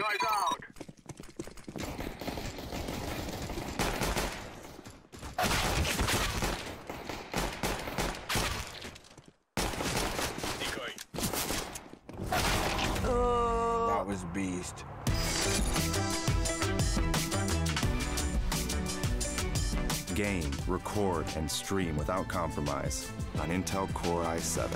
Guys out. Decoy. That was beast. Game, record, and stream without compromise on Intel Core i7.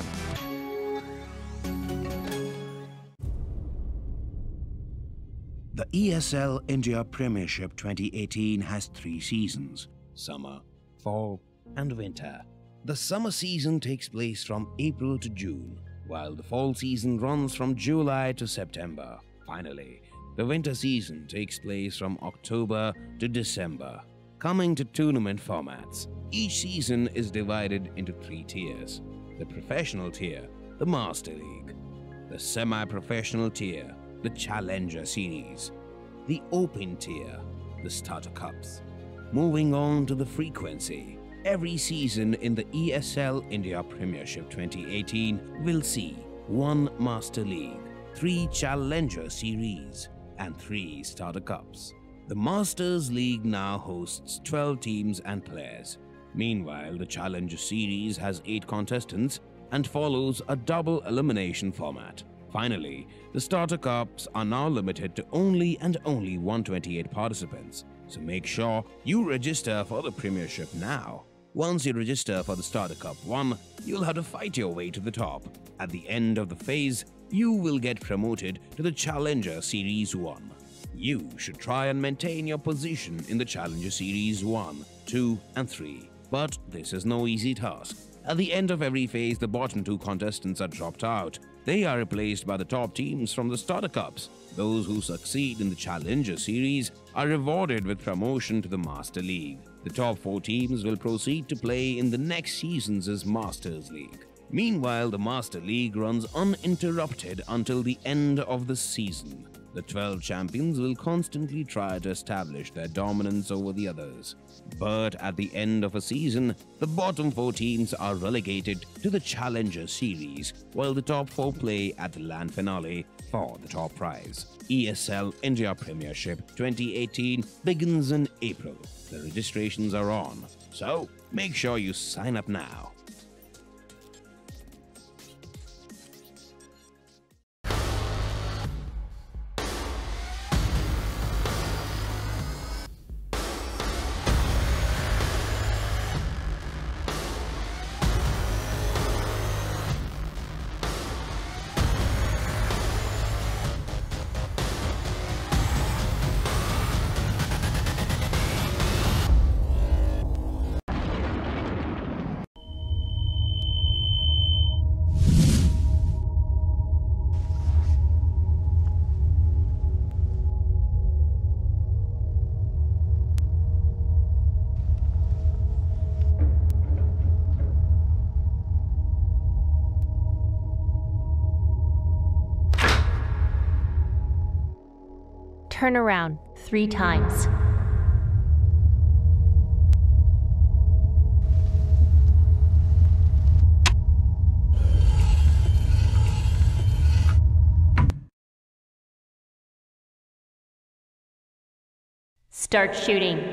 The ESL India Premiership 2018 has 3 seasons: summer, fall, and winter. The summer season takes place from April to June, while the fall season runs from July to September. Finally, the winter season takes place from October to December. Coming to tournament formats, each season is divided into 3 tiers: the professional tier, the Master League; the semi-professional tier, the Challenger Series; the Open tier, the Starter Cups. Moving on to the frequency, every season in the ESL India Premiership 2018 will see 1 Master League, 3 Challenger Series, and 3 Starter Cups. The Masters League now hosts 12 teams and players. Meanwhile, the Challenger Series has 8 contestants and follows a double elimination format. Finally, the Starter Cups are now limited to only 128 participants, so make sure you register for the Premiership now. Once you register for the Starter Cup 1, you'll have to fight your way to the top. At the end of the phase, you will get promoted to the Challenger Series 1. You should try and maintain your position in the Challenger Series 1, 2, and 3. But this is no easy task. At the end of every phase, the bottom 2 contestants are dropped out. They are replaced by the top teams from the Starter Cups. Those who succeed in the Challenger Series are rewarded with promotion to the Master League. The top 4 teams will proceed to play in the next season's Masters League. Meanwhile, the Master League runs uninterrupted until the end of the season. The 12 champions will constantly try to establish their dominance over the others. But at the end of a season, the bottom 4 teams are relegated to the Challenger Series, while the top 4 play at the land finale for the top prize. ESL India Premiership 2018 begins in April. The registrations are on, so make sure you sign up now. Turn around 3 times. Start shooting.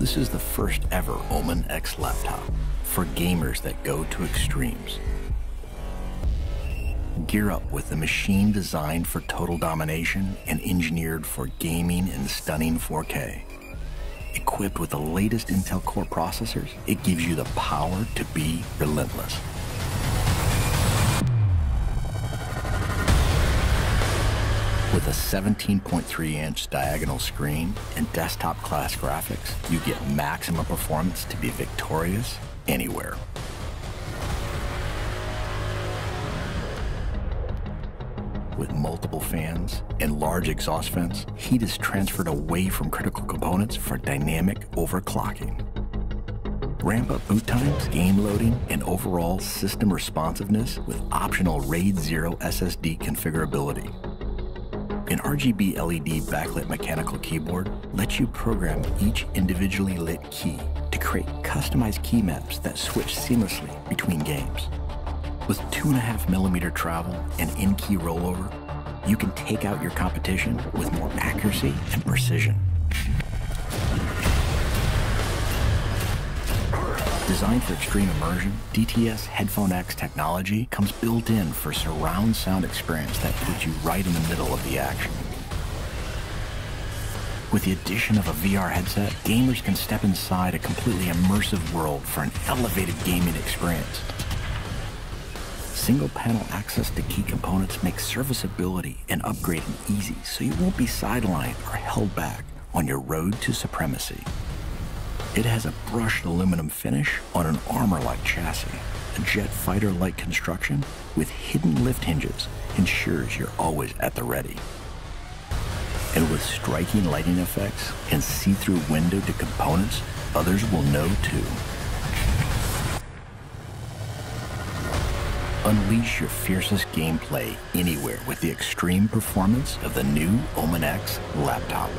This is the first ever Omen X laptop for gamers that go to extremes. Gear up with the machine designed for total domination and engineered for gaming in stunning 4K. Equipped with the latest Intel Core processors, it gives you the power to be relentless. With a 17.3-inch diagonal screen and desktop-class graphics, you get maximum performance to be victorious anywhere. With multiple fans and large exhaust vents, heat is transferred away from critical components for dynamic overclocking. Ramp up boot times, game loading, and overall system responsiveness with optional RAID 0 SSD configurability. An RGB LED backlit mechanical keyboard lets you program each individually lit key to create customized key maps that switch seamlessly between games. With 2.5mm travel and in-key rollover, you can take out your competition with more accuracy and precision. Designed for extreme immersion, DTS Headphone X technology comes built in for surround sound experience that puts you right in the middle of the action. With the addition of a VR headset, gamers can step inside a completely immersive world for an elevated gaming experience. Single-panel access to key components makes serviceability and upgrading easy, so you won't be sidelined or held back on your road to supremacy. It has a brushed aluminum finish on an armor-like chassis. A jet fighter-like construction with hidden lift hinges ensures you're always at the ready. And with striking lighting effects and see-through window to components, others will know too. Unleash your fiercest gameplay anywhere with the extreme performance of the new Omen X laptop.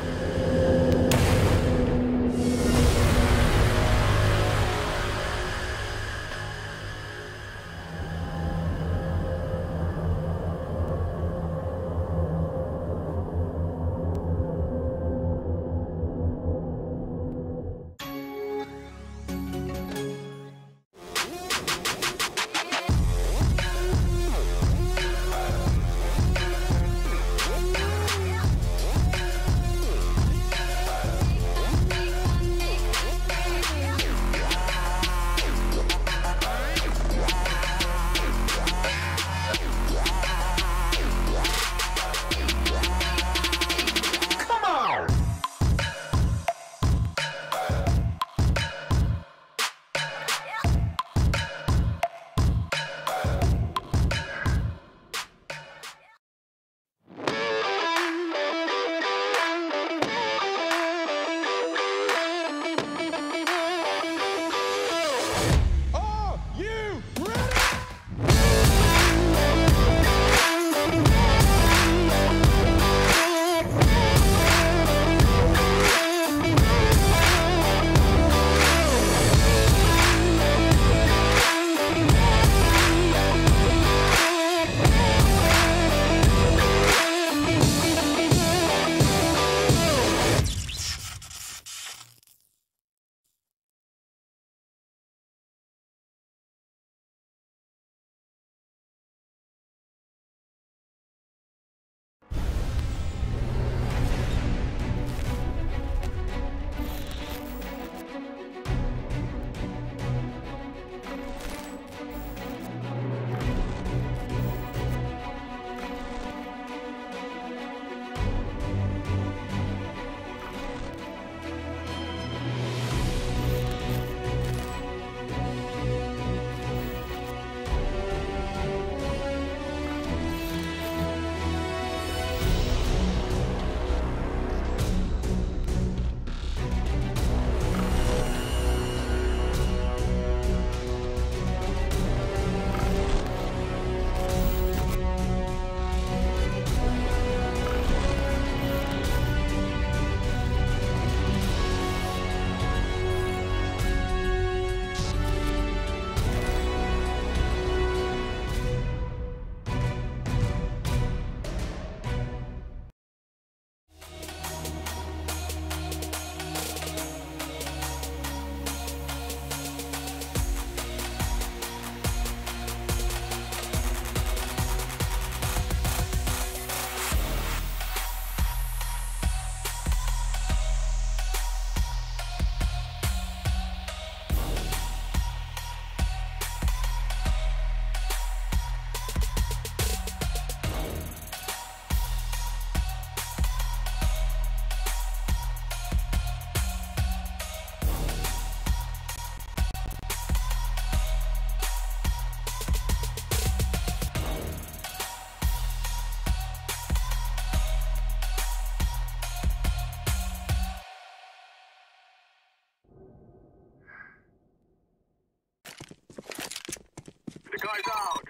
guy's out.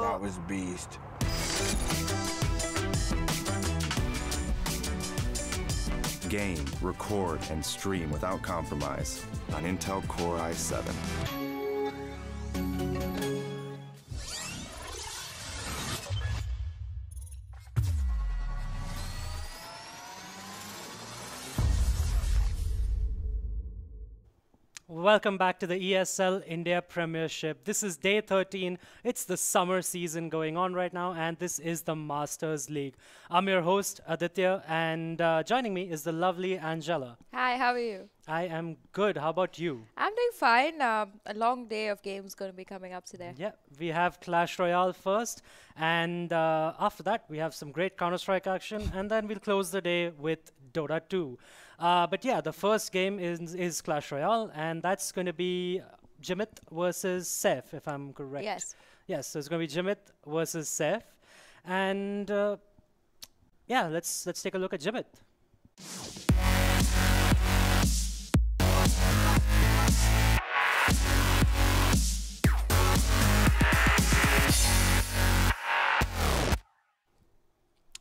That was beast. Game, record, and stream without compromise on Intel Core i7. Welcome back to the ESL India Premiership. This is day 13. It's the summer season going on right now, and this is the Masters League. I'm your host, Aditya, and joining me is the lovely Angela. Hi, how are you? I am good. How about you? I'm doing fine. A long day of games going to be coming up today. Yeah, we have Clash Royale first, and after that, we have some great Counter-Strike action, and then we'll close the day with Dota 2. But yeah, the first game is Clash Royale, and that's going to be Jimit versus Saif, if I'm correct. Yes. Yes, so it's going to be Jimit versus Saif. And yeah, let's take a look at Jimit.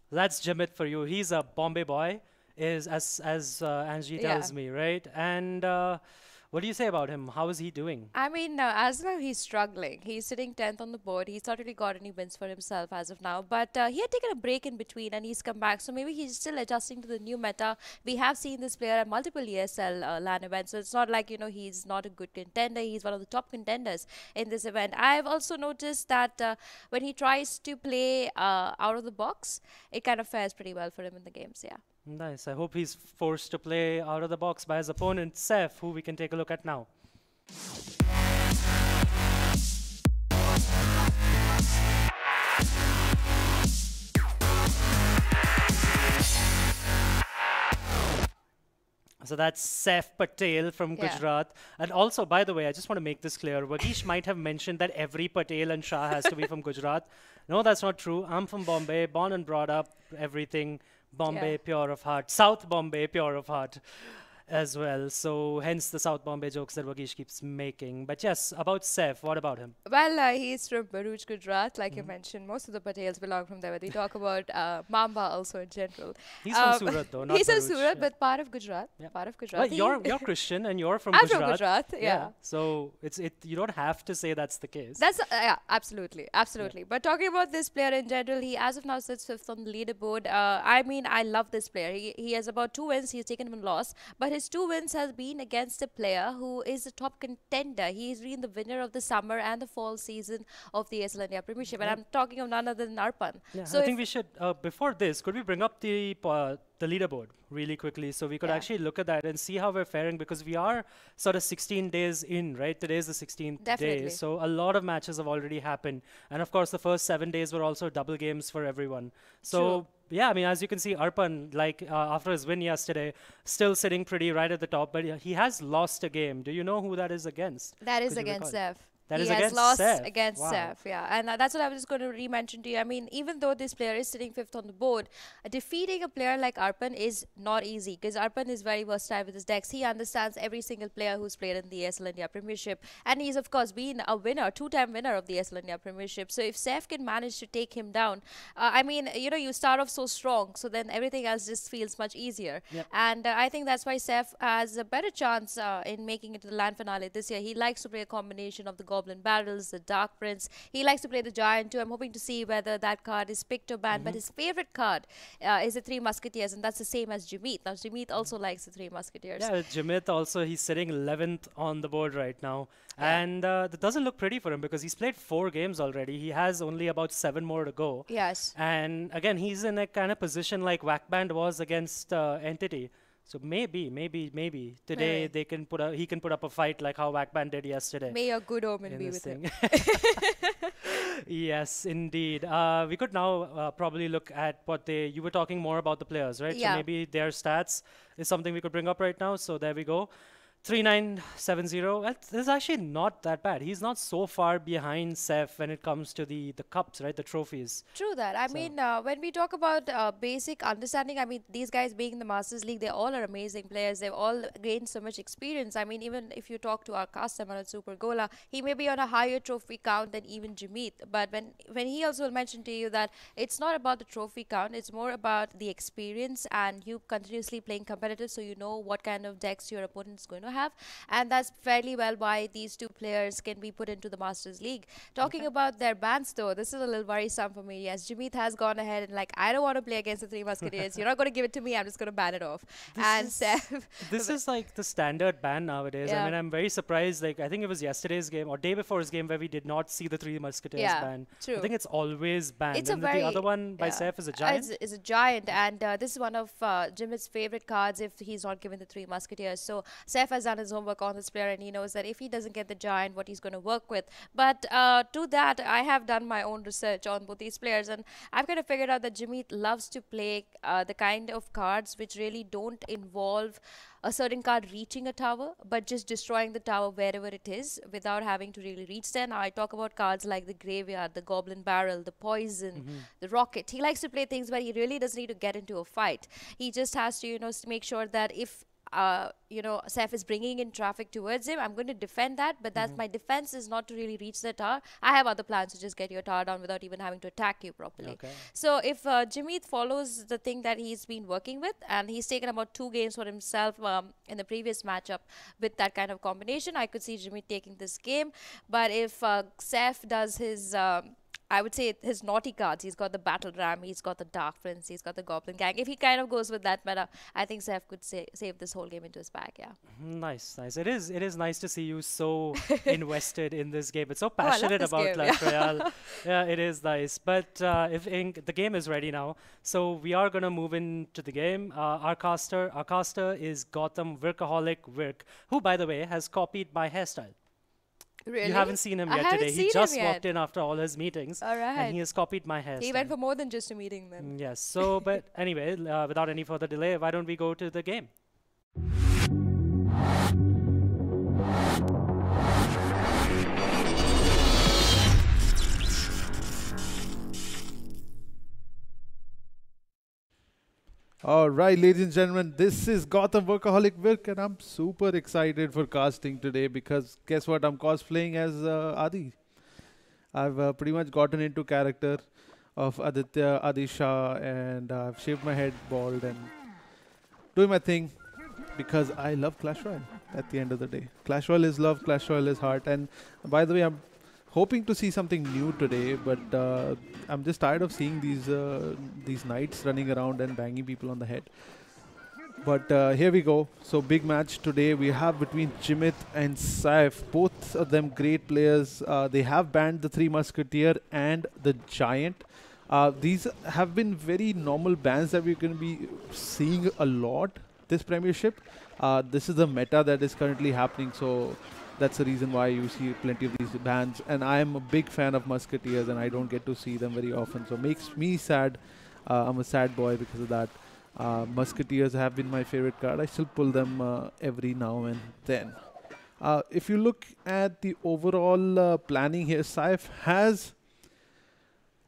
That's Jimit for you. He's a Bombay boy, as Angie tells me, right? And what do you say about him? How is he doing? I mean, as of now, he's struggling. He's sitting 10th on the board. He's not really got any wins for himself as of now. But he had taken a break in between, and he's come back. So maybe he's still adjusting to the new meta. We have seen this player at multiple ESL LAN events. So it's not like, you know, he's not a good contender. He's one of the top contenders in this event. I've also noticed that when he tries to play out of the box, it kind of fares pretty well for him in the games, yeah. Nice. I hope he's forced to play out of the box by his opponent, Saif, who we can take a look at now. So that's Saif Patel from Gujarat. And also, by the way, I just want to make this clear. Vagish might have mentioned that every Patel and Shah has to be from Gujarat. No, that's not true. I'm from Bombay, born and brought up, everything. Bombay, pure of heart. South Bombay, pure of heart as well. So hence the South Bombay jokes that Vagish keeps making. But yes, about Saif, what about him? Well, he's from Bharuch, Gujarat, like you mentioned. Most of the Patels belong from there. But we talk about Mamba also in general. He's from Surat though, not He's from Bharuch, Surat, but part of Gujarat. Part of Gujarat. Well, you're Christian and you're from I'm Gujarat. from Gujarat, yeah. So you don't have to say that's the case. That's yeah, absolutely. But talking about this player in general, he as of now sits 5th on the leaderboard. I mean, I love this player. He has about 2 wins. He's taken 1 loss, but his 2 wins has been against a player who is a top contender. He's been the winner of the summer and the fall season of the ESL India Premiership, and I'm talking of none other than Arpan. Yeah, so I think we should, before this, could we bring up the leaderboard really quickly so we could actually look at that and see how we're faring, because we are sort of 16 days in, right? Today is the 16th day. So a lot of matches have already happened. And of course, the first 7 days were also double games for everyone. So yeah, I mean, as you can see, Arpan, like after his win yesterday, still sitting pretty right at the top, but he has lost a game. Do you know who that is against? That is against Saif. That he is has lost against wow. Saif, yeah. And that's what I was just going to re-mention to you. I mean, even though this player is sitting 5th on the board, defeating a player like Arpan is not easy, because Arpan is very versatile with his decks. He understands every single player who's played in the ESL India Premiership. And he's, of course, been a winner, 2-time winner of the ESL India Premiership. So if Saif can manage to take him down, I mean, you know, you start off so strong, so then everything else just feels much easier. Yep. And I think that's why Saif has a better chance in making it to the LAN finale this year. He likes to play a combination of the Goblin Barrels, the Dark Prince. He likes to play the Giant too. I'm hoping to see whether that card is picked or banned. But his favorite card is the 3 Musketeers, and that's the same as Jimit. Now, Jimit also likes the 3 Musketeers. Yeah, Jimit also, he's sitting 11th on the board right now. Yeah. And that doesn't look pretty for him, because he's played 4 games already. He has only about 7 more to go. Yes. And again, he's in a kind of position like Wackband was against Entity. So maybe today they can he can put up a fight like how Wackband did yesterday. May a good omen be with him. Yes, indeed. We could now probably look at what you were talking more about the players, right? Yeah. So maybe their stats is something we could bring up right now. So there we go. 3970. This is actually not that bad. He's not so far behind Saif when it comes to the cups, right? The trophies. True that. I mean, when we talk about basic understanding, I mean, these guys being in the Masters League, they all are amazing players. They've all gained so much experience. I mean, even if you talk to our customer at Super Gola, he may be on a higher trophy count than even Jimit. But when he also mentioned to you that it's not about the trophy count, it's more about the experience and you continuously playing competitive, so you know what kind of decks your opponent is going to have, and that's fairly well why these two players can be put into the Masters League. Talking about their bans though, this is a little worrisome for me. Yes, Jimit has gone ahead and like, I don't want to play against the Three Musketeers. You're not going to give it to me. I'm just going to ban it off. This is like the standard ban nowadays. I mean, I'm very surprised. Like, I think it was yesterday's game or day before's game where we did not see the Three Musketeers ban. True. I think it's always banned. It's and the other one by Saif is a giant. Is a giant, and this is one of Jimit's favorite cards if he's not given the Three Musketeers. So Saif has done his homework on this player, and he knows that if he doesn't get the giant, what he's going to work with. But to that, I have done my own research on both these players, and I've kind of figured out that Jimit loves to play the kind of cards which really don't involve a certain card reaching a tower, but just destroying the tower wherever it is without having to really reach there. Now, I talk about cards like the Graveyard, the Goblin Barrel, the Poison, the Rocket. He likes to play things where he really doesn't need to get into a fight. He just has to, make sure that if Saif is bringing in traffic towards him, I'm going to defend that, but that's my defense is not to really reach the tower. I have other plans to just get your tower down without even having to attack you properly. Okay. So if Jimit follows the thing that he's been working with, and he's taken about 2 games for himself in the previous matchup with that kind of combination, I could see Jimit taking this game. But if Saif does his I would say his naughty cards, he's got the Battle Ram, he's got the Dark Prince, he's got the Goblin Gang. If he kind of goes with that meta, I think Saif could save this whole game into his bag, Nice. It is nice to see you so invested in this game. It's so passionate about Clash Royale. Yeah, it is nice. But the game is ready now, so we are going to move into the game. Our caster is Gotham Workaholic Work, who, by the way, has copied my hairstyle. Really? You haven't seen him yet today. He just walked in after all his meetings. All right. And he has copied my hairstyle. He went for more than just a meeting then. Yes. So, but anyway, without any further delay, why don't we go to the game? All right, ladies and gentlemen, this is Gotham Workaholic Work, and I'm super excited for casting today because guess what? I'm cosplaying as Adi. I've pretty much gotten into character of Aditya Adisha, and I've shaved my head bald and doing my thing because I love Clash Royale at the end of the day. Clash Royale is love, Clash Royale is heart, and by the way, I'm hoping to see something new today, but I'm just tired of seeing these knights running around and banging people on the head. But here we go. So big match today we have between Jimit and Saif. Both of them great players. They have banned the Three Musketeer and the Giant. These have been very normal bans that we're going to be seeing a lot this Premiership. This is the meta that is currently happening, so that's the reason why you see plenty of these bans. And I am a big fan of Musketeers, and I don't get to see them very often, so makes me sad. I'm a sad boy because of that. Musketeers have been my favorite card. I still pull them every now and then. If you look at the overall planning here, Saif has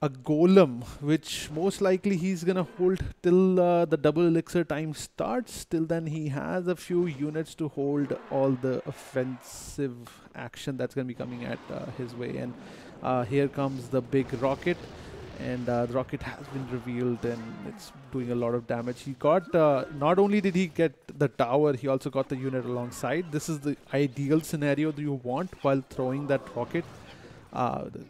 a golem, which most likely he's gonna hold till the double elixir time starts. Till then he has a few units to hold all the offensive action that's gonna be coming at his way. And here comes the big rocket, and the rocket has been revealed and it's doing a lot of damage. He got not only did he get the tower, he also got the unit alongside. This is the ideal scenario that you want while throwing that rocket.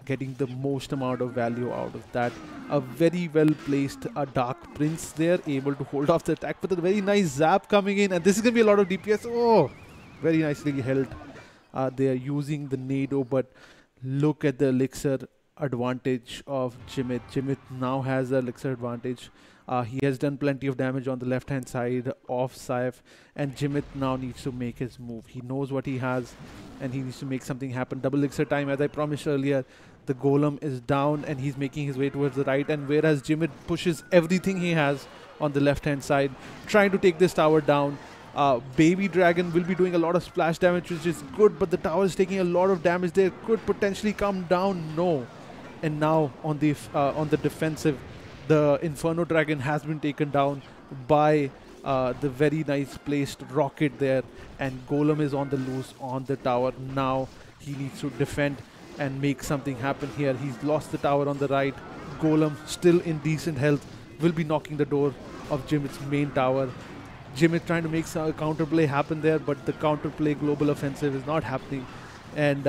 Getting the most amount of value out of that. A very well placed Dark Prince there, able to hold off the attack, but a very nice zap coming in, and this is going to be a lot of DPS. Oh, very nicely held. They are using the Nado, but look at the elixir advantage of Jimit. Jimit now has the elixir advantage. He has done plenty of damage on the left hand side of Saif, and Jimit now needs to make his move. He knows what he has and he needs to make something happen. Double elixir time, as I promised earlier. The golem is down and he's making his way towards the right, and whereas Jimit pushes everything he has on the left hand side, trying to take this tower down. Baby Dragon will be doing a lot of splash damage, which is good, but the tower is taking a lot of damage there. Could potentially come down. No. And now on the defensive, the Inferno Dragon has been taken down by the very nice placed rocket there, and Golem is on the loose on the tower. Now he needs to defend and make something happen here. He's lost the tower on the right. Golem, still in decent health, will be knocking the door of Jimit's main tower. Jimit trying to make some counterplay happen there, but the counterplay global offensive is not happening, and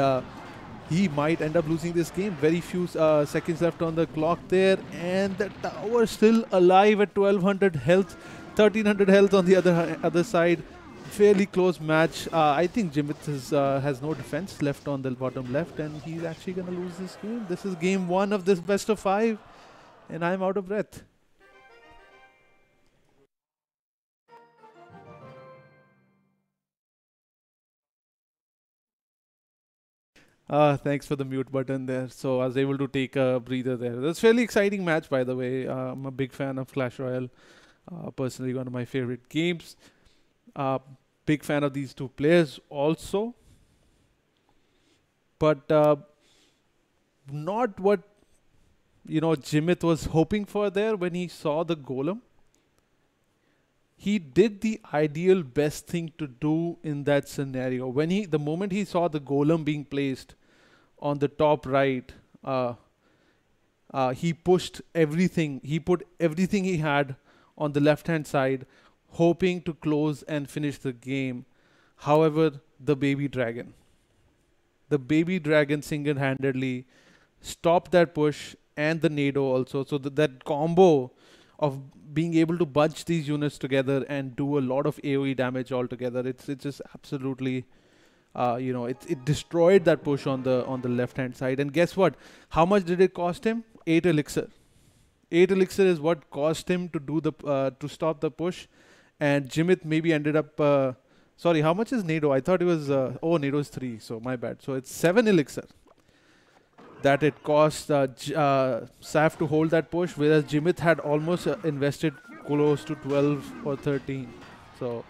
he might end up losing this game. Very few seconds left on the clock there, and the tower still alive at 1200 health, 1300 health on the other side. Fairly close match. I think Jimit has no defense left on the bottom left, and he's actually going to lose this game. This is game 1 of this best of 5, and I'm out of breath. Thanks for the mute button there. So I was able to take a breather there. That's a fairly exciting match, by the way. I'm a big fan of Clash Royale. Personally, one of my favorite games. Big fan of these two players also. But not what Jimit was hoping for there when he saw the Golem. He did the ideal best thing to do in that scenario. The moment he saw the Golem being placed on the top right, he pushed everything. He put everything he had on the left-hand side, hoping to close and finish the game. However, the Baby Dragon single-handedly stopped that push and the Nado also. So that combo of being able to bunch these units together and do a lot of AoE damage altogether, it's just absolutely, it destroyed that push on the left-hand side. And guess what? How much did it cost him? 8 elixir. 8 elixir is what cost him to do to stop the push. And Jimit maybe ended up, sorry, how much is Nado? I thought it was, Nado is 3, so my bad. So it's 7 elixir that it cost Saif to hold that push, whereas Jimit had almost invested close to 12 or 13. So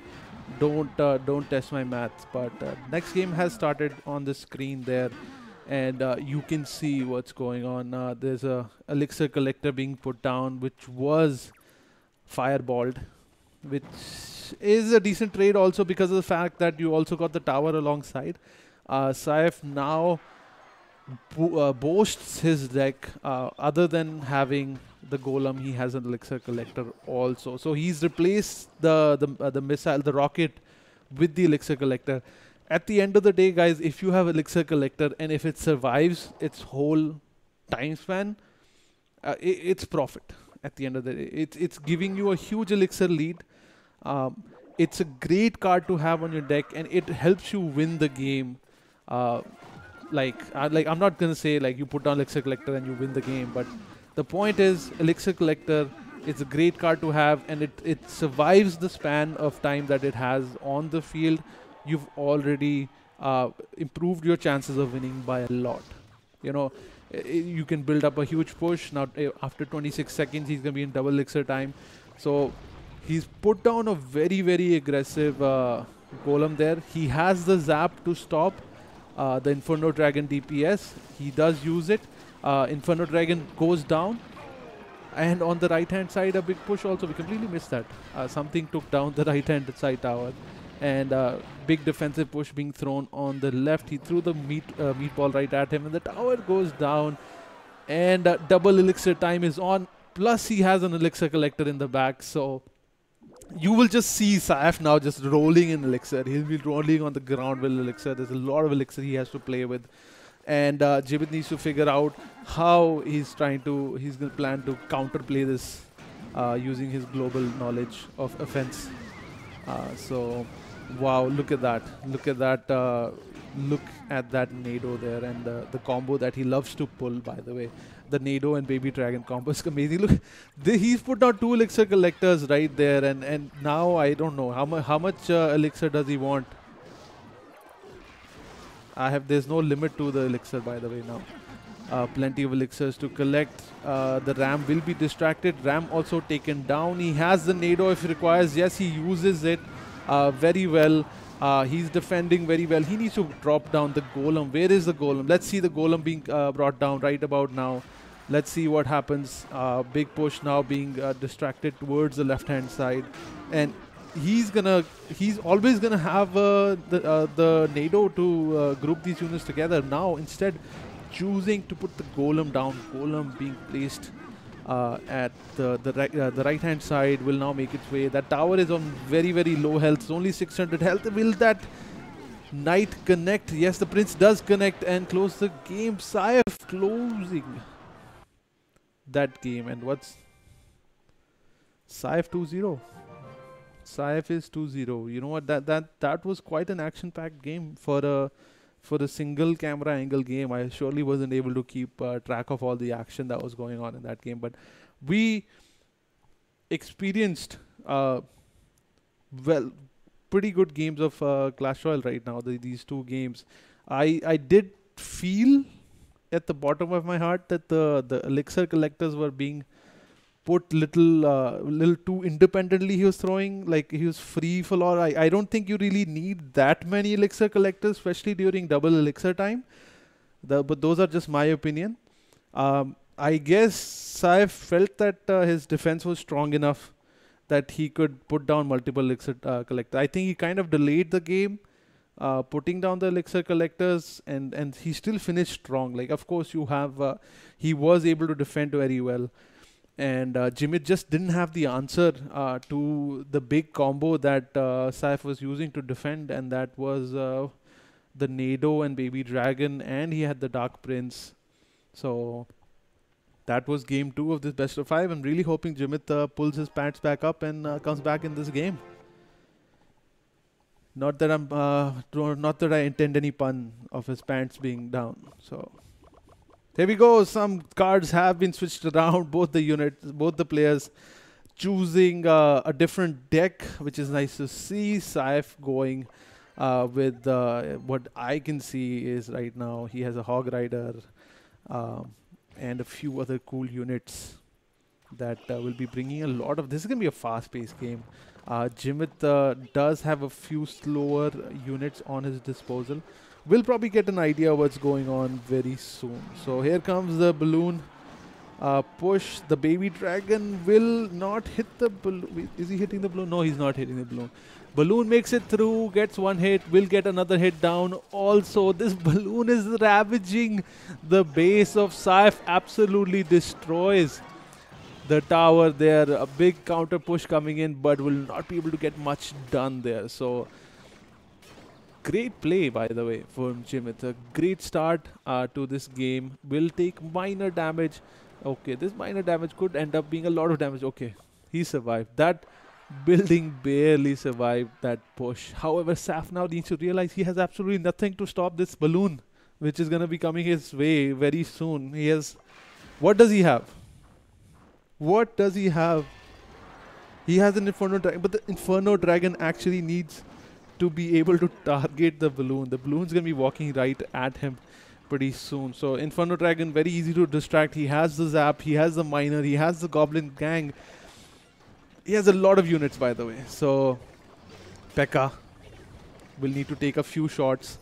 don't test my maths. But next game has started on the screen there, and you can see what's going on. There's a elixir collector being put down, which was fireballed, which is a decent trade also because of the fact that you also got the tower alongside. Saif now boasts his deck. Other than having the Golem, he has an elixir collector also. So he's replaced the missile, the rocket, with the elixir collector. At the end of the day, guys, if you have elixir collector and if it survives its whole time span, it's profit. At the end of the day, it's giving you a huge elixir lead. It's a great card to have on your deck, and it helps you win the game. I'm not gonna say like you put down elixir collector and you win the game, but the point is elixir collector, it's a great card to have, and it survives the span of time that it has on the field. You've already improved your chances of winning by a lot. You can build up a huge push. Now after 26 seconds he's gonna be in double elixir time, so he's put down a very, very aggressive Golem there. He has the zap to stop the Inferno Dragon DPS. He does use it. Inferno Dragon goes down, and on the right hand side a big push also. We completely missed that. Something took down the right hand side tower, and big defensive push being thrown on the left. He threw the meatball right at him, and the tower goes down, and double elixir time is on. Plus he has an elixir collector in the back, so you will just see Saif now just rolling in elixir. He'll be rolling on the ground with elixir. There's a lot of elixir he has to play with. And Jimit needs to figure out how he's going to plan to counterplay this using his global knowledge of offense. So, wow, look at that. Look at that. Look at that Nado there, and the combo that he loves to pull, by the way. The Nado and Baby Dragon combo is amazing. Look, he's put out 2 elixir collectors right there, and now I don't know how much elixir does he want. There's no limit to the elixir, by the way, now. Plenty of elixirs to collect. The Ram will be distracted. Ram also taken down. He has the Nado if he requires. Yes, he uses it. very well. He's defending very well. He needs to drop down the golem. Where is the golem? Let's see the golem being brought down right about now. Let's see what happens. Big push now being distracted towards the left-hand side. And he's always gonna have the NATO to group these units together. Now instead choosing to put the golem down. Golem being placed at the right hand side will now make its way. That tower is on very, very low health. It's only 600 health. Will that knight connect? Yes, the prince does connect and close the game. Saif closing that game. And what's Saif 2-0? Saif is 2-0. You know what? That was quite an action-packed game for a single camera angle game. I surely wasn't able to keep track of all the action that was going on in that game. But we experienced pretty good games of Clash Royale right now. These two games, I did feel at the bottom of my heart that the elixir collectors were being put little too independently. He was throwing like he was free for all. I don't think you really need that many elixir collectors, especially during double elixir time. But those are just my opinion. I guess Saif felt that his defense was strong enough that he could put down multiple elixir collectors. I think he kind of delayed the game, putting down the elixir collectors, and he still finished strong. Like, of course, you have he was able to defend very well. And Jimit just didn't have the answer to the big combo that Saif was using to defend, and that was the Nado and Baby Dragon, and he had the Dark Prince. So that was game 2 of this best of 5. I'm really hoping Jimit pulls his pants back up and comes back in this game. Not that I intend any pun of his pants being down. So there we go. Some cards have been switched around. Both the players choosing a different deck, which is nice to see. Saif going with what I can see is right now he has a Hog Rider and a few other cool units that will be bringing a lot of. This is going to be a fast-paced game. Jimit does have a few slower units on his disposal. We'll probably get an idea what's going on very soon. So here comes the balloon push. The Baby Dragon will not hit the balloon. Is he hitting the balloon? No, he's not hitting the balloon. Balloon makes it through, gets one hit, will get another hit down. Also, this balloon is ravaging the base of Saif. Absolutely destroys the tower there. A big counter push coming in, but will not be able to get much done there. So great play, by the way, from Jimit. A great start to this game. Will take minor damage. Okay, this minor damage could end up being a lot of damage. Okay, he survived. That building barely survived that push. However, Saif now needs to realize he has absolutely nothing to stop this balloon, which is going to be coming his way very soon. He has... What does he have? What does he have? He has an Inferno Dragon, but the Inferno Dragon actually needs to be able to target the balloon. The balloon's going to be walking right at him pretty soon. So Inferno Dragon, very easy to distract. He has the Zap, he has the Miner, he has the Goblin Gang. He has a lot of units, by the way. So P.E.K.K.A. will need to take a few shots.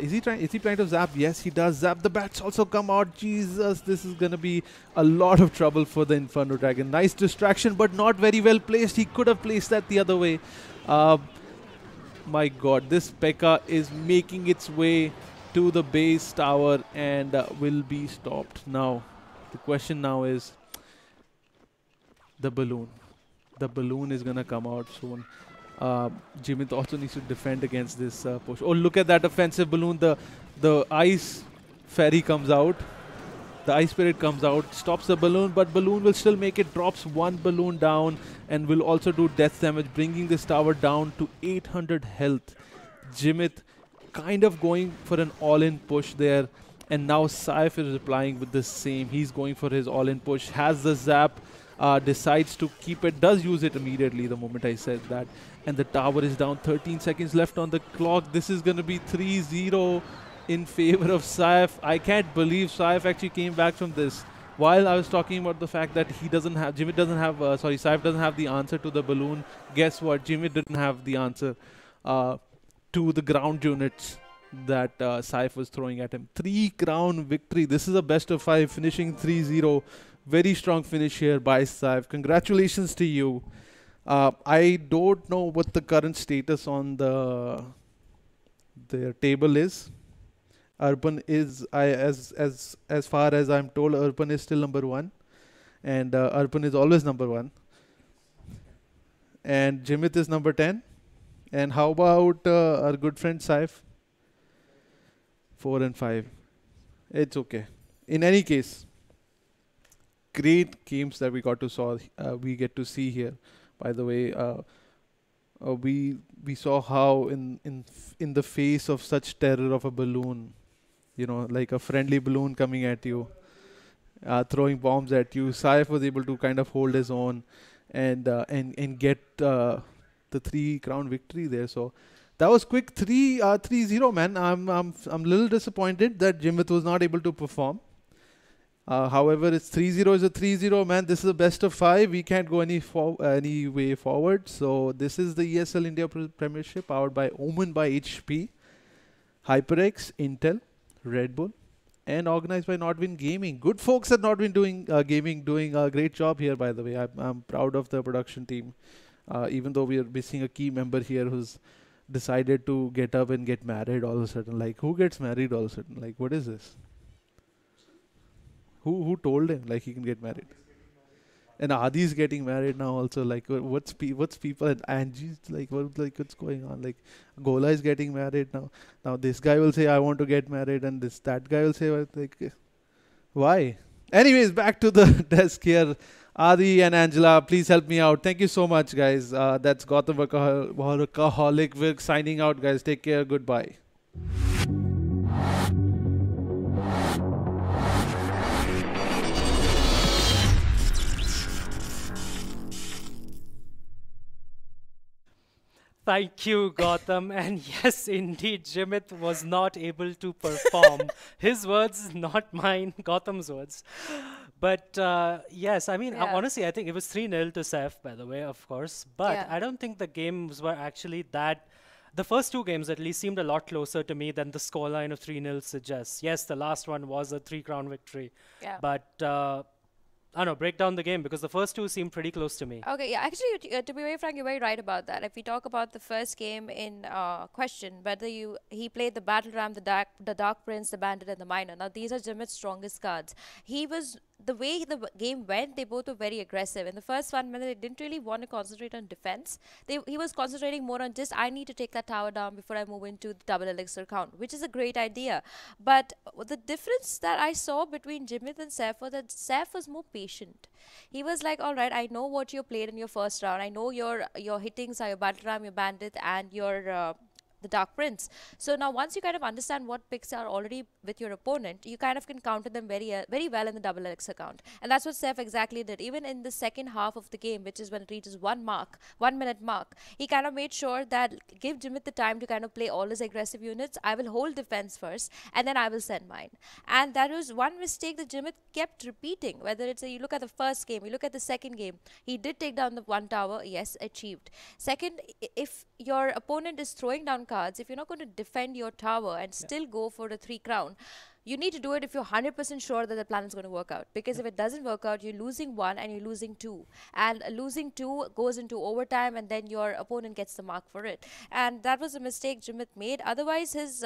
Is he trying to zap? Yes, he does zap. The bats also come out. Jesus, this is going to be a lot of trouble for the Inferno Dragon. Nice distraction, but not very well placed. He could have placed that the other way. My God, this P.E.K.K.A. is making its way to the base tower and will be stopped. Now, the question now is the balloon. The balloon is going to come out soon. Jimit also needs to defend against this push. Oh, look at that offensive balloon. The ice fairy comes out. The ice spirit comes out, stops the balloon, but balloon will still make it. Drops one balloon down and will also do death damage, bringing this tower down to 800 health. Jimit kind of going for an all-in push there. And now Saif is replying with the same. He's going for his all-in push. Has the zap. Decides to keep it, does use it immediately the moment I said that. And the tower is down, 13 seconds left on the clock. This is going to be 3-0 in favor of Saif. I can't believe Saif actually came back from this. while I was talking about the fact that Jimit doesn't have, Saif doesn't have the answer to the balloon, guess what? Jimit didn't have the answer to the ground units that Saif was throwing at him. 3 crown victory. This is a best of 5, finishing 3-0. Very strong finish here by Saif. Congratulations to you. I don't know what the current status on the table is. Urban is, as far as I'm told, Urban is still number 1, and Urban is always number 1. And Jimit is number 10. And how about our good friend Saif? 4 and 5. It's okay. In any case, great games that we get to see here. By the way, we saw how in the face of such terror of a balloon, like a friendly balloon coming at you, throwing bombs at you, Saif was able to kind of hold his own and get the 3 crown victory there. So that was quick. 3-0, man. I'm a little disappointed that Jimit was not able to perform. However, it's 3-0 is a 3-0, man. This is a best of 5. We can't go any way forward. So this is the ESL India Premiership, powered by Omen by HP, HyperX, Intel, Red Bull, and organized by Nodwin Gaming. Good folks at Nodwin Gaming doing a great job here, by the way. I'm proud of the production team. Even though we are missing a key member here who's decided to get up and get married all of a sudden. Like, who gets married all of a sudden? Like, what is this? Who told him like he can get married? And Adi's getting married now also. Like, what's people and Angie's like? What's going on? Like, Gola is getting married now. Now this guy will say I want to get married, and that guy will say like, why? Anyways, back to the desk here. Adi and Angela, please help me out. Thank you so much, guys. That's Gautam Workaholic Virk signing out, guys. Take care. Goodbye. Thank you, Gautam. And yes, indeed, Jimit was not able to perform. His words, not mine, Gautam's words. But yes, I mean, honestly, I think it was 3-0 to Saif, by the way, of course. But I don't think the games were actually that. The first 2 games at least seemed a lot closer to me than the scoreline of 3-0 suggests. Yes, the last one was a 3-crown victory. Yeah. But I don't know, break down the game, because the first 2 seemed pretty close to me. Okay, yeah, actually, to be very frank, you're very right about that. If we talk about the first game in question, whether he played the Battle Ram, the Dark Prince, the Bandit, and the Miner. Now, these are Jimit's strongest cards. The way the game went, they both were very aggressive. In the first 1 minute, they didn't really want to concentrate on defense. He was concentrating more on just, I need to take that tower down before I move into the double elixir count, which is a great idea. But the difference that I saw between Jimit and Saif was that Saif was more patient. He was like, all right, I know what you played in your first round. I know your hittings are your Battle Ram, your Bandit, and your the Dark Prince. So now once you kind of understand what picks are already with your opponent, you kind of can counter them very well in the double elixir count. And that's what Saif exactly did. Even in the second half of the game, which is when it reaches 1 minute mark, he kind of made sure that give Jimit the time to kind of play all his aggressive units. I will hold defense first, and then I will send mine. And that was one mistake that Jimit kept repeating. Whether it's you look at the first game, you look at the second game, he did take down the 1 tower, yes, achieved. Second, if your opponent is throwing down cards, if you're not going to defend your tower and still go for the 3 crown, you need to do it if you're 100% sure that the plan is going to work out. Because if it doesn't work out, you're losing 1 and you're losing 2. And losing 2 goes into overtime, and then your opponent gets the mark for it. And that was a mistake Jimit made. Otherwise, his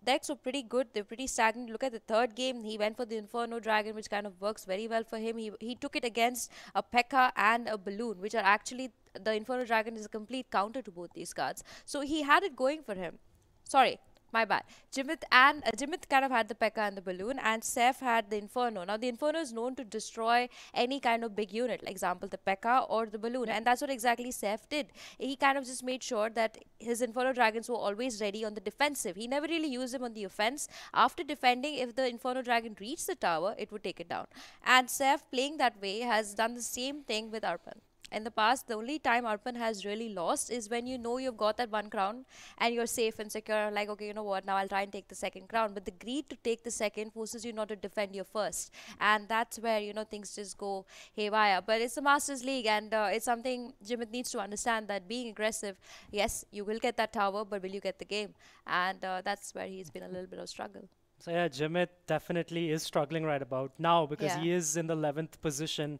decks were pretty good. They're pretty stagnant. Look at the third game. He went for the Inferno Dragon, which kind of works very well for him. He took it against a P.E.K.K.A. and a Balloon, which are actually, the Inferno Dragon is a complete counter to both these cards. So he had it going for him. Sorry, my bad. Jimit kind of had the P.E.K.K.A. and the Balloon, and Saif had the Inferno. Now, the Inferno is known to destroy any kind of big unit, like example, the P.E.K.K.A. or the Balloon, and that's what exactly Saif did. He kind of just made sure that his Inferno Dragons were always ready on the defensive. He never really used them on the offense. After defending, if the Inferno Dragon reached the tower, it would take it down. And Saif, playing that way, has done the same thing with Arpan. In the past, the only time Arpan has really lost is when you know you've got that one crown and you're safe and secure. Like, okay, you know what, now I'll try and take the second crown. But the greed to take the second forces you not to defend your first. And that's where, you know, things just go haywire. But it's the Masters League, and it's something Jimit needs to understand, that being aggressive, yes, you will get that tower, but will you get the game? And that's where he's been a little bit of struggle. So yeah, Jimit definitely is struggling right about now because he is in the 11th position.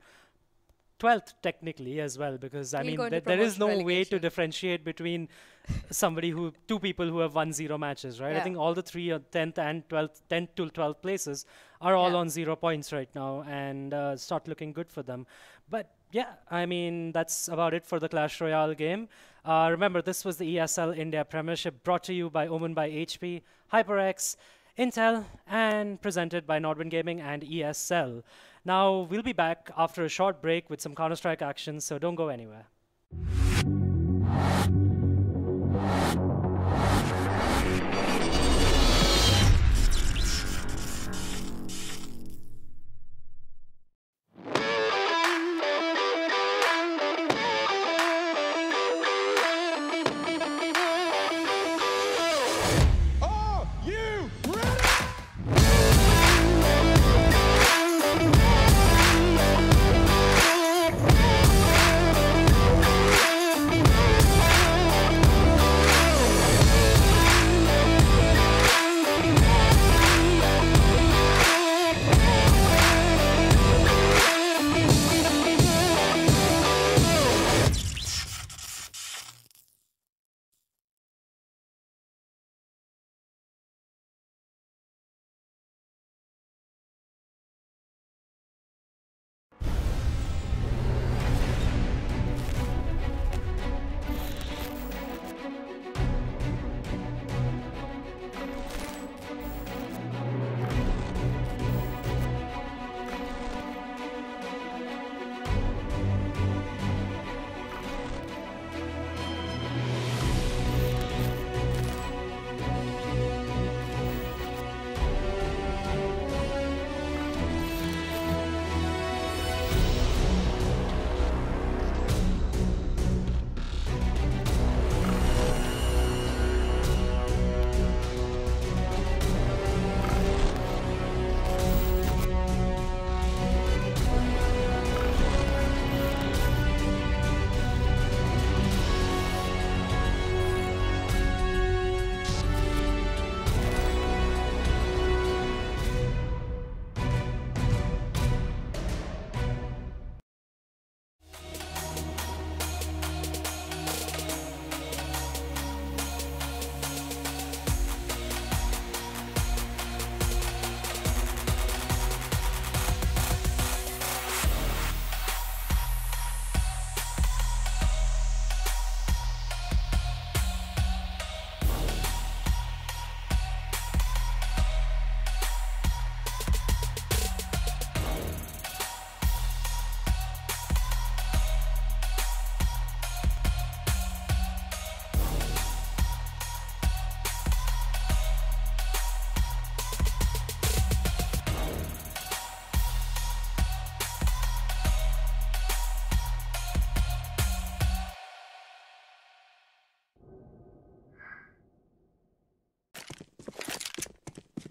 12th technically as well, because I mean there is no way to differentiate between two people who have won 0 matches, right? I think all the three 10th and 12th, 10th to 12th places are all on 0 points right now, and it's not looking good for them. But yeah, I mean that's about it for the Clash Royale game. Remember, this was the ESL India Premiership, brought to you by Omen by HP, HyperX, Intel, and presented by Nordwind Gaming and ESL. Now, we'll be back after a short break with some Counter-Strike action, so don't go anywhere.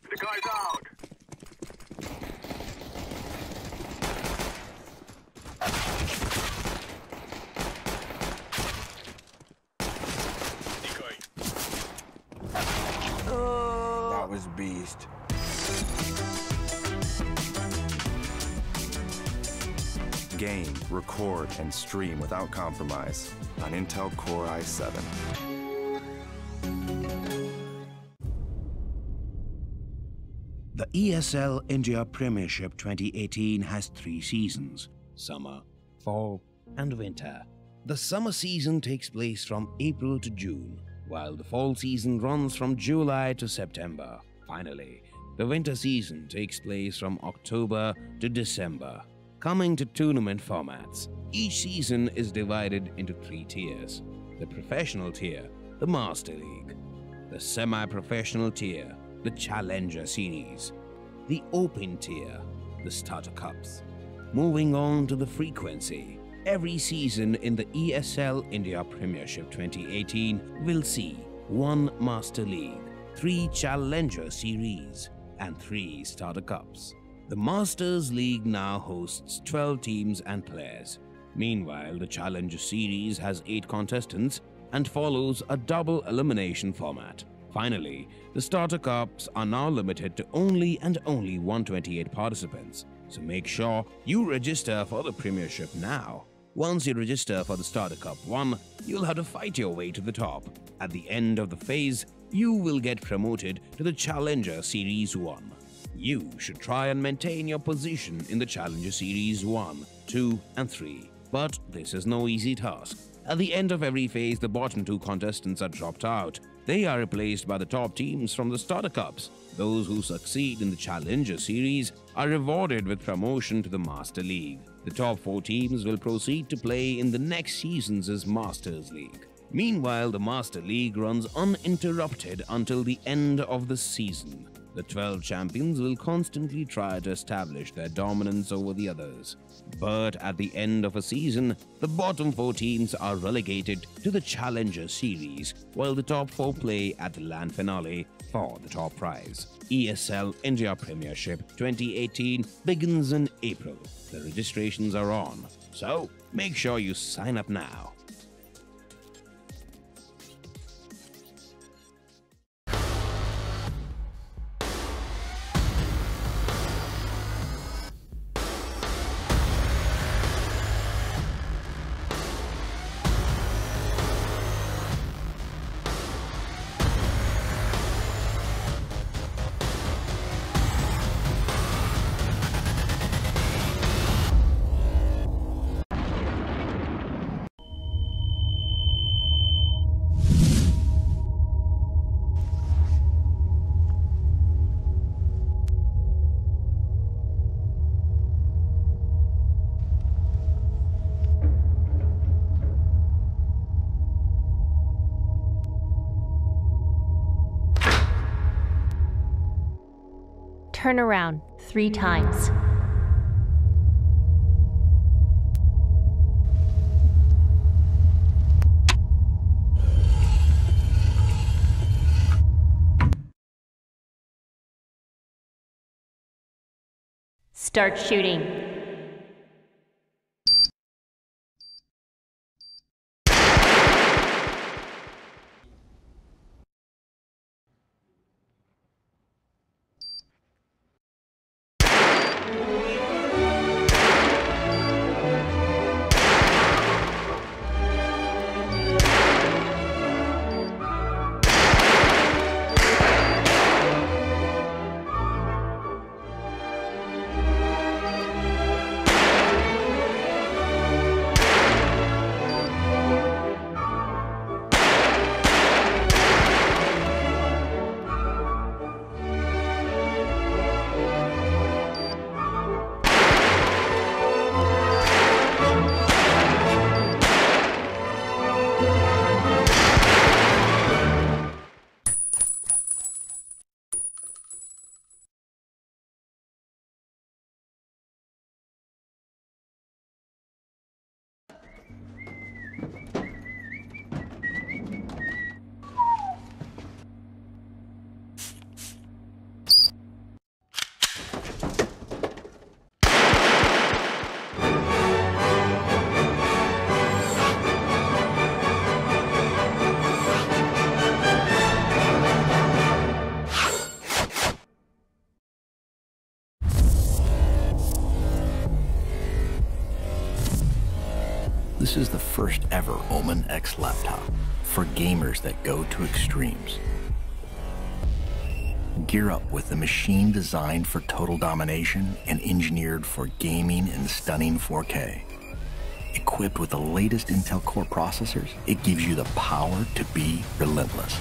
The guy's out. Decoy. That was beast. Game, record, and stream without compromise on Intel Core i7. The ESL India Premiership 2018 has 3 seasons: summer, fall, and winter. The summer season takes place from April to June, while the fall season runs from July to September. Finally, the winter season takes place from October to December. Coming to tournament formats, each season is divided into 3 tiers: the professional tier, the Master League; the semi-professional tier, the Challenger Series; the Open tier, the Starter Cups. Moving on to the frequency, every season in the ESL India Premiership 2018 will see 1 Master League, 3 Challenger Series, and 3 Starter Cups. The Masters League now hosts 12 teams and players. Meanwhile, the Challenger Series has 8 contestants and follows a double elimination format. Finally, the Starter Cups are now limited to only 128 participants, so make sure you register for the Premiership now. Once you register for the Starter Cup 1, you'll have to fight your way to the top. At the end of the phase, you will get promoted to the Challenger Series 1. You should try and maintain your position in the Challenger Series 1, 2 and 3. But this is no easy task. At the end of every phase, the bottom 2 contestants are dropped out. They are replaced by the top teams from the Starter Cups. Those who succeed in the Challenger Series are rewarded with promotion to the Master League. The top 4 teams will proceed to play in the next season's Masters League. Meanwhile, the Master League runs uninterrupted until the end of the season. The 12 champions will constantly try to establish their dominance over the others. But at the end of a season, the bottom 4 teams are relegated to the Challenger Series, while the top 4 play at the Land Finale for the top prize. ESL India Premiership 2018 begins in April. The registrations are on, so make sure you sign up now. Turn around 3 times. Start shooting. This is the first ever Omen X laptop for gamers that go to extremes. Gear up with the machine designed for total domination and engineered for gaming in stunning 4K. Equipped with the latest Intel Core processors, it gives you the power to be relentless.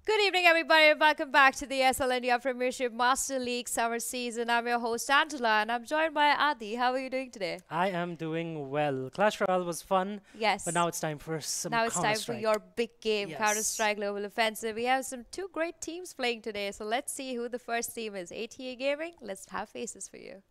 Good evening, everybody. Welcome back to the ESL India Premiership Master League Summer Season. I'm your host, Angela, and I'm joined by Adi. How are you doing today? I am doing well. Clash Royale was fun. Yes. But now it's time for some Now it's time for your big game, yes. Counter-Strike Global Offensive. We have two great teams playing today, so let's see who the first team is. ATA Gaming, let's have faces for you.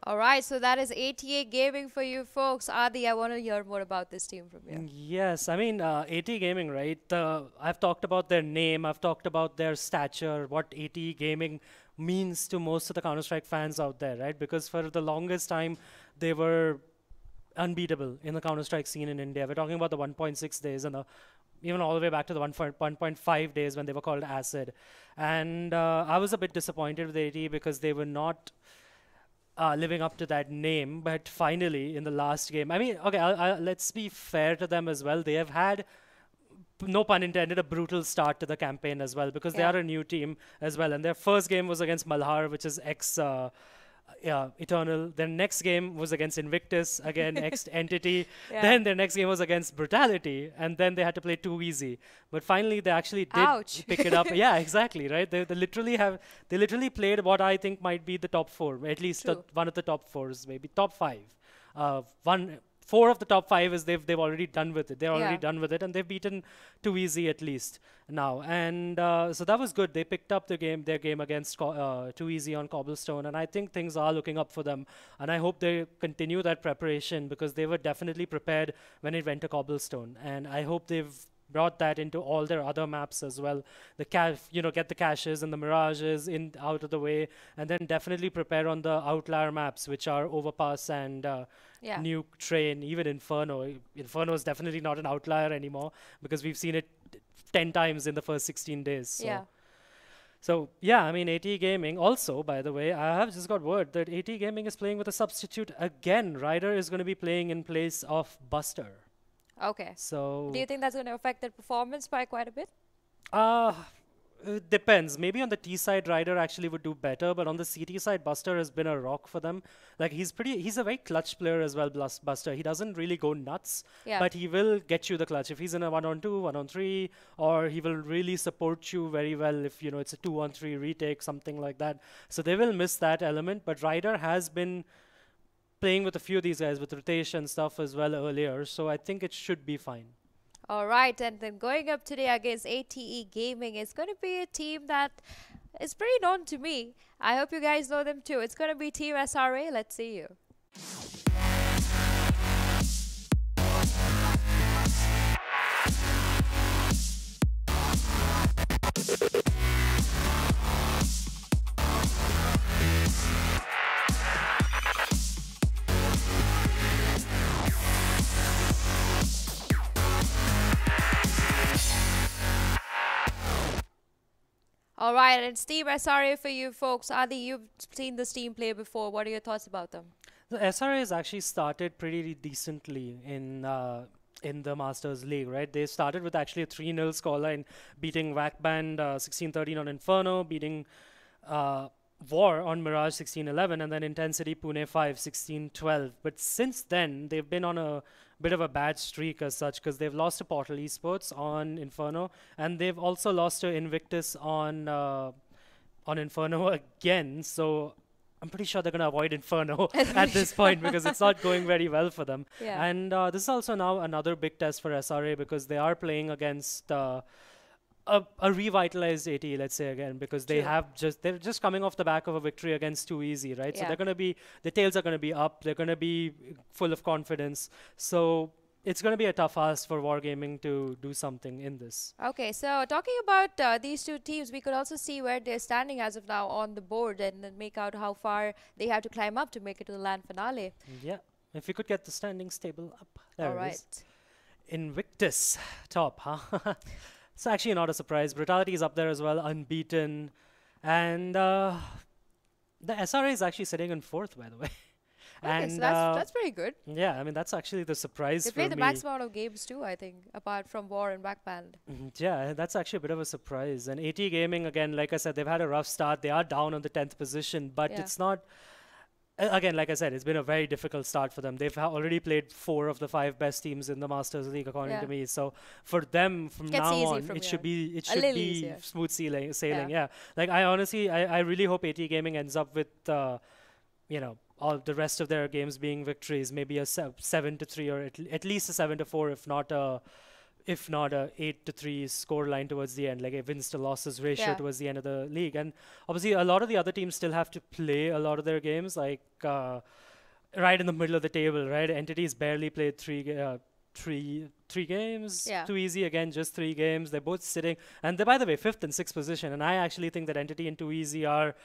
All right, so that is ATA Gaming for you folks. Adi, I want to hear more about this team from you. Yes, I mean, ATA Gaming, right? I've talked about their name, I've talked about their stature, what ATA Gaming means to most of the Counter-Strike fans out there, right? Because for the longest time, they were unbeatable in the Counter-Strike scene in India. We're talking about the 1.6 days and even all the way back to the 1.5 days when they were called Acid. And I was a bit disappointed with ATA because they were not living up to that name, but finally in the last game, I mean, okay, let's be fair to them as well. They have had, no pun intended, a brutal start to the campaign as well, because they are a new team as well, and their first game was against Malhar, which is Eternal. Their next game was against Invictus, again ex-Entity. Then their next game was against Brutality, and then they had to play Too Easy. But finally, they actually did pick it up. Yeah, exactly, right? They literally played what I think might be the top four, at least one of the top fours, maybe top five. Four of the top five is they've already done with it. They're already done with it, and they've beaten Too Easy at least now. And so that was good. They picked up their game against Too Easy on Cobblestone, and I think things are looking up for them. And I hope they continue that preparation, because they were definitely prepared when it went to Cobblestone. And I hope they've brought that into all their other maps as well. Get the caches and the mirages out of the way, and then definitely prepare on the outlier maps, which are Overpass and Nuke Train, even Inferno. Inferno is definitely not an outlier anymore, because we've seen it 10 times in the first 16 days. So yeah, I mean, AT Gaming also, by the way, I have just got word that AT Gaming is playing with a substitute again. Ryder is going to be playing in place of Buster. Okay. So do you think that's going to affect their performance by quite a bit? It depends. Maybe on the T side, Ryder actually would do better, but on the CT side, Buster has been a rock for them. Like, he's a very clutch player as well, Buster. He doesn't really go nuts, but he will get you the clutch. If he's in a 1-on-2, 1-on-3, or he will really support you very well if, it's a 2-on-3 retake, something like that. So they will miss that element, but Ryder has been playing with a few of these guys with rotation stuff as well earlier, so I think it should be fine. All right, and then going up today against ATE Gaming is going to be a team that is pretty known to me. I hope you guys know them too. It's going to be Team SRA. Let's see you. All right, and it's Team SRA for you folks. Adi, you've seen this team play before. What are your thoughts about them? The SRA has actually started pretty decently in the Masters League, right? They started with actually a 3-0 scoreline, beating Wackband 16-13 on Inferno, beating War on Mirage 16-11, and then Intensity Pune 5 16-12. But since then, they've been on a bit of a bad streak as such, because they've lost to Portal Esports on Inferno, and they've also lost to Invictus on Inferno again. So I'm pretty sure they're going to avoid Inferno at this point, because it's not going very well for them. And this is also now another big test for SRA, because they are playing against a revitalized AT, let's say again, because they're just coming off the back of a victory against Too Easy, right? So they're going to be, the tails are going to be up, they're going to be full of confidence. So it's going to be a tough ask for Wargaming to do something in this. Okay, so talking about these two teams, we could also see where they're standing as of now on the board, and then make out how far they have to climb up to make it to the LAN finale. Yeah, if we could get the standings table up. There All it right. is. Invictus top, huh? It's actually not a surprise. Brutality is up there as well, unbeaten. And The SRA is actually sitting in 4th, by the way. Okay, so that's pretty good. Yeah, I mean, that's actually the surprise they for me. They play the max amount of games too, I think, apart from War and Backband. Yeah, that's actually a bit of a surprise. And AT Gaming, again, like I said, they've had a rough start. They are down on the 10th position, but it's not... Again, like I said, it's been a very difficult start for them. They've already played 4 of the 5 best teams in the Masters League, according to me. So for them, from now on, it should be smooth sailing. Yeah. Like I honestly, I really hope AT Gaming ends up with, you know, all the rest of their games being victories. Maybe a 7-3 or at least a 7-4, if not a 8-3 score line towards the end, like a wins to losses ratio towards the end of the league. And obviously a lot of the other teams still have to play a lot of their games, like right in the middle of the table, right? Entity's barely played three games. Too easy again, just 3 games. They're both sitting, and they're, by the way, 5th and 6th position. And I actually think that Entity and Too Easy are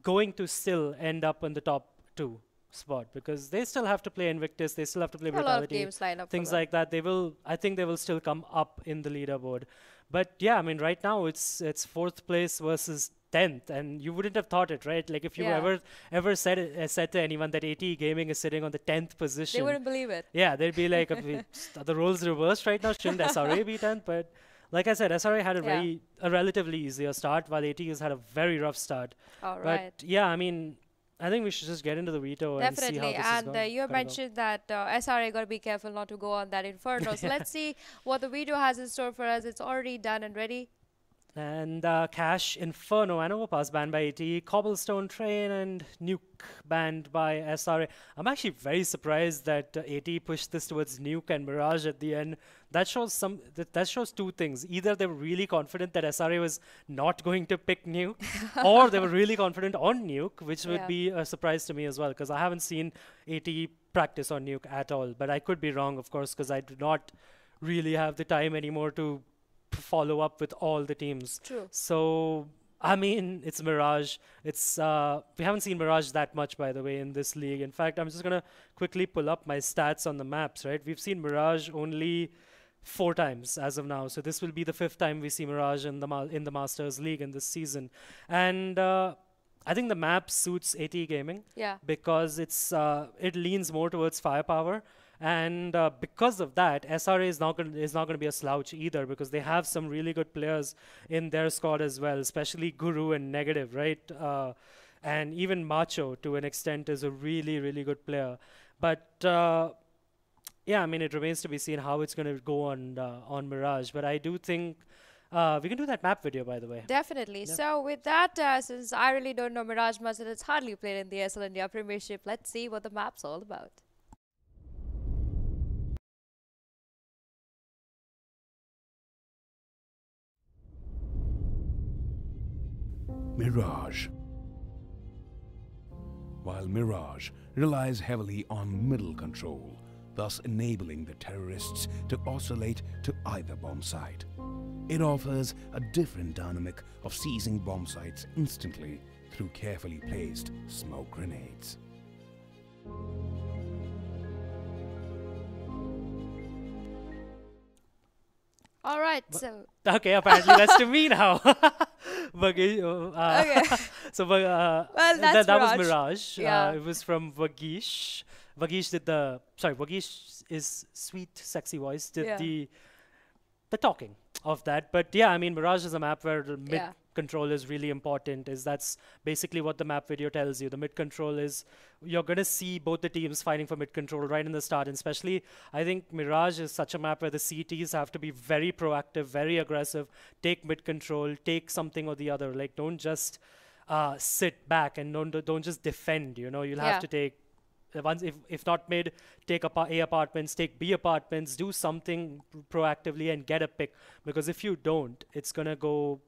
going to still end up in the top 2 spot, because they still have to play Invictus, they still have to play Brutality, a lot of games line up, things like that. I think they will still come up in the leaderboard. But yeah, I mean, right now it's 4th place versus 10th, and you wouldn't have thought it, right? Like if you ever said to anyone that AT Gaming is sitting on the 10th position, they wouldn't believe it. Yeah, they'd be like, are the roles reversed right now? Shouldn't SRA be 10th? But like I said, SRA had a relatively easier start, while AT has had a very rough start. All right. But yeah, I mean, I think we should just get into the veto and see how this is going. And you mentioned that SRA got to be careful not to go on that inferno. So let's see what the veto has in store for us. It's already done and ready. And Cash, Inferno, and Overpass banned by AT, Cobblestone Train and Nuke banned by SRA. I'm actually very surprised that AT pushed this towards Nuke and Mirage at the end. That shows that shows 2 things. Either they were really confident that SRA was not going to pick Nuke, or they were really confident on Nuke, which would be a surprise to me as well, because I haven't seen AT practice on Nuke at all. But I could be wrong, of course, because I do not really have the time anymore to follow up with all the teams. True. So I mean, it's Mirage. It's we haven't seen Mirage that much, by the way, in this league. In fact, I'm just gonna quickly pull up my stats on the maps. Right, we've seen Mirage only 4 times as of now. So this will be the 5th time we see Mirage in the Masters League in this season, and I think the map suits AT Gaming. Yeah. Because it leans more towards firepower. And because of that, SRA is not going to be a slouch either, because they have some really good players in their squad as well, especially Guru and Negative, right? And even Macho, to an extent, is a really, really good player. But yeah, I mean, it remains to be seen how it's going to go on Mirage. But I do think we can do that map video, by the way. Definitely. Yep. So with that, since I really don't know Mirage much and it's hardly played in the ESL India Premiership, let's see what the map's all about. Mirage. While Mirage relies heavily on middle control, thus enabling the terrorists to oscillate to either bomb site, it offers a different dynamic of seizing bomb sites instantly through carefully placed smoke grenades. All right, so... Okay, apparently that's to me now. Okay. So well, that was Mirage. Yeah. It was from Vagish. Vagish is sweet, sexy voice, did the talking of that. But yeah, I mean, Mirage is a map where the mid control is really important. That's basically what the map video tells you. The mid control is, you're going to see both the teams fighting for mid control right in the start. And especially, I think Mirage is such a map where the CTs have to be very proactive, very aggressive, take mid control, take something or the other. Like, don't just sit back and don't just defend, you know. You'll have to take, once if not mid, take A apartments, take B apartments, do something proactively and get a pick. Because if you don't, it's gonna go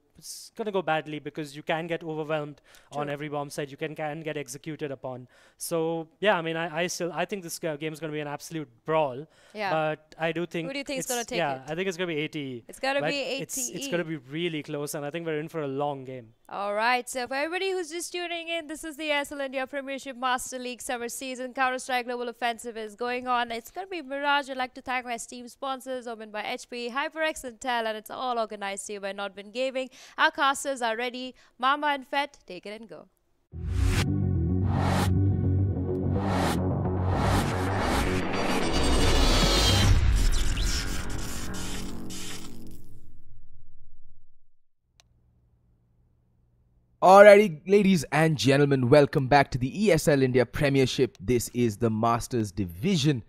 badly, because you can get overwhelmed on every bomb site. You can get executed upon. So yeah, I mean, I think this game is going to be an absolute brawl. Yeah. But I do think. Who do you think is going to take it? I think it's going to be ATE. It's going to be ATE. It's going to be really close, and I think we're in for a long game. All right. So for everybody who's just tuning in, this is the ESL India Premiership Master League Summer Season. Counter-Strike Global Offensive is going on. It's going to be Mirage. I'd like to thank my Steam sponsors, owned by HP, HyperX, and Tel, and it's all organized here by Notbin Gaming. Our casters are ready. Mama and Fett, take it and go. Alrighty, ladies and gentlemen, welcome back to the ESL India Premiership. This is the Masters Division.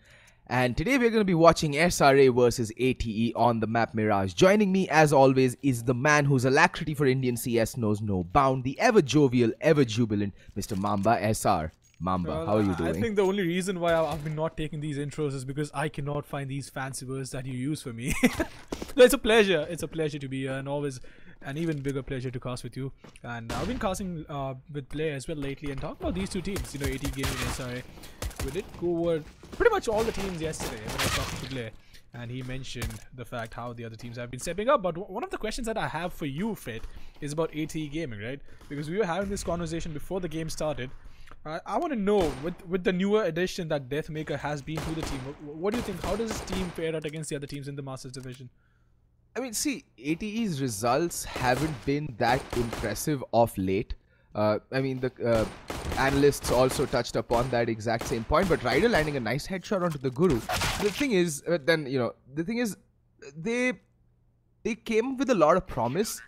And today we're going to be watching SRA versus ATE on the map Mirage. Joining me, as always, is the man whose alacrity for Indian CS knows no bound, the ever-jovial, ever-jubilant Mr. Mamba SR. Mamba, how are you doing? I think the only reason why I've been not taking these intros is because I cannot find these fancy words that you use for me. So it's a pleasure. It's a pleasure to be here, and always an even bigger pleasure to cast with you. And I've been casting with Play as well lately, and talk about these two teams, you know, AT Gaming and SRA. We did go over pretty much all the teams yesterday when I was talking to Play, and he mentioned the fact how the other teams have been stepping up. But one of the questions that I have for you, Fit, is about AT Gaming, right? Because we were having this conversation before the game started. I want to know, with the newer addition that Deathmaker has been to the team, what do you think? How does this team fare out against the other teams in the Masters Division? I mean, see, ATE's results haven't been that impressive of late. I mean, the analysts also touched upon that exact same point, but Ryder landing a nice headshot onto the Guru. The thing is, they came with a lot of promise,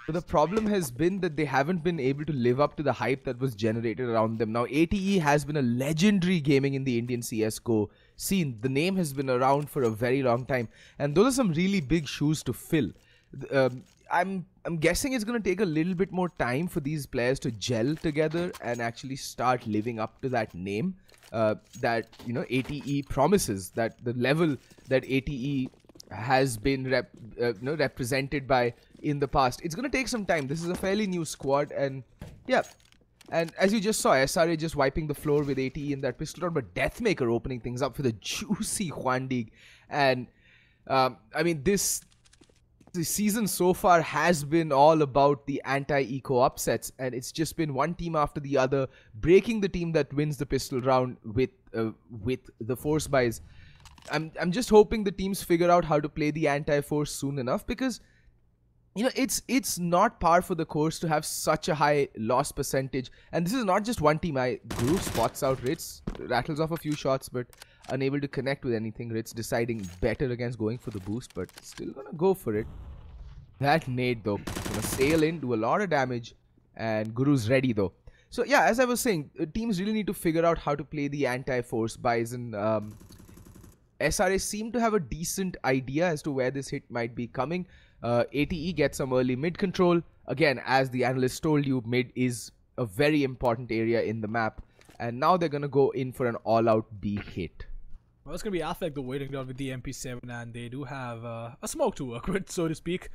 but the problem has been that they haven't been able to live up to the hype that was generated around them. Now, ATE has been a legendary gaming in the Indian CSGO scene. The name has been around for a very long time, and those are some really big shoes to fill. I'm guessing it's going to take a little bit more time for these players to gel together and actually start living up to that name that, you know, ATE promises, that the level that ATE has been represented by in the past. It's going to take some time. This is a fairly new squad, and yeah. And as you just saw, SRA just wiping the floor with ATE in that pistol round, but Deathmaker opening things up for the juicy Hwandig. And I mean, the season so far has been all about the anti-eco upsets, and it's just been one team after the other breaking the team that wins the pistol round with the force buys. I'm just hoping the teams figure out how to play the anti-force soon enough, because, you know, it's not par for the course to have such a high loss percentage. And this is not just one team. Guru spots out Ritz, rattles off a few shots, but unable to connect with anything. Ritz deciding better against going for the boost, but still gonna go for it. That nade though, gonna sail in, do a lot of damage, and Guru's ready though. So yeah, as I was saying, teams really need to figure out how to play the anti-force buys, and SRA seem to have a decent idea as to where this hit might be coming. ATE gets some early mid control. Again, as the analyst told you, mid is a very important area in the map, and now they're gonna go in for an all-out B hit. Well, it's gonna be Affleck the waiting down with the MP7, and they do have a smoke to work with, so to speak.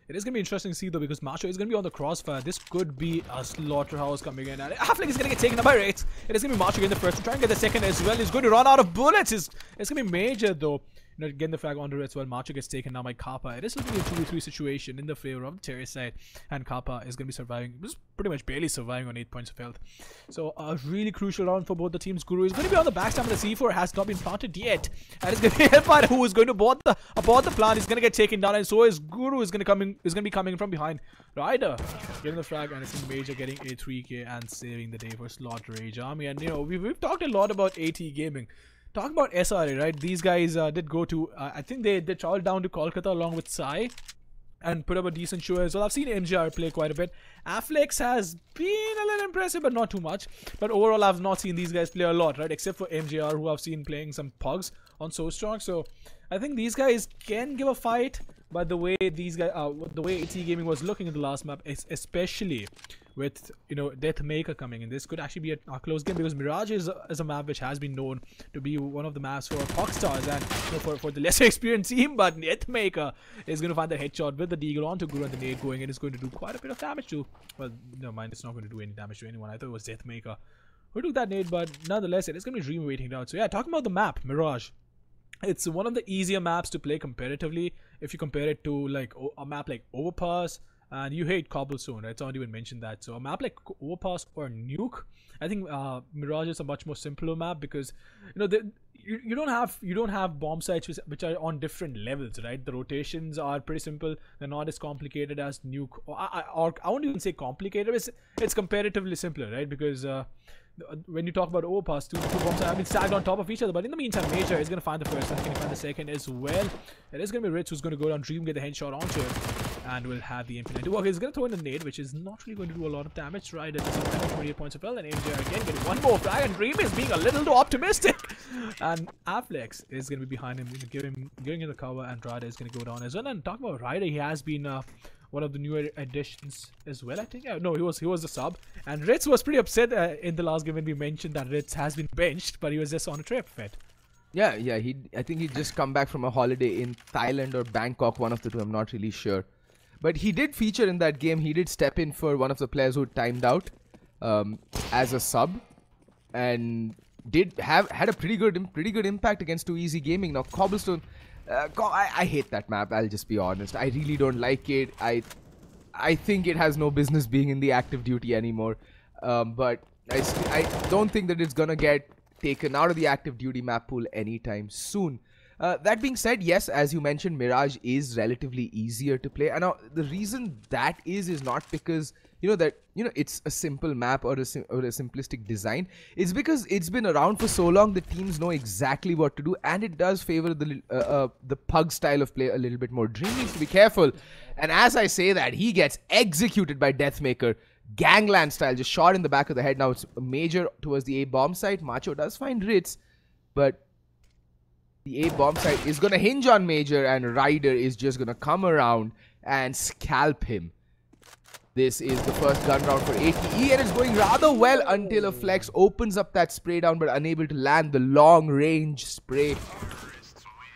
It is going to be interesting to see though, because Macho is going to be on the crossfire. This could be a slaughterhouse coming in, and Affleck is going to get taken up by Wraiths. It is going to be Macho getting the first and try and get the second as well. He's going to run out of bullets. It's going to be major though. You know, getting the frag onto it as well. Macho gets taken now by Kappa. It is looking a 2v3 situation in the favor of the terrorist side, and Kappa is going to be surviving. Just pretty much barely surviving on 8 points of health. So a really crucial round for both the teams. Guru is going to be on the backstab, and the C4 has not been planted yet. And it's going to be Hellfire who is going to abort the plant. He's going to get taken down, and so is Guru is going to be coming from behind. Ryder getting the frag, and it's Major getting a 3k and saving the day for Slaughter Rage Army. And you know, we've talked a lot about AT Gaming. Talking about SRA, right? These guys did go to, I think they traveled down to Kolkata along with Sai and put up a decent show as well. I've seen MJR play quite a bit. Afflex has been a little impressive, but not too much. But overall, I've not seen these guys play a lot, right? Except for MJR, who I've seen playing some pugs on So Strong. So I think these guys can give a fight. But the way these guys, the way AT Gaming was looking in the last map, especially with, you know, Deathmaker coming in, this could actually be a close game, because Mirage is a map which has been known to be one of the maps for Rockstars and, you know, for the lesser experienced team. But Deathmaker is going to find that headshot with the deagle onto Guru, and the nade going in is going to do quite a bit of damage to, well, never mind, it's not going to do any damage to anyone. I thought it was Deathmaker who took that nade, but nonetheless, it is going to be Dream waiting down. So yeah, talking about the map, Mirage. It's one of the easier maps to play competitively if you compare it to like a map like Overpass, and you hate Cobblestone, right? Someone even mentioned that. So a map like Overpass or Nuke, I think Mirage is a much more simpler map, because, you know, you don't have bomb sites which are on different levels, right? The rotations are pretty simple. They're not as complicated as Nuke, or I won't even say complicated. It's comparatively simpler, right? Because when you talk about Overpass, two bombs have been stacked on top of each other, but in the meantime, Major is going to find the first and can find the second as well. It is going to be Ritz who's going to go down Dream, get the headshot onto it. and will have the infinite to work. He's going to throw in a nade, which is not really going to do a lot of damage, right? It's 28 points of well, and MJ again getting one more frag, and Dream is being a little too optimistic. And Afflex is going to be behind him, giving him the cover, and Rada is going to go down as well. And talking about Ryder, he has been one of the newer additions as well, I think. No, he was the sub. And Ritz was pretty upset in the last game when we mentioned that Ritz has been benched, but he was just on a trip, Fed. Yeah. I think he'd just come back from a holiday in Thailand or Bangkok, one of the two, I'm not really sure. But he did feature in that game. He did step in for one of the players who timed out as a sub, and had a pretty good impact against 2EZ Gaming. Now Cobblestone, I hate that map, I'll just be honest. I really don't like it. I think it has no business being in the active duty anymore. But I don't think that it's gonna get taken out of the active duty map pool anytime soon. That being said, yes, as you mentioned, Mirage is relatively easier to play. And now the reason that is not because it's a simple map or a simplistic design. It's because it's been around for so long, the teams know exactly what to do, and it does favor the pug style of play a little bit more. Dream needs to be careful, and as I say that, he gets executed by Deathmaker, gangland style, just shot in the back of the head. Now it's Major towards the A bomb site. Macho does find Ritz, but the A bomb site is gonna hinge on Major, and Ryder is just gonna come around and scalp him. This is the first gun round for ATE, and it's going rather well until a Flex opens up that spray down, but unable to land the long range spray.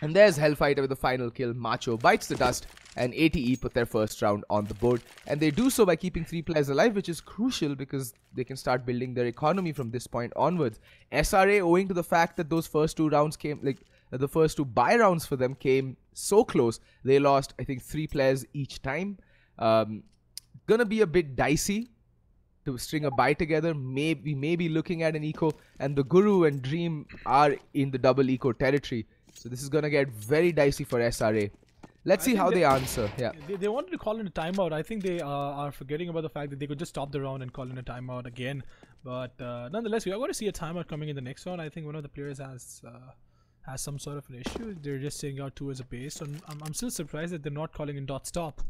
And there's Hellfighter with the final kill. Macho bites the dust, and ATE put their first round on the board. And they do so by keeping 3 players alive, which is crucial because they can start building their economy from this point onwards. SRA, owing to the fact that those first 2 rounds came, the first 2 buy rounds for them came so close, they lost, I think, 3 players each time. Gonna be a bit dicey to string a buy together. We may be looking at an eco, and the Guru and Dream are in the double eco territory. So this is gonna get very dicey for SRA. Let's see how they answer. Yeah, they wanted to call in a timeout. I think they are forgetting about the fact that they could just stop the round and call in a timeout again. But nonetheless, we are going to see a timeout coming in the next round. I think one of the players has some sort of an issue. They're just sitting out 2 as a base. So I'm still surprised that they're not calling in dot stop.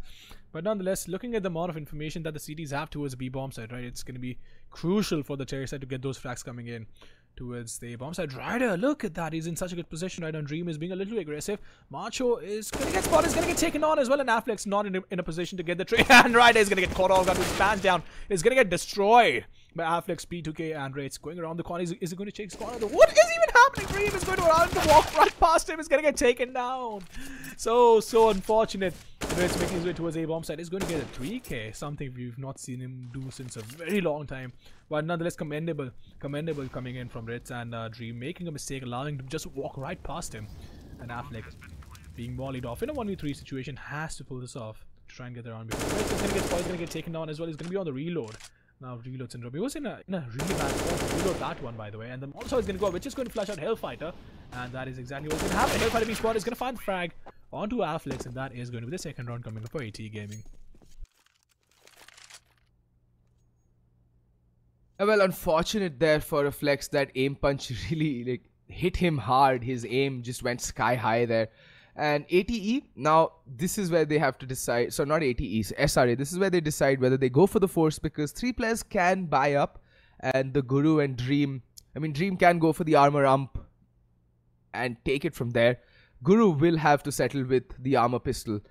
But nonetheless, looking at the amount of information that the CTs have towards the B bomb side, right, it's going to be crucial for the terror side to get those frags coming in towards the bomb side. Ryder, look at that. He's in such a good position right now. Dream is being a little aggressive. Macho is going to get spotted. Is going to get taken on as well. And Affleck's not in a position to get the trade. And Ryder is going to get caught all got his pants down. Is going to get destroyed by Affleck's P2K and Rates going around the corner. Is it going to take spot? What is even happening? Dream is going to run to walk right past him. Is going to get taken down. So unfortunate. Rates making his way towards A bomb side. Is going to get a 3K. Something we've not seen him do since a very long time. But nonetheless, commendable coming in from Ritz, and Dream making a mistake, allowing him to just walk right past him. And Affleck being volleyed off in a 1v3 situation has to pull this off to try and get around. Because Ritz is going to get taken down as well. He's going to be on the reload. Now reload syndrome. He was in a really bad spot to reload that one, by the way. And then also is going to go, which is going to flash out Hellfighter. And that is exactly what's going to happen. Hellfighter being spotted is going to find the frag onto Affleck, and that is going to be the second round coming up for AT Gaming. Well, unfortunate there for a Flex. That aim punch really hit him hard. His aim just went sky high there. And ATE, now this is where they have to decide. So not ATE, SRA. This is where they decide whether they go for the force, because 3 players can buy up, and the Guru and Dream, Dream can go for the armor ump and take it from there. Guru will have to settle with the armor pistol.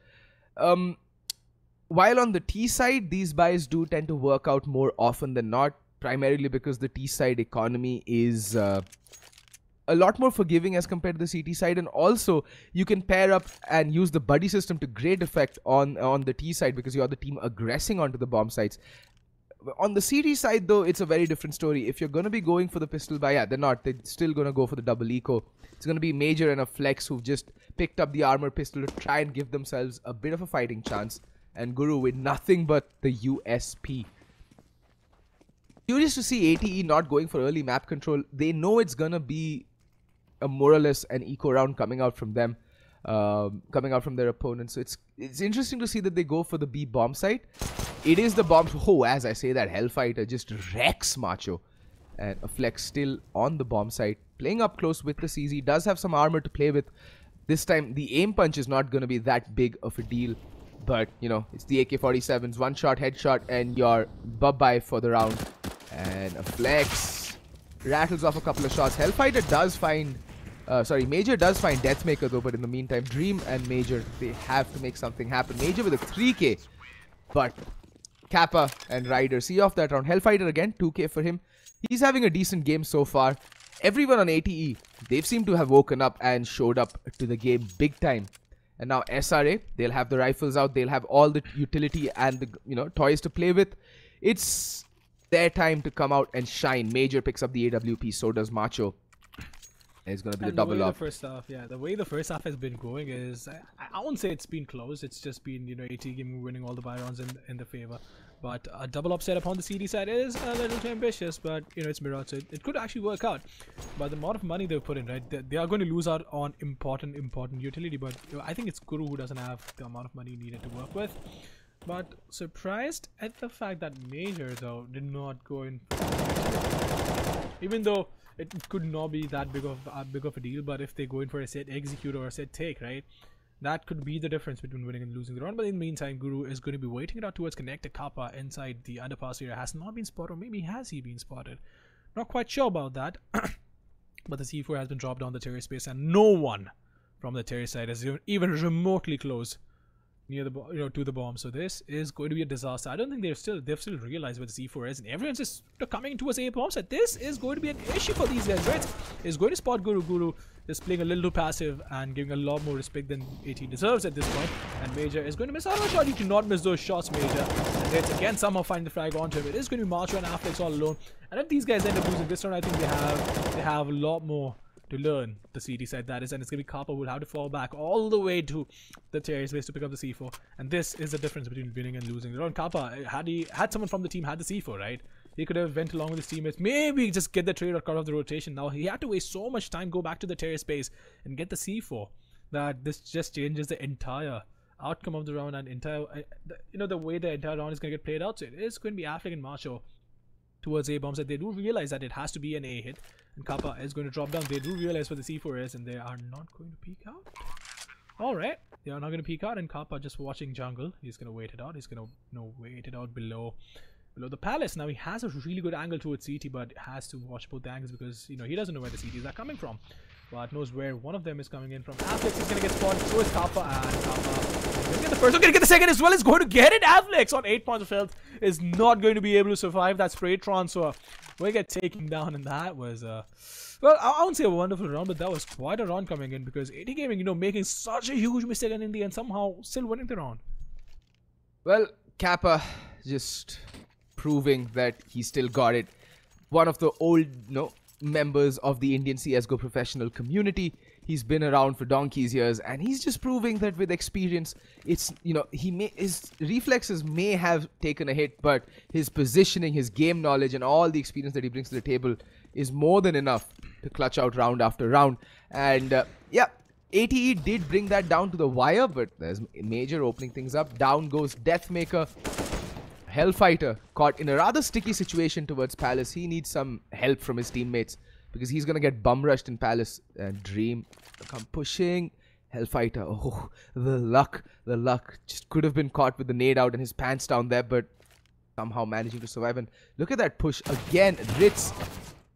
While on the T side, these buys do tend to work out more often than not, primarily because the T side economy is a lot more forgiving as compared to the CT side, and also you can pair up and use the buddy system to great effect on the T side because you're the team aggressing onto the bomb sites. On the CT side though, it's a very different story. If you're going to be going for the pistol buy, they're not. They're still going to go for the double eco. It's going to be Major and a Flex who've just picked up the armor pistol to try and give themselves a bit of a fighting chance, and Guru with nothing but the USP. Curious to see ATE not going for early map control. They know it's going to be a more or less an eco round coming out from them, coming out from their opponents. So it's interesting to see that they go for the B bomb site. It is the bomb. Oh, as I say that, Hellfighter just wrecks Macho, and a Flex still on the bomb site, playing up close with the CZ. Does have some armor to play with. This time the aim punch is not going to be that big of a deal. But, you know, it's the AK-47s. One shot, headshot, and you're bye-bye for the round. And a flex. Rattles off a couple of shots. Hellfighter does find... Major does find Deathmaker though, but in the meantime, Dream and Major, they have to make something happen. Major with a 3k. But Kappa and Ryder see off that round. Hellfighter again, 2k for him. He's having a decent game so far. Everyone on ATE, they've seemed to have woken up and showed up to the game big time. And now SRA, they'll have the rifles out, they'll have all the utility and the, you know, toys to play with. It's their time to come out and shine. Major picks up the AWP, so does Macho. And it's going to be the double up. The way the first half has been going is, I won't say it's been close, it's just been, you know, AT Gaming winning all the buy rounds in the favor. But a double upset upon the CD side is a little too ambitious, but, you know, it's Mirage, so it could actually work out. But the amount of money they've put in, right, they are going to lose out on important utility, but, you know, I think it's Guru who doesn't have the amount of money needed to work with. But surprised at the fact that Major, though, did not go in. Even though it could not be that big of a deal, but if they go in for a set execute or a set take, right, that could be the difference between winning and losing the round. But in the meantime, Guru is going to be waiting it out towards Connector. Kappa inside the underpass area has not been spotted, or maybe has he been spotted? Not quite sure about that. But the C4 has been dropped down the terrace space, and no one from the terrace side is even remotely close near the to the bomb. So this is going to be a disaster. I don't think they've still realized where the C4 is, and everyone's just coming towards A bombs. And this is going to be an issue for these guys, right? Is going to spot Guru. Guru is playing a little too passive and giving a lot more respect than AT deserves at this point. And Major is going to miss out on a shot. You cannot miss those shots, Major. And let's again somehow find the frag onto him. It is going to be Macho and Afflex all alone. And if these guys end up losing this round, I think they have a lot more to learn, the CD side that is, and it's going to be Kappa who will have to fall back all the way to the terrace base to pick up the C4. And this is the difference between winning and losing. Around Kappa, had someone from the team had the C4, right, he could have went along with his teammates, maybe just get the trade or cut off the rotation. Now he had to waste so much time, go back to the terrace base and get the C4, that this just changes the entire outcome of the round and the way the entire round is going to get played out. So it is going to be Affleck and Macho towards A bombs, that they do realize that it has to be an A hit, and Kappa is going to drop down. They do realize what the C4 is, and they are not going to peek out. Alright, they are not going to peek out, and Kappa just watching jungle. He's going to wait it out. He's going to wait it out below the palace. Now he has a really good angle towards CT, but has to watch both angles because, you know, he doesn't know where the CTs are coming from, but knows where one of them is coming in from. Afflex is going to get spotted, so is Kappa, and Kappa is going to get the first, going to get the second as well. Is going to get it. Afflex on 8 points of health is not going to be able to survive that spray transfer. We get taken down, and that was well, I won't say a wonderful round, but that was quite a round coming in, because AT Gaming, you know, making such a huge mistake in the end, somehow still winning the round. Well, Kappa just proving that he still got it. One of the old, members of the Indian CSGO professional community. He's been around for donkey's years, and he's just proving that with experience, it's, his reflexes may have taken a hit, but his positioning, his game knowledge, and all the experience that he brings to the table is more than enough to clutch out round after round. And yeah, ATE did bring that down to the wire, but there's Major opening things up. Down goes Deathmaker. Hellfighter caught in a rather sticky situation towards Palace. He needs some help from his teammates, because he's going to get bum rushed in Palace. And Dream come pushing. Hellfighter, oh, the luck. Just could have been caught with the nade out and his pants down there, but somehow managing to survive. And look at that push again. Ritz,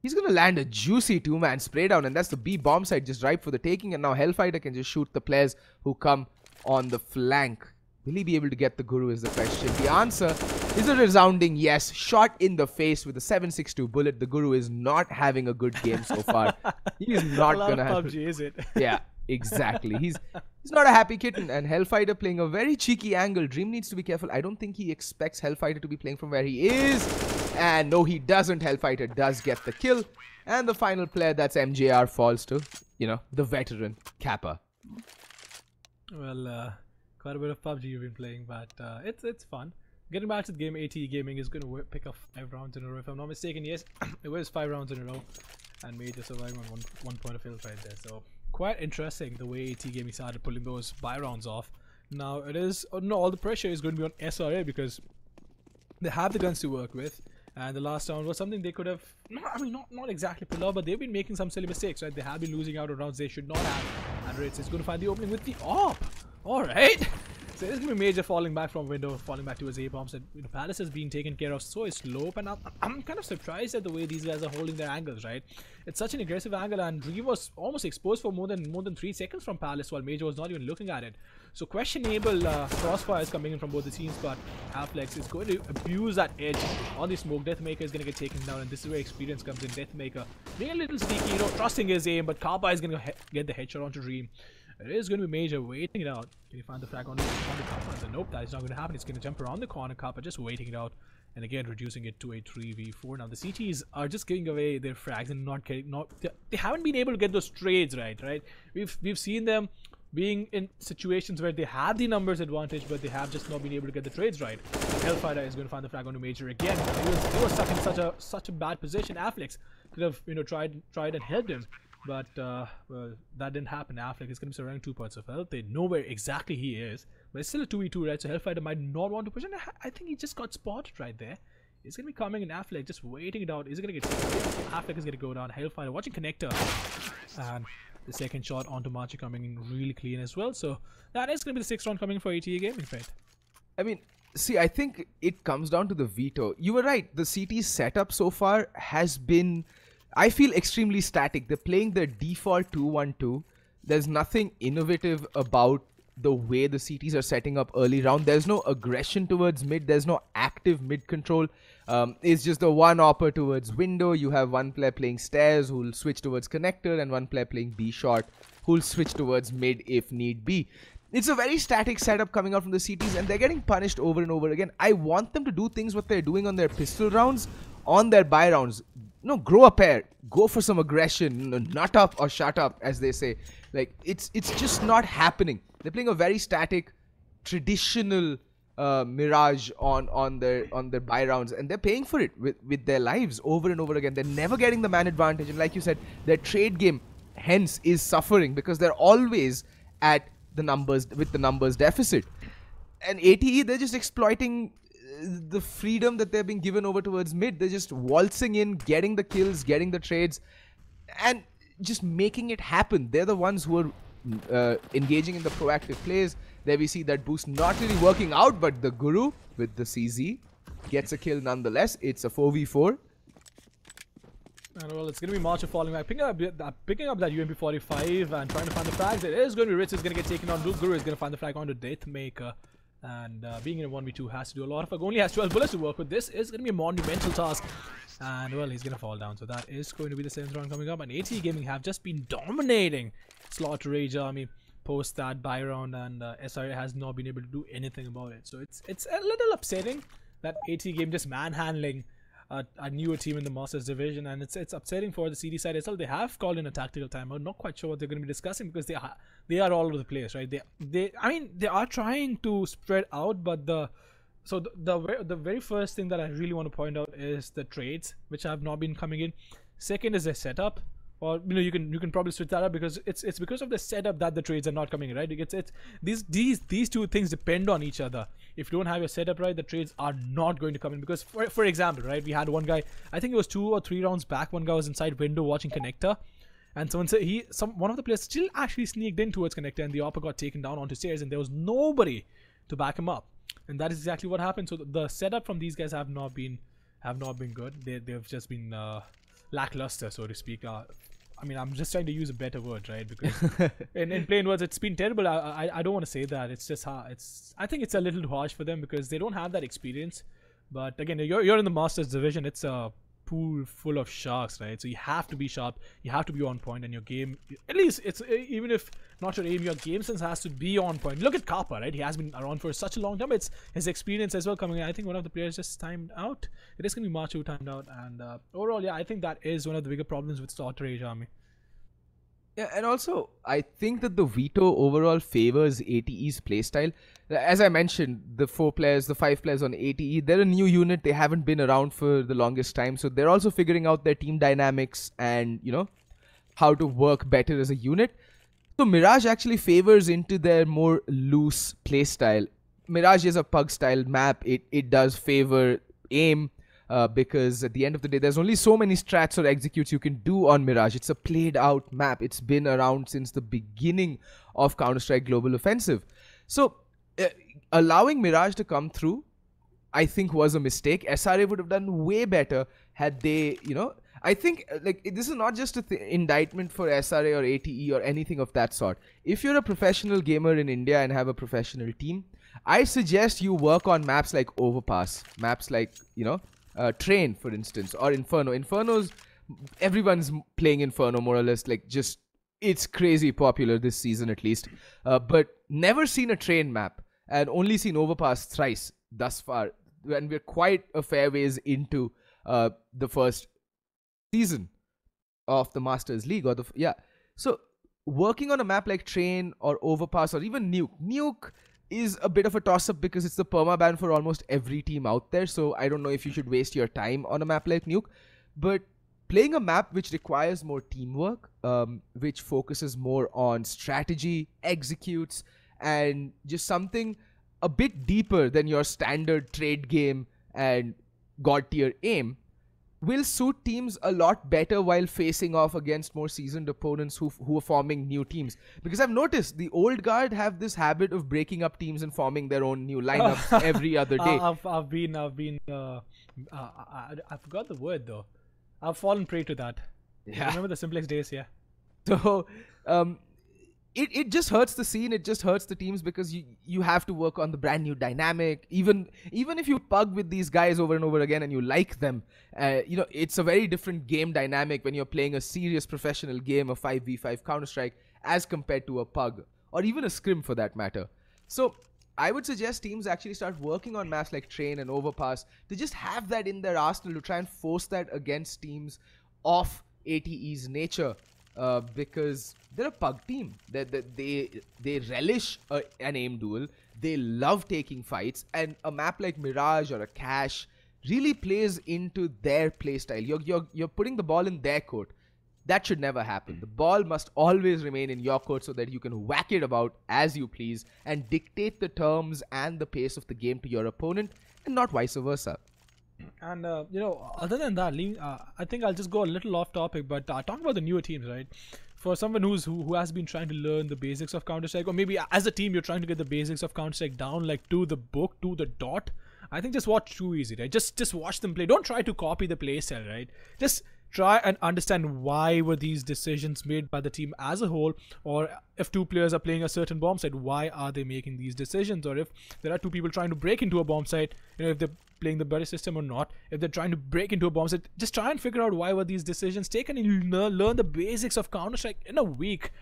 he's going to land a juicy two-man spray down, and that's the B bomb side just ripe for the taking. And now Hellfighter can just shoot the players who come on the flank. Will he be able to get the Guru is the question. The answer is a resounding yes. Shot in the face with a 7.62 bullet. The Guru is not having a good game so far. He is not going to have... PUBG, is it? Yeah, exactly. He's not a happy kitten. And Hellfighter playing a very cheeky angle. Dream needs to be careful. I don't think he expects Hellfighter to be playing from where he is. And no, he doesn't. Hellfighter does get the kill. And the final player, that's MJR, falls to, the veteran, Kappa. Well, quite a bit of PUBG you've been playing, but it's fun. Getting back to the game, AT Gaming is going to pick up 5 rounds in a row. If I'm not mistaken, yes, it was 5 rounds in a row, and Major surviving on one point of field right there. So quite interesting the way AT Gaming started pulling those buy rounds off. Now it is all the pressure is going to be on SRA, because they have the guns to work with, and the last round was something they could have not exactly pulled off, but they've been making some silly mistakes, right? They have been losing out on rounds they should not have, and Ritz is going to find the opening with the AWP. Alright, So there's going to be major falling back from window, falling back towards A-bombs. And Palace has been taken care of so slope, and I'm kind of surprised at the way these guys are holding their angles, right? It's such an aggressive angle, and Dream was almost exposed for more than 3 seconds from Palace, while Major was not even looking at it. So questionable crossfires coming in from both the teams, but Halflex is going to abuse that edge on the smoke. Deathmaker is going to get taken down, and this is where experience comes in. Deathmaker being a little sneaky, trusting his aim, but Kappa is going to get the headshot onto Dream. It is going to be Major waiting it out. Can he find the frag on the Kappa? So nope, that is not going to happen. It's going to jump around the corner. Kappa just waiting it out, and again reducing it to a 3v4. Now the CTs are just giving away their frags and they haven't been able to get those trades right. We've seen them being in situations where they have the numbers advantage, but they have just not been able to get the trades right. Hellfire is going to find the frag onto Major again. He was stuck in such a bad position. Afflex could have tried and helped him, but well, that didn't happen. Affleck is going to be surrounding 2 parts of health. They know where exactly he is, but it's still a 2v2, right? So Hellfighter might not want to push, and I think he just got spotted right there. He's going to be coming in. Affleck just waiting it out. Is it going to get Affleck is going to go down. Hellfighter watching Connector, and the second shot onto Machi coming in really clean as well. So that is going to be the 6th round coming for ATE Gaming, right? I mean, see, I think it comes down to the veto. You were right. The CT setup so far has been, I feel, extremely static. They're playing their default 2-1-2. There's nothing innovative about the way the CTs are setting up early round. There's no aggression towards mid. There's no active mid control. It's just the one hopper towards window. You have one player playing stairs who'll switch towards connector, and one player playing B short who'll switch towards mid if need be. It's a very static setup coming out from the CTs, and they're getting punished over and over again. I want them to do things what they're doing on their pistol rounds, on their buy rounds. Grow a pair, go for some aggression, nut up or shut up, as they say. Like, it's just not happening. They're playing a very static, traditional mirage on their buy rounds, and they're paying for it with their lives over and over again. They're never getting the man advantage, and like you said, their trade game hence is suffering because they're always at the numbers deficit. And ATE, they're just exploiting the freedom that they're being given over towards mid. They're just waltzing in, getting the kills, getting the trades, and just making it happen. They're the ones who are engaging in the proactive plays. There we see that boost not really working out, but the Guru with the CZ gets a kill nonetheless. It's a 4v4. And well, it's going to be Marcher falling back, picking up that UMP-45 and trying to find the frags. It is going to be Ritz is going to get taken on. Guru is going to find the frag onto Deathmaker. And being in a 1v2 has to do a lot of work. Only has 12 bullets to work with. This is going to be a monumental task. And well, he's going to fall down. So that is going to be the 7th round coming up. And AT Gaming have just been dominating Slaughter Rage Army post that buy round. And SRA has not been able to do anything about it. So it's a little upsetting that AT Game just manhandling a newer team in the Masters division, and it's upsetting for the CD side as well. They have called in a tactical timeout. Not quite sure what they're going to be discussing because they are all over the place, right? They are trying to spread out, but the very first thing that I really want to point out is the trades, which have not been coming in. Second is their setup. Or you can probably switch that up because it's because of the setup that the trades are not coming in, right? These two things depend on each other. If you don't have your setup right, the trades are not going to come in. Because for example, right, we had one guy, I think it was 2 or 3 rounds back, one guy was inside window watching connector, and someone said one of the players still actually sneaked in towards connector, and the opper got taken down onto stairs, and there was nobody to back him up, and that is exactly what happened. So the setup from these guys have not been good. They've just been lackluster, so to speak. I mean, I'm just trying to use a better word, right? Because in plain words, it's been terrible. I don't want to say that. It's just I think it's a little harsh for them because they don't have that experience. But again, you're in the Masters division. It's a pool full of sharks, right? So you have to be sharp. You have to be on point, and your game, at least it's even if not your aim, your game sense has to be on point. Look at Kappa, right? He has been around for such a long time. It's his experience as well coming in. I think one of the players just timed out. It is going to be March who timed out, and overall, yeah, I think that is one of the bigger problems with Slaughter Rage Army. Yeah, and also, I think that the veto overall favors ATE's playstyle. As I mentioned, the 5 players on ATE, they're a new unit. They haven't been around for the longest time. So they're also figuring out their team dynamics and, how to work better as a unit. So Mirage actually favors into their more loose playstyle. Mirage is a pug-style map. It does favor aim. Because at the end of the day, there's only so many strats or executes you can do on Mirage. It's a played out map. It's been around since the beginning of Counter-Strike Global Offensive. So allowing Mirage to come through, I think, was a mistake. SRA would have done way better had they, I think this is not just an indictment for SRA or ATE or anything of that sort. If you're a professional gamer in India and have a professional team, I suggest you work on maps like Overpass, maps like, Train, for instance, or Inferno. Everyone's playing Inferno more or less, it's crazy popular this season at least. But never seen a Train map and only seen Overpass thrice thus far. And we're quite a fair ways into the first season of the Masters League. So working on a map like Train or Overpass or even Nuke. Nuke is a bit of a toss-up because it's the permaban for almost every team out there. So I don't know if you should waste your time on a map like Nuke. But playing a map which requires more teamwork, which focuses more on strategy, executes, and just something a bit deeper than your standard trade game and god tier aim, will suit teams a lot better while facing off against more seasoned opponents who are forming new teams. Because I've noticed the old guard have this habit of breaking up teams and forming their own new lineups every other day. I forgot the word though. I've fallen prey to that. Yeah. Remember the Simplex days, yeah. So, it just hurts the scene. It just hurts the teams because you have to work on the brand new dynamic. Even if you pug with these guys over and over again and you like them, it's a very different game dynamic when you're playing a serious professional game of 5v5 Counter-Strike as compared to a pug or even a scrim for that matter. So I would suggest teams actually start working on maps like Train and Overpass to just have that in their arsenal to try and force that against teams of ATE's nature. Because they're a pug team. They relish an aim duel. They love taking fights, and a map like Mirage or a Cache really plays into their playstyle. You're putting the ball in their court. That should never happen. The ball must always remain in your court so that you can whack it about as you please and dictate the terms and the pace of the game to your opponent, and not vice versa. And other than that, I think I'll just go a little off topic, but talking about the newer teams, right? For someone who has been trying to learn the basics of Counter-Strike, or maybe as a team you're trying to get the basics of Counter-Strike down like to the book, to the dot, I think just watch Too Easy, right? Just watch them play. Don't try to copy the playstyle, right? Just try and understand why were these decisions made by the team as a whole, or if two players are playing a certain bomb site, why are they making these decisions? Or if there are two people trying to break into a bomb site, if they're playing the buddy system or not, if they're trying to break into a bomb site, just try and figure out why were these decisions taken, and you learn the basics of Counter-Strike in a week.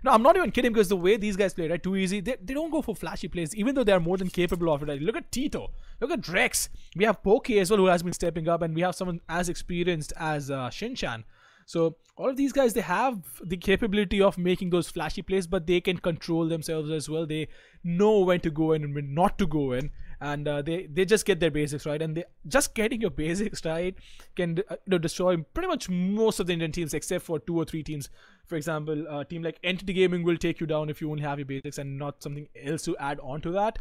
No, I'm not even kidding, because the way these guys play, right, Too Easy, they don't go for flashy plays, even though they're more than capable of it. Right? Look at Tito, look at Drex. We have Poke as well, who has been stepping up, and we have someone as experienced as Shinchan. So all of these guys, they have the capability of making those flashy plays, but they can control themselves as well. They know when to go in and when not to go in, and they just get their basics right. And just getting your basics right can destroy pretty much most of the Indian teams, except for 2 or 3 teams. For example, a team like Entity Gaming will take you down if you only have your basics and not something else to add on to that.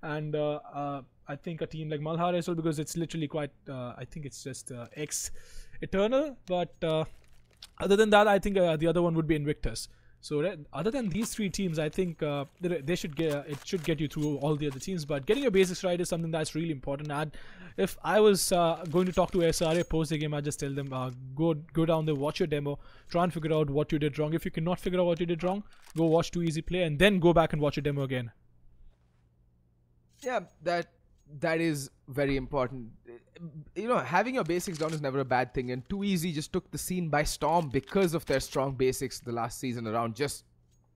And I think a team like Malhar as well, because it's literally quite, I think it's just Eternal. But other than that, I think the other one would be Invictus. So other than these 3 teams, I think they should it should get you through all the other teams. But getting your basics right is something that's really important. And if I was going to talk to SRA post the game, I'd just tell them, go down there, watch your demo, try and figure out what you did wrong. If you cannot figure out what you did wrong, go watch Too Easy play, and then go back and watch your demo again. Yeah, that is very important. Having your basics down is never a bad thing, and Too Easy just took the scene by storm because of their strong basics the last season around. Just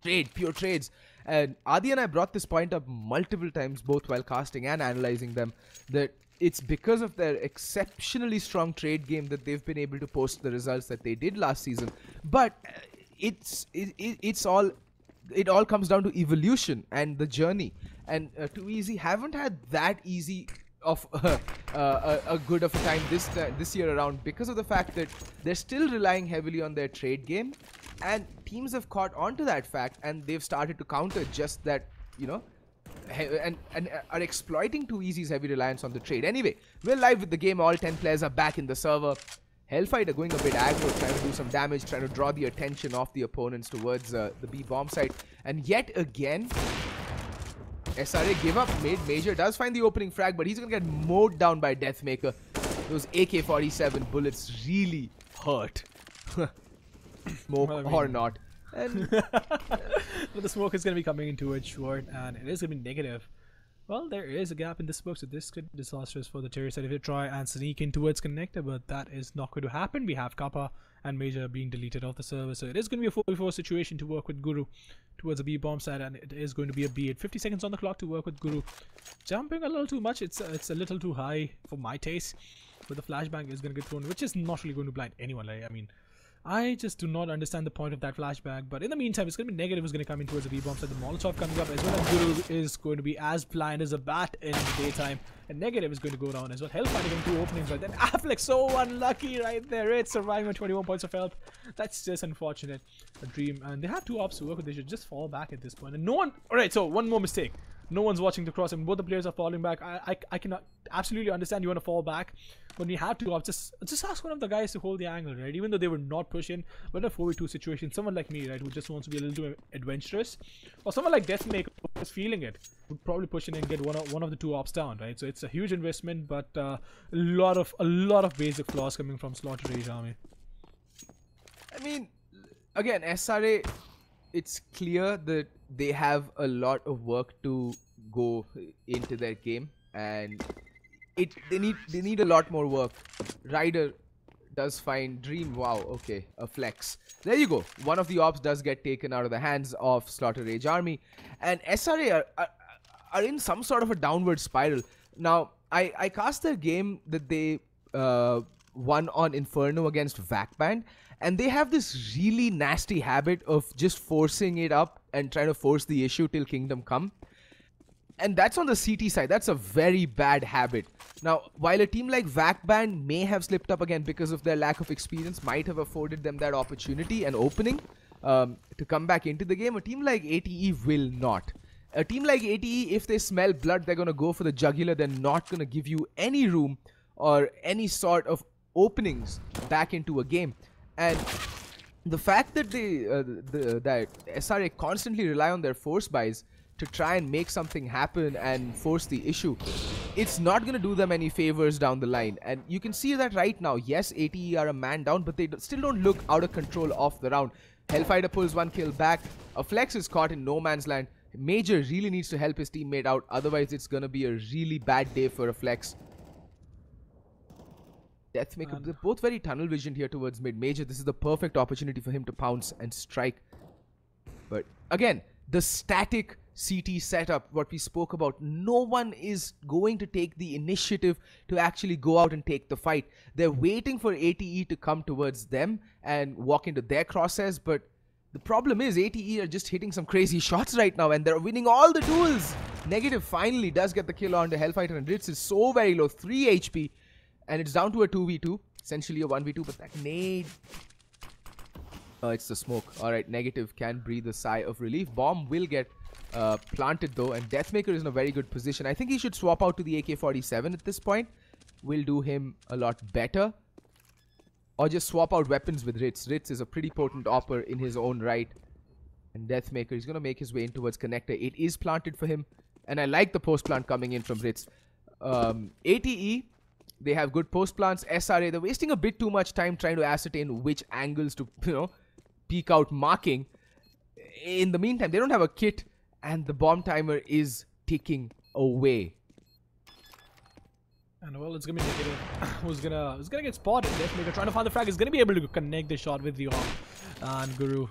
pure trades. And Adi and I brought this point up multiple times, both while casting and analyzing them, that it's because of their exceptionally strong trade game that they've been able to post the results that they did last season. But it all comes down to evolution and the journey. And Too Easy haven't had that easy of a good of a time this year around, because of the fact that they're still relying heavily on their trade game, and teams have caught on to that fact, and they've started to counter just that, and are exploiting Too Easy's heavy reliance on the trade. Anyway, we're live with the game. All 10 players are back in the server. Hellfighter going a bit aggro, trying to do some damage, trying to draw the attention of the opponents towards the B bomb site. And yet again, SRA give up mid. Major does find the opening frag, but he's going to get mowed down by Deathmaker. Those AK-47 bullets really hurt. Smoke or not. And but the smoke is going to be coming into it short, and it is going to be negative. Well, there is a gap in the smoke, so this could be disastrous for the Terry side if they try and sneak in towards connector, but that is not going to happen. We have Kappa and Major being deleted off the server, so it is going to be a 4v4 situation to work with Guru towards the B bomb side, and it is going to be a B. 50 seconds on the clock to work with Guru. Jumping a little too much, it's a little too high for my taste, but the flashbang is going to get thrown, which is not really going to blind anyone. Like, I mean, I just do not understand the point of that flashback, but in the meantime, it's going to be negative is going to come in towards the B-bomb side. The Molotov coming up as well, and Guru is going to be as blind as a bat in the daytime, and negative is going to go down as well. Hellfighter getting 2 openings right then. Affleck so unlucky right there. It's surviving on 21 points of health. That's just unfortunate. A dream, and they have 2 ops to work with. They should just fall back at this point, and no one... Alright, so one more mistake. No one's watching the cross, and both the players are falling back. I cannot absolutely understand you want to fall back when you have to. Just ask one of the guys to hold the angle, right? Even though they were not pushing, but in a 4v2 situation, someone like me, right, who just wants to be a little too adventurous, or someone like Deathmaker who is feeling it, would probably push in and get one of the 2 ops down, right? So it's a huge investment, but a lot of basic flaws coming from Slaughter Rage Army. I mean, again, SRA, it's clear that they have a lot of work to go into their game, and they need a lot more work. Ryder does find Dream. Wow, okay, a flex. There you go. One of the ops does get taken out of the hands of Slaughter Rage Army, and SRA are in some sort of a downward spiral. Now, I cast their game that they won on Inferno against Vakband, and they have this really nasty habit of just forcing it up and trying to force the issue till Kingdom Come. And that's on the CT side. That's a very bad habit. Now, while a team like Vakband may have slipped up again because of their lack of experience, might have afforded them that opportunity and opening to come back into the game, a team like ATE will not. A team like ATE, if they smell blood, they're going to go for the jugular. They're not going to give you any room or any sort of openings back into a game. And the fact that that SRA constantly rely on their force buys to try and make something happen and force the issue, it's not going to do them any favors down the line. And you can see that right now. Yes, ATE are a man down, but they still don't look out of control off the round. Hellfighter pulls 1 kill back. A Flex is caught in no man's land. Major really needs to help his teammate out, otherwise it's going to be a really bad day for a Flex. Deathmaker, they're both very tunnel visioned here towards mid. Major, this is the perfect opportunity for him to pounce and strike. But again, the static CT setup, what we spoke about, no one is going to take the initiative to actually go out and take the fight. They're waiting for ATE to come towards them and walk into their crosshairs, but the problem is ATE are just hitting some crazy shots right now, and they're winning all the duels. Negative finally does get the kill on the Hellfighter, and Ritz is so very low, 3 HP. And it's down to a 2v2, essentially a 1v2, but that nade... it's the smoke. Alright, Negative can breathe a sigh of relief. Bomb will get planted though, and Deathmaker is in a very good position. I think he should swap out to the AK-47 at this point. Will do him a lot better. Or just swap out weapons with Ritz. Ritz is a pretty potent opper in his own right. And Deathmaker, he's going to make his way in towards Connector. It is planted for him, and I like the post plant coming in from Ritz. ATE... they have good post plants. SRA, they're wasting a bit too much time trying to ascertain which angles to, peek out marking. In the meantime, they don't have a kit, and the bomb timer is ticking away. And well, it's gonna be Negative. who's gonna get spotted. Deathmaker trying to find the frag. Is gonna be able to connect the shot with the arm. And Guru,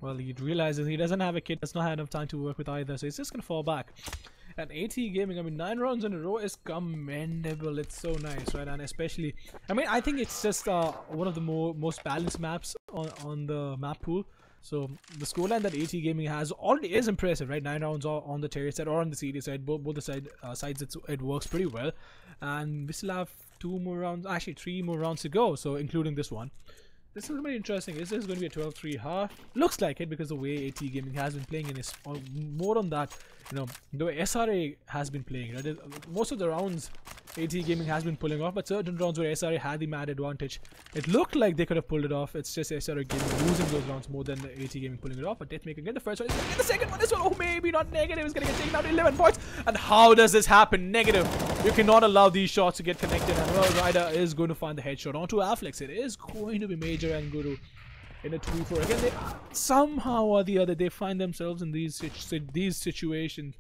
well, he realizes he doesn't have a kit. Does not have enough time to work with either, so he's just gonna fall back. And AT Gaming, I mean, 9 rounds in a row is commendable. It's so nice, right? And especially, I mean, I think it's just one of the most balanced maps on the map pool. So the scoreline that AT Gaming has already is impressive, right? 9 rounds on the Terry side or on the CD side, both the sides it works pretty well. And we still have 2 more rounds, actually 3 more rounds to go, so including this one. This is going to be interesting. Is this going to be a 12-3 half? Looks like it, because the way AT Gaming has been playing and is more on that, the way SRA has been playing. Right? Most of the rounds AT Gaming has been pulling off, but certain rounds where SRA had the mad advantage, it looked like they could have pulled it off. It's just SRA Gaming losing those rounds more than AT Gaming pulling it off. But Deathmaker get the first one, he's gonna get the second one as well. Oh, maybe not. Negative is gonna get taken down to 11 points. And how does this happen? Negative. You cannot allow these shots to get connected. And well, Ryder is going to find the headshot onto Afflex. It is going to be Major and Guru in a 2v4. Again, they, somehow or the other, they find themselves in these situations.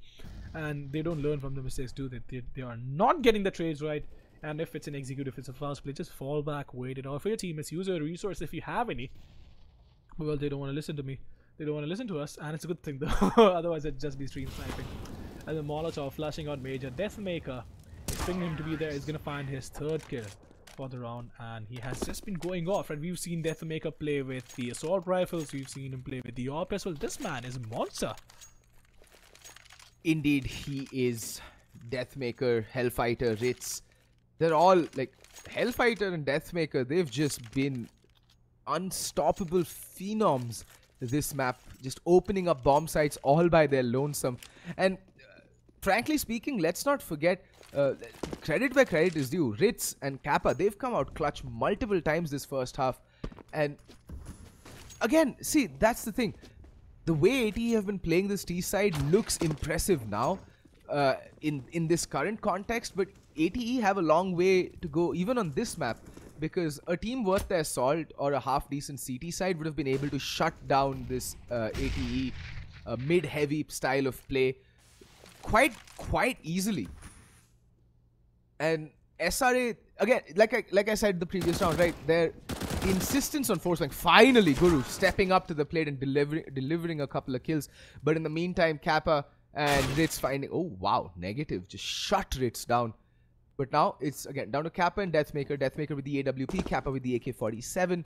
And they don't learn from the mistakes, do they? They are not getting the trades right. And if it's an execute, if it's a fast play, just fall back, wait it out for your teammates. Use a resource if you have any. Well, they don't want to listen to me. They don't want to listen to us, and it's a good thing though. Otherwise, it'd just be stream sniping. And the Molotov flashing out Major. Deathmaker, expecting him to be there, is gonna find his third kill for the round, and he has just been going off. And we've seen Deathmaker play with the assault rifles. We've seen him play with the AWP as well. This man is a monster. Indeed, he is. Deathmaker, Hellfighter, Ritz. They're all like Hellfighter and Deathmaker. They've just been unstoppable phenoms this map, just opening up bomb sites all by their lonesome. And frankly speaking, let's not forget, credit where credit is due. Ritz and Kappa, they've come out clutch multiple times this first half. And again, see, that's the thing. The way AT have been playing this T side looks impressive now in this current context, but ATE have a long way to go even on this map, because a team worth their salt or a half decent CT side would have been able to shut down this ATE mid-heavy style of play quite easily. And SRA, again, like I said the previous round, right, their insistence on force, like finally Guru stepping up to the plate and delivering a couple of kills. But in the meantime, Kappa and Ritz finding, oh wow, negative, just shut Ritz down. But now it's again down to Kappa and Deathmaker. Deathmaker with the AWP, Kappa with the AK-47.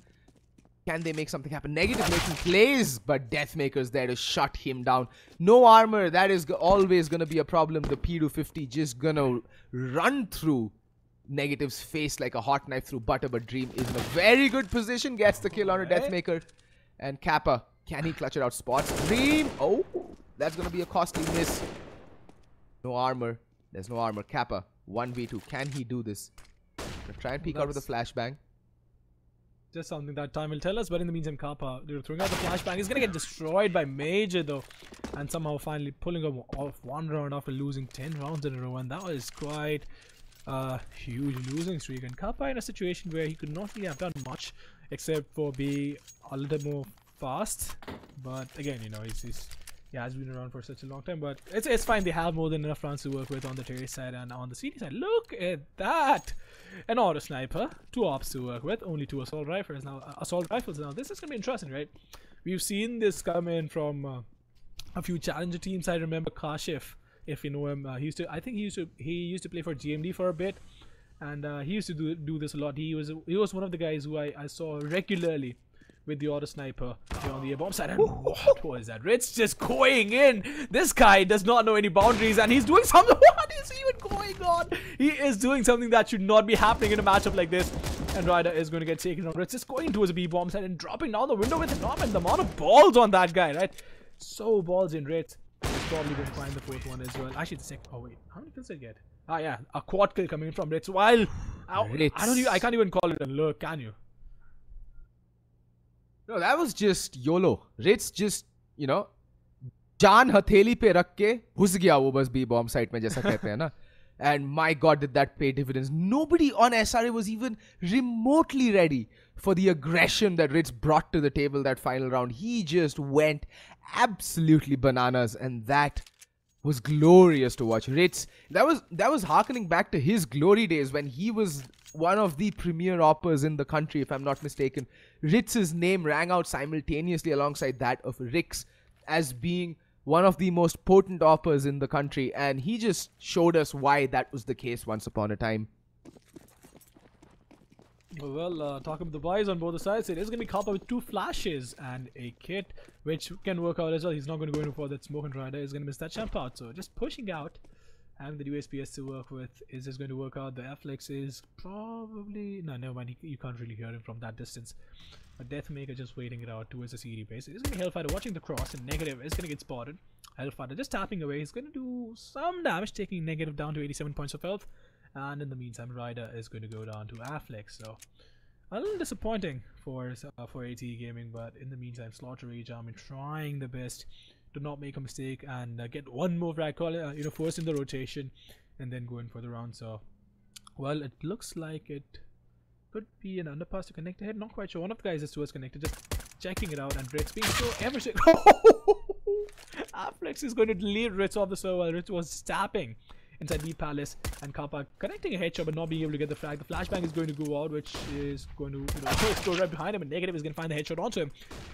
Can they make something happen? Negative making plays, but Deathmaker's there to shut him down. No armor, that is always going to be a problem. The P250 just going to run through Negative's face like a hot knife through butter, but Dream is in a very good position. Gets the kill on a Deathmaker. And Kappa, can he clutch it out? Spots Dream. Oh, that's going to be a costly miss. No armor. There's no armor. Kappa, 1v2. Can he do this? Try and peek out with a flashbang. Just something that time will tell us. But in the meantime, Kappa, they're throwing out the flashbang. He's going to get destroyed by Major though. And somehow finally pulling off one round after losing 10 rounds in a row. And that was quite a huge losing streak. And Kappa in a situation where he could not really have done much except for be a little more fast. But again, you know, he has been around for such a long time, but it's fine. They have more than enough rounds to work with on the terrace side and on the CD side. Look at that! An auto sniper, 2 ops to work with, only 2 assault rifles now. This is gonna be interesting, right? We've seen this come in from a few challenger teams. I remember Kashif, if you know him. He used to play for GMD for a bit, and he used to do this a lot. He was one of the guys who I saw regularly with the auto sniper on the bomb side. And what was that? Ritz just going in. This guy does not know any boundaries, and he's doing something. What is even going on? He is doing something that should not be happening in a matchup like this. And Ryder is going to get taken on. Ritz is going towards a B bomb side and dropping down the window with an arm, and the amount of balls on that guy, right? So balls in Ritz. He's probably going to find the 4th one as well. Actually, the second. Oh wait, how many kills did he get? Ah yeah, a quad kill coming in from Ritz. While I can't even call it a lurk, can you? No, that was just YOLO. Ritz just, you know, jaan hatheli pe rakh ke ghus gaya wo bas B bomb site mein, jaisa kehte hain na. And my god, did that pay dividends. Nobody on SRA was even remotely ready for the aggression that Ritz brought to the table that final round. He just went absolutely bananas, and that was glorious to watch. Ritz, that was harkening back to his glory days when he was one of the premier oppers in the country, if I'm not mistaken. Ritz's name rang out simultaneously alongside that of Rix as being one of the most potent oppers in the country, and he just showed us why that was the case once upon a time. Well, talking about the boys on both sides, it is going to be Kappa with 2 flashes and a kit, which can work out as well. He's not going to go in for that smoke and rider. He's going to miss that jump out. So just pushing out, having the USPS to work with is just going to work out. The Afflex is probably... No, never mind. You can't really hear him from that distance. A Deathmaker just waiting it out towards the CD base. He's going to be Hellfighter watching the cross, and Negative is going to get spotted. Hellfighter just tapping away. He's going to do some damage, taking Negative down to 87 points of health. And in the meantime, Ryder is going to go down to Afflex. So a little disappointing for ATE Gaming, but in the meantime, Slaughter Rage Army trying the best to not make a mistake and get one more frag call, first in the rotation, and then go in for the round. So, well, it looks like it could be an underpass to connect ahead. Not quite sure. One of the guys is towards connected, just checking it out, and Ritz being so ever so. Afflex is going to lead Ritz off the server while Ritz was tapping inside the Palace, and Kappa connecting a headshot but not being able to get the frag. The flashbang is going to go out, which is going to go right behind him, and Negative is going to find the headshot onto him.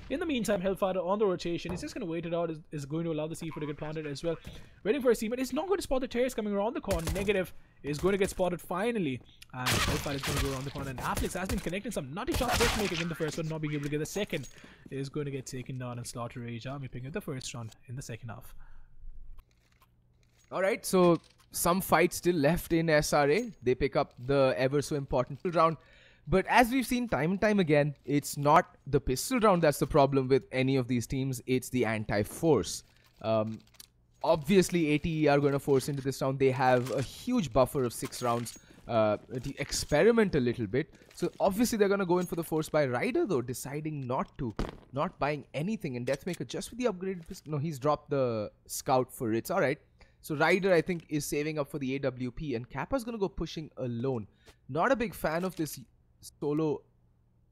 In the meantime, Hellfire on the rotation. He's just going to wait it out. Is going to allow the C4 to get planted as well. Waiting for a C, but he's not going to spot the terrace coming around the corner. Negative is going to get spotted finally, and Hellfire is going to go around the corner. And Afflex has been connecting some nutty shots, just making in the first one, not being able to get the second. Is going to get taken down, and Slaughter Rage Army picking up the first round in the second half. Alright, so some fight still left in SRA. They pick up the ever so important round. But as we've seen time and time again, it's not the pistol round that's the problem with any of these teams. It's the anti-force. Obviously, ATE are going to force into this round. They have a huge buffer of 6 rounds to experiment a little bit. So obviously, they're going to go in for the force by Ryder, though, deciding not to. Not buying anything. And Deathmaker, just with the upgraded pistol. No, he's dropped the Scout for it. Alright. So Ryder, I think, is saving up for the AWP, and Kappa's going to go pushing alone. Not a big fan of this solo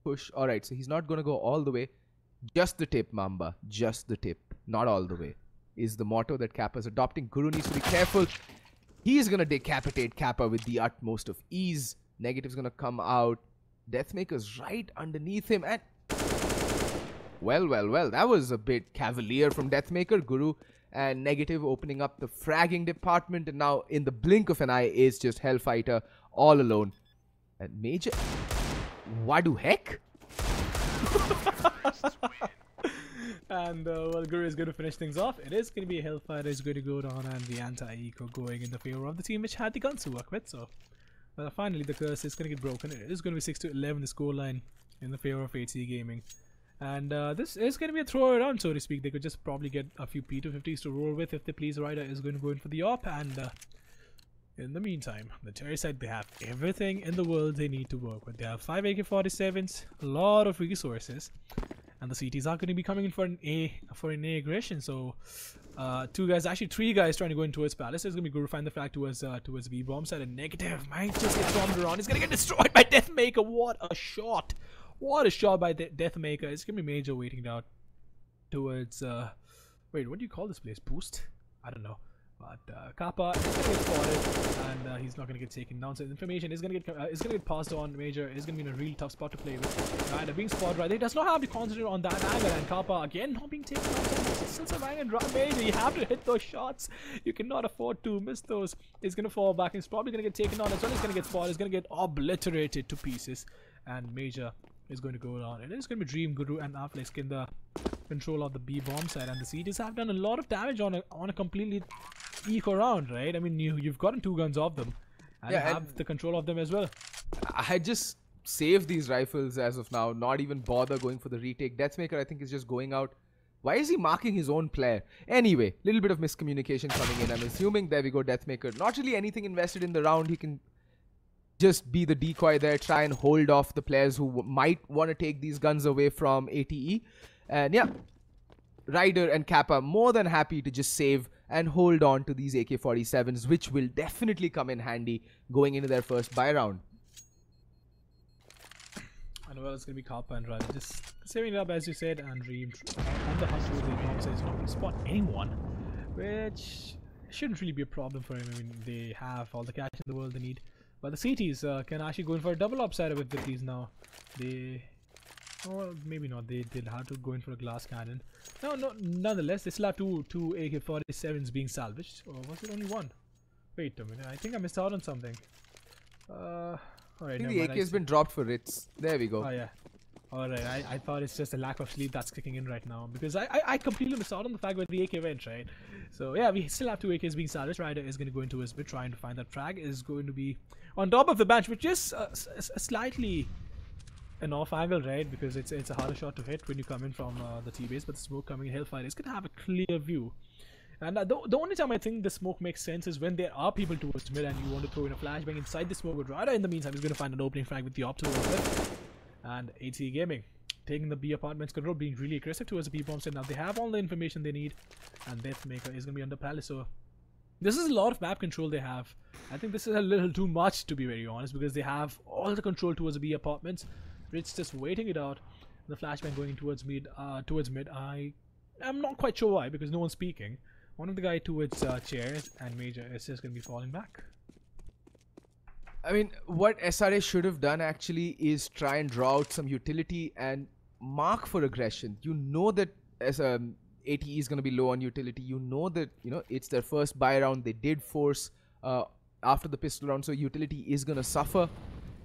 push. Alright, so he's not going to go all the way. Just the tip, Mamba. Just the tip. Not all the way is the motto that Kappa's adopting. Guru needs to be careful. He's going to decapitate Kappa with the utmost of ease. Negative's going to come out. Deathmaker's right underneath him, and well, that was a bit cavalier from Deathmaker. Guru and Negative opening up the fragging department, and now in the blink of an eye is just Hellfighter all alone. And Major, what the heck? And well, Guru is going to finish things off. It is going to be Hellfighter is going to go down, and the anti-eco going in the favor of the team which had the guns to work with. So finally the curse is going to get broken. It is going to be 6-11 the scoreline in the favor of ATE Gaming. And this is going to be a throw around, so to speak. They could just probably get a few P250s to roll with if they please. Ryder is going to go in for the op, and in the meantime, the terrorist side, they have everything in the world they need to work with. They have 5 AK-47s, a lot of resources, and the CTs are going to be coming in for an A aggression. So 2 guys, actually 3 guys trying to go in towards Palace. There's going to be Guru find the flag towards B-bomb side, and Negative might just get bombed around. He's going to get destroyed by Deathmaker. What a shot! What a shot by Deathmaker. It's going to be Major waiting down towards, wait, what do you call this place? Boost? I don't know. But Kappa is going to get spotted, and he's not going to get taken down. So information is going to get passed on. Major is going to be in a really tough spot to play with. Ryder being spotted right. He does not have to concentrate on that angle, and Kappa again not being taken down. Still surviving and Major. You have to hit those shots. You cannot afford to miss those. He's going to fall back. He's probably going to get taken down as well. He's going to get spotted. He's going to get obliterated to pieces, and Major is going to go down. It is going to be Dream, Guru, and Afflex in the control of the B-bomb side, and the CTs have done a lot of damage on a completely eco round, right? I mean, you've gotten 2 guns off them, and you have the control of them as well. I had just saved these rifles as of now, not even bother going for the retake. Deathmaker, I think, is just going out. Why is he marking his own player? Anyway, little bit of miscommunication coming in. I'm assuming, there we go, Deathmaker. Not really anything invested in the round. He can just be the decoy there, try and hold off the players who might want to take these guns away from ATE. And yeah, Ryder and Kappa more than happy to just save and hold on to these AK-47s, which will definitely come in handy going into their first buy round. And well, it's going to be Kappa and Ryder just saving it up, as you said, and Dream on the hunt towards the bomb says not going to spot anyone, which shouldn't really be a problem for him. I mean, they have all the cash in the world they need. But the CTs can actually go in for a double upside with these now. Or maybe not. They'll have to go in for a glass cannon. No, nonetheless, they still have two AK-47s being salvaged. Or was it only 1? Wait a minute. I think I missed out on something. Alright. I think the AK has been dropped for Ritz. There we go. Oh yeah. Alright, I thought it's just a lack of sleep that's kicking in right now, because I completely missed out on the fact with the AK went, right? So yeah, we still have 2 AKs being salvaged. Ryder is going to go into his bit trying to find that frag. Is going to be on top of the bench, which is a slightly an off angle, right? Because it's a harder shot to hit when you come in from the T-base, but the smoke coming in. Hellfire is going to have a clear view. And the only time I think the smoke makes sense is when there are people towards mid and you want to throw in a flashbang inside the smoke. But Ryder in the meantime is going to find an opening frag with the op towards it. And ATE Gaming taking the B apartments control, being really aggressive towards the B bomb set. Now they have all the information they need, and Deathmaker is going to be under palace. So this is a lot of map control they have. I think this is a little too much, to be very honest, because they have all the control towards the B apartments. Rich just waiting it out. The flashbang going towards mid. I am not quite sure why, because no one's speaking. One of the guy towards chairs and Major is just going to be falling back. I mean, what SRA should have done actually is try and draw out some utility and mark for aggression. You know that as ATE is going to be low on utility. You know that, you know, it's their first buy round. They did force after the pistol round, so utility is going to suffer.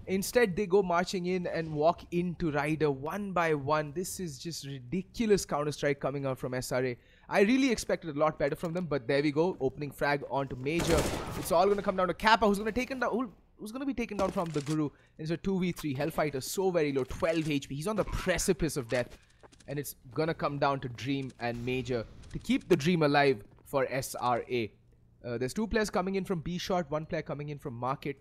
Instead, they go marching in and walk into Ryder one by one. This is just ridiculous Counter-Strike coming out from SRA. I really expected a lot better from them, but there we go. Opening frag onto Major. It's all going to come down to Kappa, who's going to take him down. Who's going to be taken down from the Guru. It's a 2v3. Hellfighter so very low, 12 HP. He's on the precipice of death. And it's going to come down to Dream and Major to keep the Dream alive for SRA. There's 2 players coming in from B short, 1 player coming in from Market.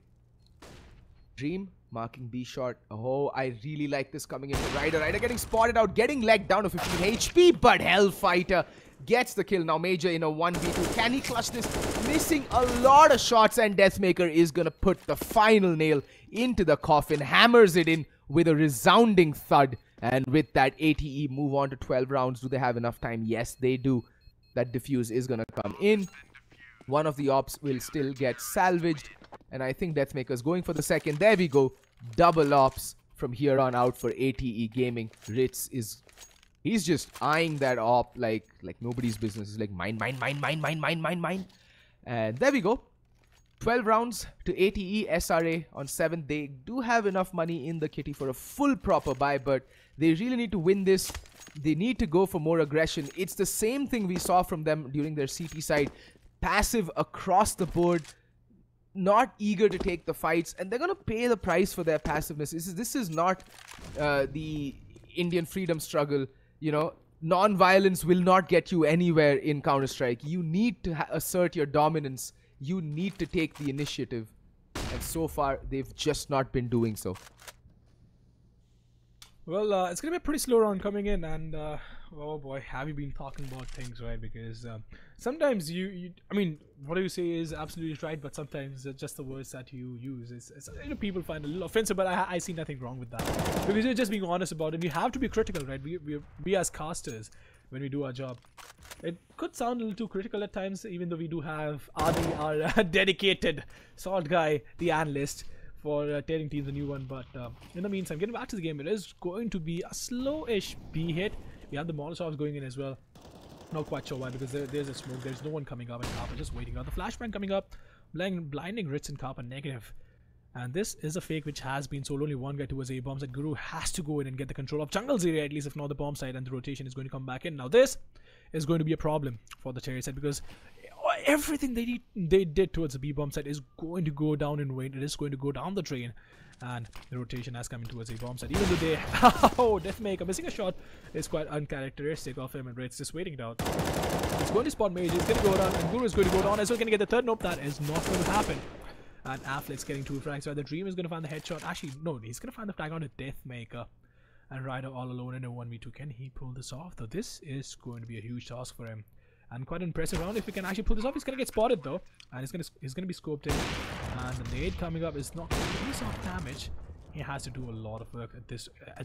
Dream marking B short. Oh, I really like this coming in for Ryder. Ryder getting spotted out, getting legged down to 15 HP, but Hellfighter gets the kill. Now Major in a 1v2. Can he clutch this? Missing a lot of shots, and Deathmaker is going to put the final nail into the coffin. Hammers it in with a resounding thud. And with that, ATE move on to 12 rounds. Do they have enough time? Yes, they do. That defuse is going to come in. One of the ops will still get salvaged. And I think Deathmaker's going for the second. There we go. Double ops from here on out for ATE Gaming. Ritz is... He's just eyeing that op like nobody's business. He's like, mine. And there we go. 12 rounds to ATE. SRA on 7. They do have enough money in the kitty for a full proper buy, but they really need to win this. They need to go for more aggression. It's the same thing we saw from them during their CT side. Passive across the board. Not eager to take the fights, and they're going to pay the price for their passiveness. This is not the Indian freedom struggle. You know, non-violence will not get you anywhere in Counter-Strike. You need to assert your dominance. You need to take the initiative. And so far, they've just not been doing so. Well, it's going to be a pretty slow round coming in, and oh boy, have you been talking about things, right? Because sometimes I mean, what you say is absolutely right, but sometimes just the words that you use is you know, people find a little offensive, but I see nothing wrong with that. Because you're just being honest about it. We have to be critical, right? We as casters, when we do our job. It could sound a little too critical at times, even though we do have Adi, our dedicated salt guy, the analyst, for tearing teams a new one. But in the meantime, getting back to the game, it is going to be a slow-ish B hit. We have the Molotovs going in as well. Not quite sure why, because there's a smoke. There's no one coming up, and Kappa just waiting out. The flashbang coming up, blinding Ritz and Kappa negative. And this is a fake which has been sold. Only one guy towards A bombs, and Guru has to go in and get the control of Jungle's area, at least if not the bomb side, and the rotation is going to come back in. Now this is going to be a problem for the Cherry side, because everything they did towards the B bomb side is going to go down in weight. It is going to go down the drain, and the rotation has come in towards the bomb side. Even though they Deathmaker missing a shot is quite uncharacteristic of him, and Red's just waiting it out. It's going to spot Mage. It's going to go down, and Guru is going to go down as well. Going to get the third. Nope, that is not going to happen. And Affleck's getting 2 frags. So the Dream is going to find the headshot. Actually, no, he's going to find the flag on a Deathmaker. And Ryder all alone in a 1v2. Can he pull this off though? This is going to be a huge task for him. And quite an impressive round if he can actually pull this off. He's going to get spotted though. And he's going to be scoped in. And the nade coming up is not going to do soft damage. He has to do a lot of work at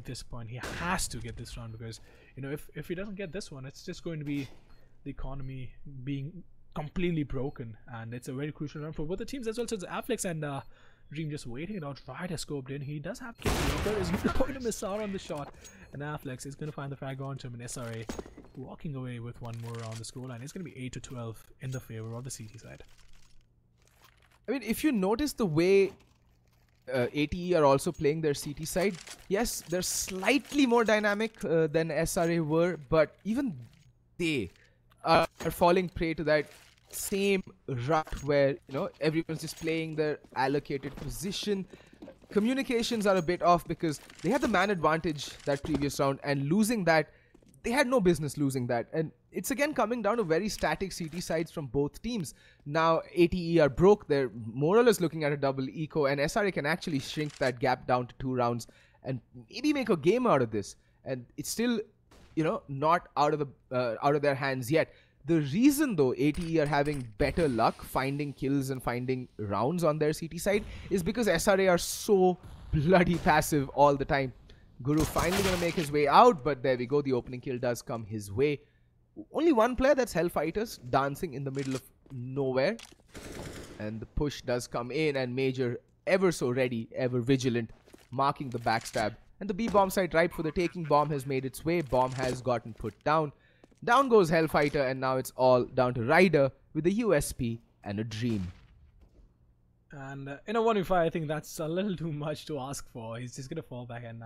this point. He has to get this round, because you know, if he doesn't get this one, it's just going to be the economy being completely broken, and it's a very crucial round for both the teams as well. So it's Afflex and Dream just waiting it out. Ryder scoped in. He does have kill. There is no point to miss out on the shot, and Afflex is going to find the frag onto him, and SRA walking away with one more on the scoreline. It's going to be 8-12 in the favor of the CT side. I mean, if you notice the way ATE are also playing their CT side, yes, they're slightly more dynamic than SRA were, but even they are falling prey to that same rut where, you know, everyone's just playing their allocated position. Communications are a bit off because they had the man advantage that previous round, and losing that, they had no business losing that. And it's again coming down to very static CT sides from both teams. Now ATE are broke. They're more or less looking at a double eco, and SRA can actually shrink that gap down to 2 rounds and maybe make a game out of this. And it's still, you know, not out of their hands yet. The reason though ATE are having better luck finding kills and finding rounds on their CT side is because SRA are so bloody passive all the time. Guru finally gonna make his way out, but there we go, the opening kill does come his way. Only one player, that's Hellfighters, dancing in the middle of nowhere. And the push does come in, and Major ever so ready, ever vigilant, marking the backstab. And the B bomb site ripe for the taking. Bomb has made its way, bomb has gotten put down. Down goes Hellfighter, and now it's all down to Ryder with a USP and a dream. And in a 1v5, I think that's a little too much to ask for. He's just going to fall back, and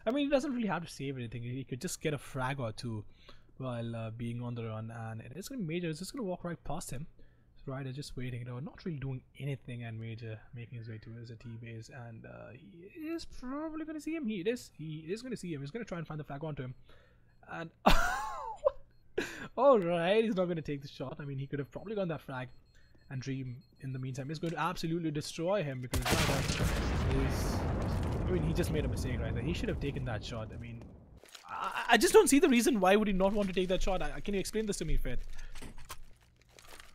I mean, he doesn't really have to save anything. He could just get a frag or two while being on the run, and it's going to be Major. It's just going to walk right past him. So Ryder just waiting, you know, not really doing anything, and Major making his way towards the T-base, and he is probably going to see him. He is going to see him. He's going to try and find the frag onto him, and alright, he's not going to take the shot. I mean, he could have probably gotten that frag, and Dream in the meantime is going to absolutely destroy him, because I mean, he just made a mistake right there. He should have taken that shot. I mean, I just don't see the reason why would he not want to take that shot. Can you explain this to me, Fed?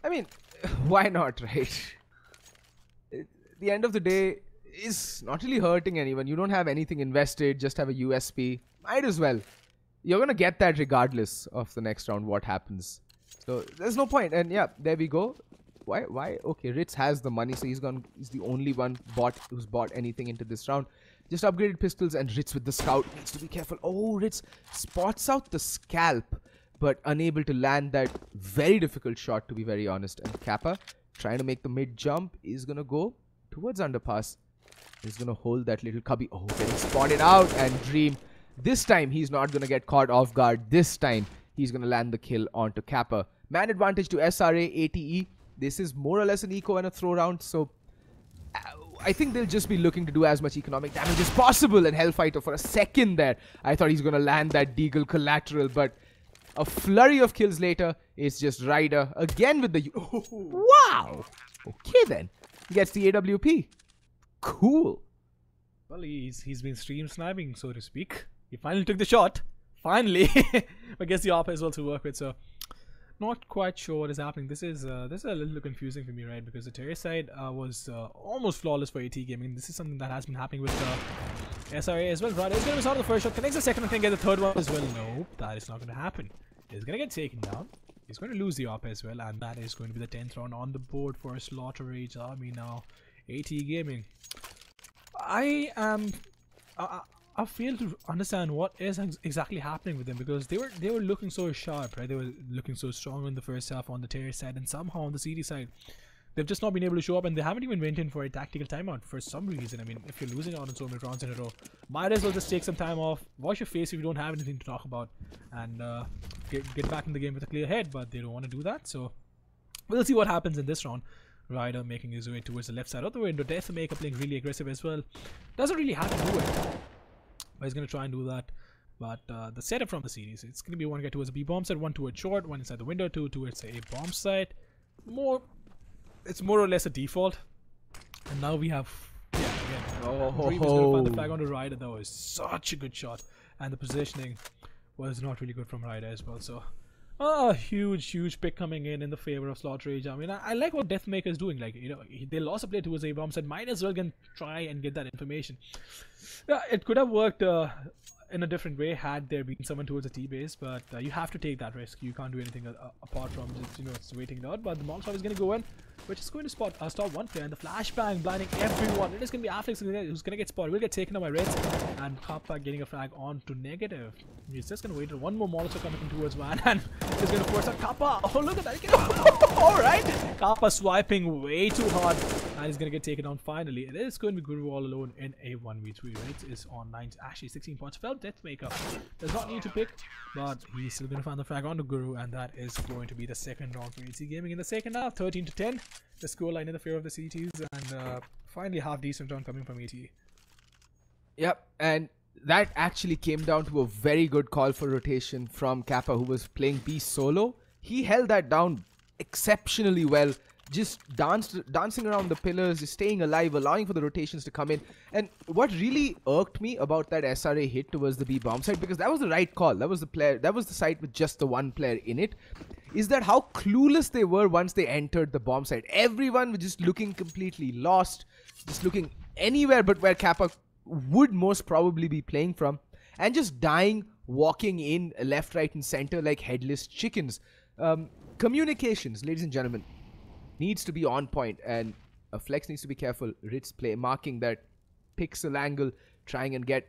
I mean, why not, right? The end of the day is not really hurting anyone. You don't have anything invested, just have a USP. Might as well. You're going to get that regardless of the next round, what happens. So there's no point. And yeah, there we go. Why? Okay, Ritz has the money, so he's the only one who's bought anything into this round. Just upgraded pistols, and Ritz with the scout needs to be careful. Oh, Ritz spots out the scalp, but unable to land that very difficult shot, to be very honest. And Kappa, trying to make the mid jump, is gonna go towards underpass. He's gonna hold that little cubby. Oh, getting spotted out, and Dream. This time he's not gonna get caught off guard. This time he's gonna land the kill onto Kappa. Man advantage to SRA ATE. This is more or less an eco and a throw round, so I think they'll just be looking to do as much economic damage as possible. And Hellfighter, for a second there, I thought he's going to land that Deagle collateral, but a flurry of kills later, it's just Ryder again with the... Wow! Okay then. He gets the AWP. Cool. Well, he's been stream sniping, so to speak. He finally took the shot. Finally. I guess the AWP as well to work with, so... Not quite sure what is happening. This is a little confusing for me, right? Because the terrace side was almost flawless for AT Gaming. This is something that has been happening with SRA as well. Right, he's going to miss out on the first shot. Connects the second and can get the third one as well. No, that is not going to happen. He's going to get taken down. He's going to lose the AWP as well, and that is going to be the 10th round on the board for Slaughter Rage Army now. AT Gaming. I fail to understand what is exactly happening with them, because they were looking so sharp, right? They were looking so strong in the first half on the terrace side, and somehow on the CD side they've just not been able to show up, and they haven't even went in for a tactical timeout for some reason. I mean, if you're losing out on so many rounds in a row, might as well just take some time off, wash your face if you don't have anything to talk about, and get back in the game with a clear head. But they don't want to do that, so we'll see what happens in this round. Ryder making his way towards the left side of the window. Deathmaker playing really aggressive as well. Doesn't really have to do it, but he's going to try and do that. But the setup from the series, it's going to be one guy towards a B bomb site, one towards short, one inside the window, two towards a bomb site. It's more or less a default. And now we have, yeah, again, Dream is going to find the flag on the Ryder. That was such a good shot, and the positioning was not really good from Ryder as well. So huge pick coming in the favor of Slaughter Rage. I mean, I like what Deathmaker is doing. Like, you know, they lost a play towards a bomb site. Might as well try and get that information. Yeah, it could have worked in a different way had there been someone towards the T-base, but you have to take that risk. You can't do anything apart from just, you know, it's waiting it out. But the Molotov is going to go in, which is going to stop one player, and the flashbang blinding everyone. It is going to be Afflex who's going to get spotted. Will get taken out by Reds, and Kappa getting a flag onto negative. He's just going to wait for one more Molotov coming towards Van, and he's going to force out Kappa. Oh, look at that. Alright, Kappa swiping way too hard, and he's going to get taken down finally. It is going to be Guru all alone in a 1v3. Reds is on 9, actually 16 points. Well, Deathmaker does not need to pick, but he's still going to find the flag onto Guru, and that is going to be the second round for AC Gaming in the second half. 13-10, the scoreline in the favor of the CTs, and finally half decent round coming from AT. Yep, and that actually came down to a very good call for rotation from Kappa, who was playing Beast solo. He held that down exceptionally well. Just dancing around the pillars, just staying alive, allowing for the rotations to come in. And what really irked me about that SRA hit towards the B bomb site, because that was the right call. That was the site with just the one player in it, is that how clueless they were once they entered the bomb site. Everyone was just looking completely lost, just looking anywhere but where Kappa would most probably be playing from, and just dying, walking in left, right, and center like headless chickens. Communications, ladies and gentlemen, needs to be on point, and Flex needs to be careful. Ritz play marking that pixel angle, trying and get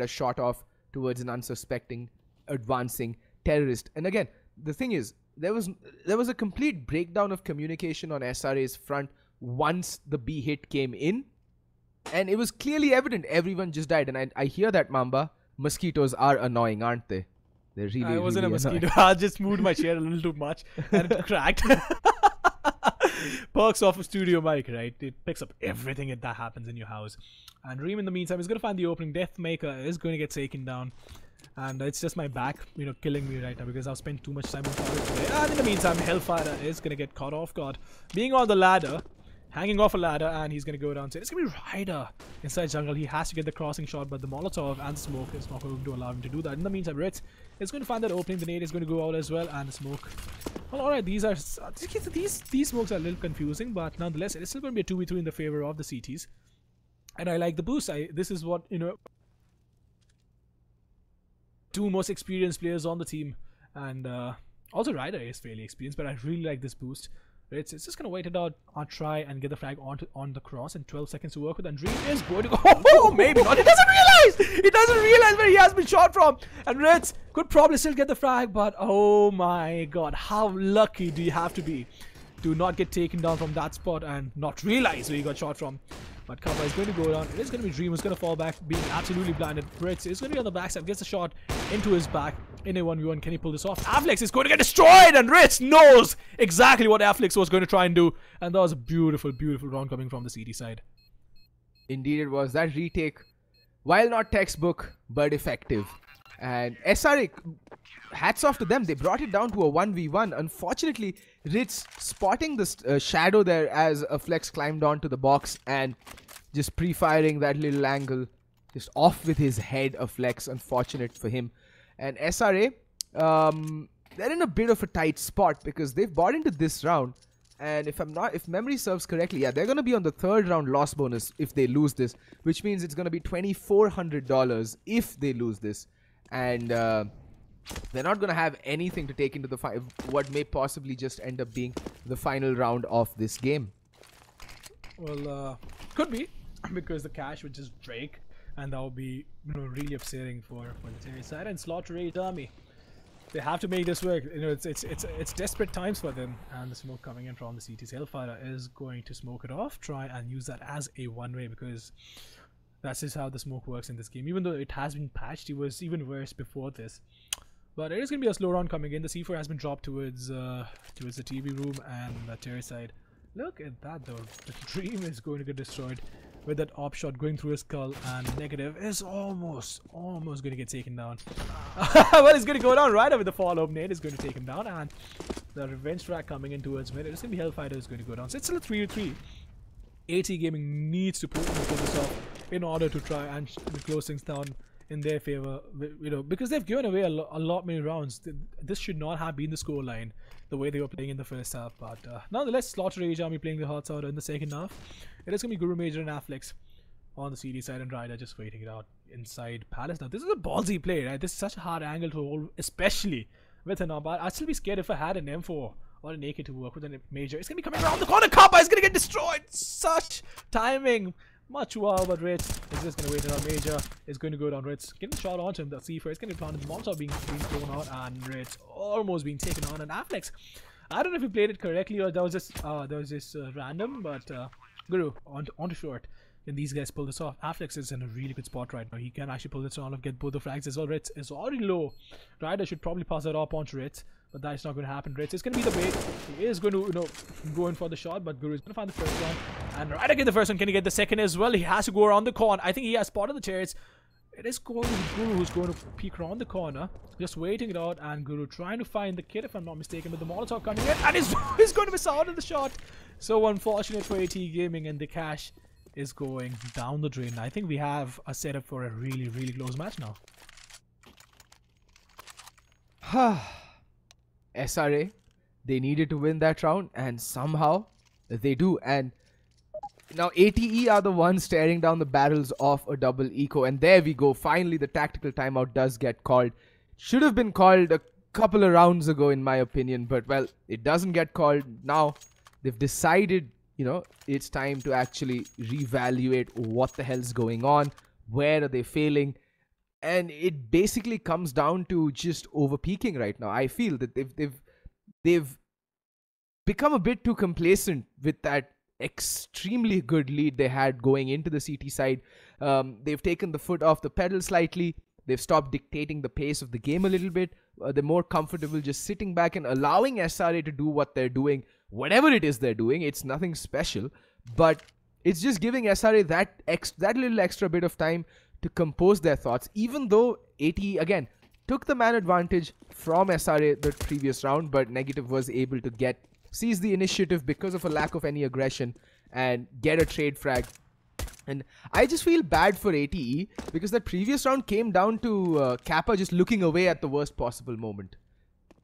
a shot off towards an unsuspecting advancing terrorist. And again, the thing is, there was a complete breakdown of communication on SRA's front once the B hit came in, and it was clearly evident everyone just died. And I hear that, Mamba, mosquitoes are annoying, aren't they? They're really, I wasn't really a mosquito. annoying. I just moved my chair a little too much and it cracked. Perks off a studio mic, right? It picks up everything that happens in your house. And Reem, in the meantime, is going to find the opening. Deathmaker is going to get taken down. And it's just my back, killing me right now because I've spent too much time on forest today. And in the meantime, Hellfire is going to get caught off guard. Being on the ladder, hanging off a ladder, and he's going to go down. So it's going to be Ryder inside jungle. He has to get the crossing shot, but the Molotov and the smoke is not going to allow him to do that. In the meantime, Ritz is going to find that opening. The nade is going to go out as well, and the smoke. Well, alright, these smokes are a little confusing, but nonetheless, it's still going to be a 2v2 in the favor of the CTs. And I like the boost. This is what, two most experienced players on the team. And also Ryder is fairly experienced, but I really like this boost. It's just going to wait it out, try and get the frag on the cross, and 12 seconds to work with. And Dream is going to go. Oh, maybe not. He doesn't realize! He doesn't realize where he has been shot from. And Ritz could probably still get the frag, but oh my god, how lucky do you have to be to not get taken down from that spot and not realize where you got shot from. But cover is going to go down. It is going to be Dream who's going to fall back, being absolutely blinded. Ritz is going to be on the backside, gets a shot into his back in a 1v1. Can he pull this off? Afflex is going to get destroyed, and Ritz knows exactly what Afflex was going to try and do. And that was a beautiful, beautiful round coming from the CT side. Indeed it was. That retake, while not textbook, but effective. And SRA, hats off to them. They brought it down to a 1v1. Unfortunately, Ritz spotting the shadow there as a Flex climbed onto the box and just pre-firing that little angle. Just off with his head, a Flex. Unfortunate for him. And SRA, they're in a bit of a tight spot because they've bought into this round. And if memory serves correctly, yeah, they're going to be on the third round loss bonus if they lose this, which means it's going to be $2,400 if they lose this. And they're not going to have anything to take into the what may possibly just end up being the final round of this game. Well, could be, because the cash would just break, and that would be really upsetting for the Terry side. And Slaughter Rage Army, they have to make this work. It's desperate times for them. And the smoke coming in from the CT's Hellfire is going to smoke it off, try and use that as a one-way, because that's just how the smoke works in this game. Even though it has been patched, it was even worse before this. But it is going to be a slow round coming in. The C4 has been dropped towards the TV room and the terrace side. Look at that though. The Dream is going to get destroyed with that op shot going through his skull, and Negative is almost going to get taken down. Well, it's going to go down right over the follow-up. Nade is going to take him down, and the revenge track coming in towards mid. It's going to be Hellfighter is going to go down. So it's still a 3v3. AT Gaming needs to pull this off in order to try and close things down in their favor, because they've given away a lot many rounds. This should not have been the scoreline the way they were playing in the first half, but nonetheless, Slaughter Rage Army playing the hearts out in the second half. It is going to be Guru Major and Afflex on the CD side, and Ryder just waiting it out inside Palace. Now, this is a ballsy play, right? This is such a hard angle to hold, especially with an op. I'd still be scared if I had an M4 or an AK to work with a Major. It's going to be coming around the corner. Kappa is going to get destroyed. Such timing. Much wow, but Ritz is just going to wait it out. Major is going to go down. Ritz getting the shot onto him. The C4 is going to be planted. The Molotov being thrown out, and Ritz almost being taken on. And Afflex, I don't know if he played it correctly or that was just random, but Guru onto short. Can these guys pull this off? Afflex is in a really good spot right now. He can actually pull this on off, get both the frags as well. Ritz is already low. Ryder should probably pass that up onto Ritz, but that's not going to happen. Ritz is going to be the bait. He is going to, go in for the shot, but Guru is going to find the first one. And Ryder get the first one. Can he get the second as well? He has to go around the corner. I think he has spotted the chairs. It is going to be Guru who's going to peek around the corner, just waiting it out, and Guru trying to find the kid, if I'm not mistaken, with the Molotov coming in, and he's going to miss out on the shot. So unfortunate for AT Gaming, and the cash is going down the drain. I think we have a setup for a really, really close match now. SRA, they needed to win that round, and somehow they do. And now ATE are the ones staring down the barrels of a double eco, and there we go. Finally, the tactical timeout does get called. Should have been called a couple of rounds ago, in my opinion, but well, it doesn't get called now. They've decided, you know, it's time to actually reevaluate what the hell's going on, where are they failing, and it basically comes down to just overpeaking right now. I feel that they've become a bit too complacent with that extremely good lead they had going into the CT side. They've taken the foot off the pedal slightly. They've stopped dictating the pace of the game a little bit. They're more comfortable just sitting back and allowing SRA to do what they're doing. Whatever it is they're doing, it's nothing special, but it's just giving SRA that little extra bit of time to compose their thoughts, even though ATE, again, took the man advantage from SRA the previous round, but Negative was able to seize the initiative because of a lack of any aggression and get a trade frag. And I just feel bad for ATE because that previous round came down to Kappa just looking away at the worst possible moment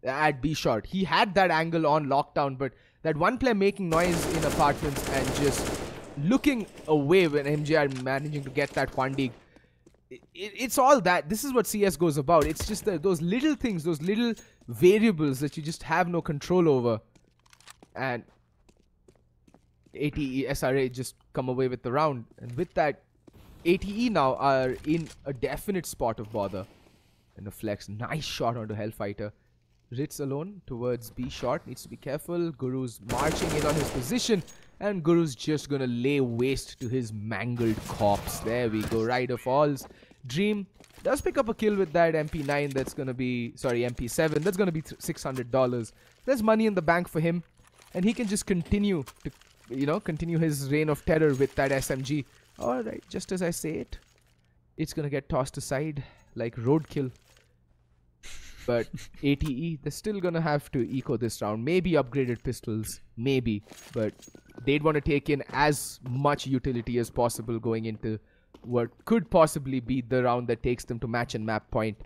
at B short. He had that angle on lockdown, but that one player making noise in apartments and just looking away when MJR managing to get that 1D. It's all that. This is what CSGO is about. It's just those little things, those little variables that you just have no control over. And ATE, SRA just come away with the round. And with that, ATE now are in a definite spot of bother. And the flex, nice shot onto Hellfighter. Ritz alone towards B short, needs to be careful. Guru's marching in on his position, and Guru's just gonna lay waste to his mangled corpse. There we go, Rider falls. Dream does pick up a kill with that MP9, that's gonna be, sorry, MP7, that's gonna be $600. There's money in the bank for him, and he can just continue to, you know, continue his reign of terror with that SMG. Alright, just as I say it, it's gonna get tossed aside like roadkill. But ATE, they're still gonna have to eco this round. Maybe upgraded pistols, maybe. But they'd want to take in as much utility as possible going into what could possibly be the round that takes them to match and map point.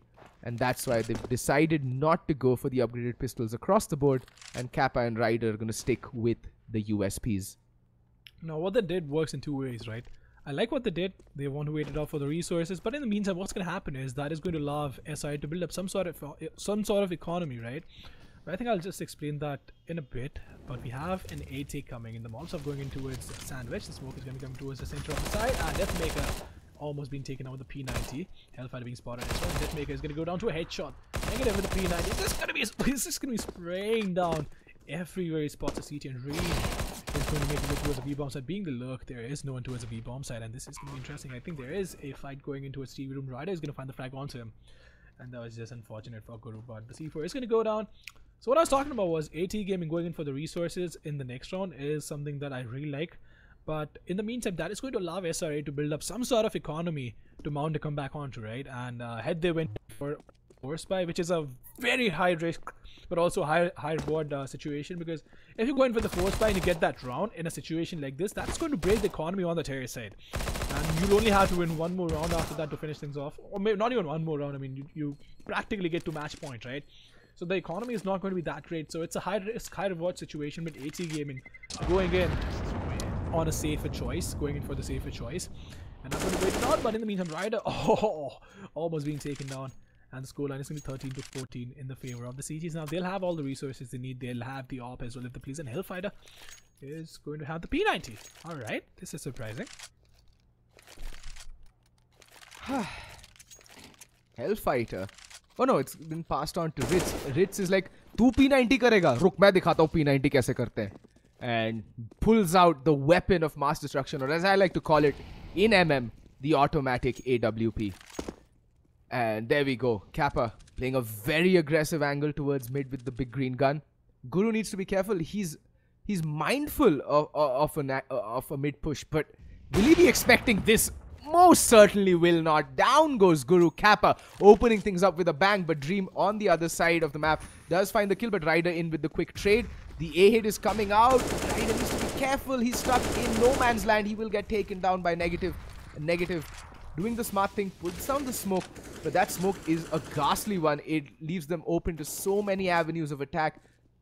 And that's why they've decided not to go for the upgraded pistols across the board. And Kappa and Ryder are gonna stick with the USPs. Now, what they did works in two ways, right? I like what they did. They want to wait it out for the resources, but in the meantime, what's going to happen is that is going to allow SI to build up some sort of economy, right? But I think I'll just explain that in a bit. But we have an AT coming in. The Molotov going in towards Sandwich. The smoke is going to come towards the center of the side, and Deathmaker almost being taken out with the P90. Hellfighter being spotted as well. Deathmaker is going to go down to a headshot. Negative with the P90. It's just going to be spraying down everywhere he spots a CT, and Rain is going to make it look towards a V-bomb side. Being the lurk, there is no one towards a V-bomb side, and this is going to be interesting. I think there is a fight going into a TV room. Ryder is going to find the frag onto him, and that was just unfortunate for Guru, but the C4 is going to go down. So what I was talking about was AT Gaming going in for the resources in the next round is something that I really like. But in the meantime, that is going to allow SRA to build up some sort of economy to mount a comeback onto, right? And had they went for force buy, which is a very high risk but also high reward situation, because if you go in for the force buy and you get that round in a situation like this, that's going to break the economy on the terror side, and you'll only have to win one more round after that to finish things off, or maybe not even one more round. I mean, you practically get to match point, right? So the economy is not going to be that great. So it's a high risk, high reward situation with AT Gaming going in on a safer choice, going in for the safer choice. And I'm going to wait it out, but in the meantime, Ryder, almost being taken down. And the scoreline is going to be 13-14 in the favor of the CGs. Now, they'll have all the resources they need. They'll have the AWP as well if the please. And Hellfighter is going to have the P90. Alright, this is surprising. Hellfighter. Oh no, it's been passed on to Ritz. Ritz is like, "Tu P90 karega. Ruk, main dikhata hu P90 kaise karte hain." And pulls out the weapon of mass destruction, or as I like to call it in MM, the automatic AWP. And there we go. Kappa playing a very aggressive angle towards mid with the big green gun. Guru needs to be careful. He's mindful of a mid push, but will he be expecting this Most certainly will not. Down goes Guru. Kappa opening things up with a bang, but Dream on the other side of the map does find the kill, but Ryder in with the quick trade. The A hit is coming out. Ryder needs to be careful. He's stuck in no man's land. He will get taken down by Negative. Negative doing the smart thing, puts down the smoke, but that smoke is a ghastly one. It leaves them open to so many avenues of attack,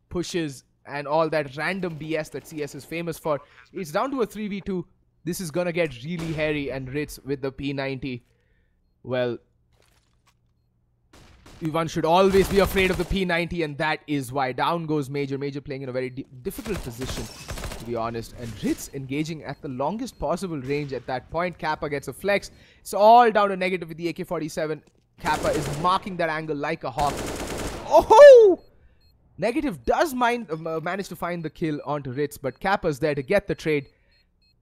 pushes, and all that random BS that CS is famous for. It's down to a 3v2. This is gonna get really hairy, and Ritz with the P90. Well, one should always be afraid of the P90, and that is why. Down goes Major. Major playing in a very difficult position, to be honest. And Ritz engaging at the longest possible range at that point. Kappa gets a flex. It's all down to Negative with the AK-47. Kappa is marking that angle like a hawk. Oh! Negative does manage to find the kill onto Ritz, but Kappa's there to get the trade.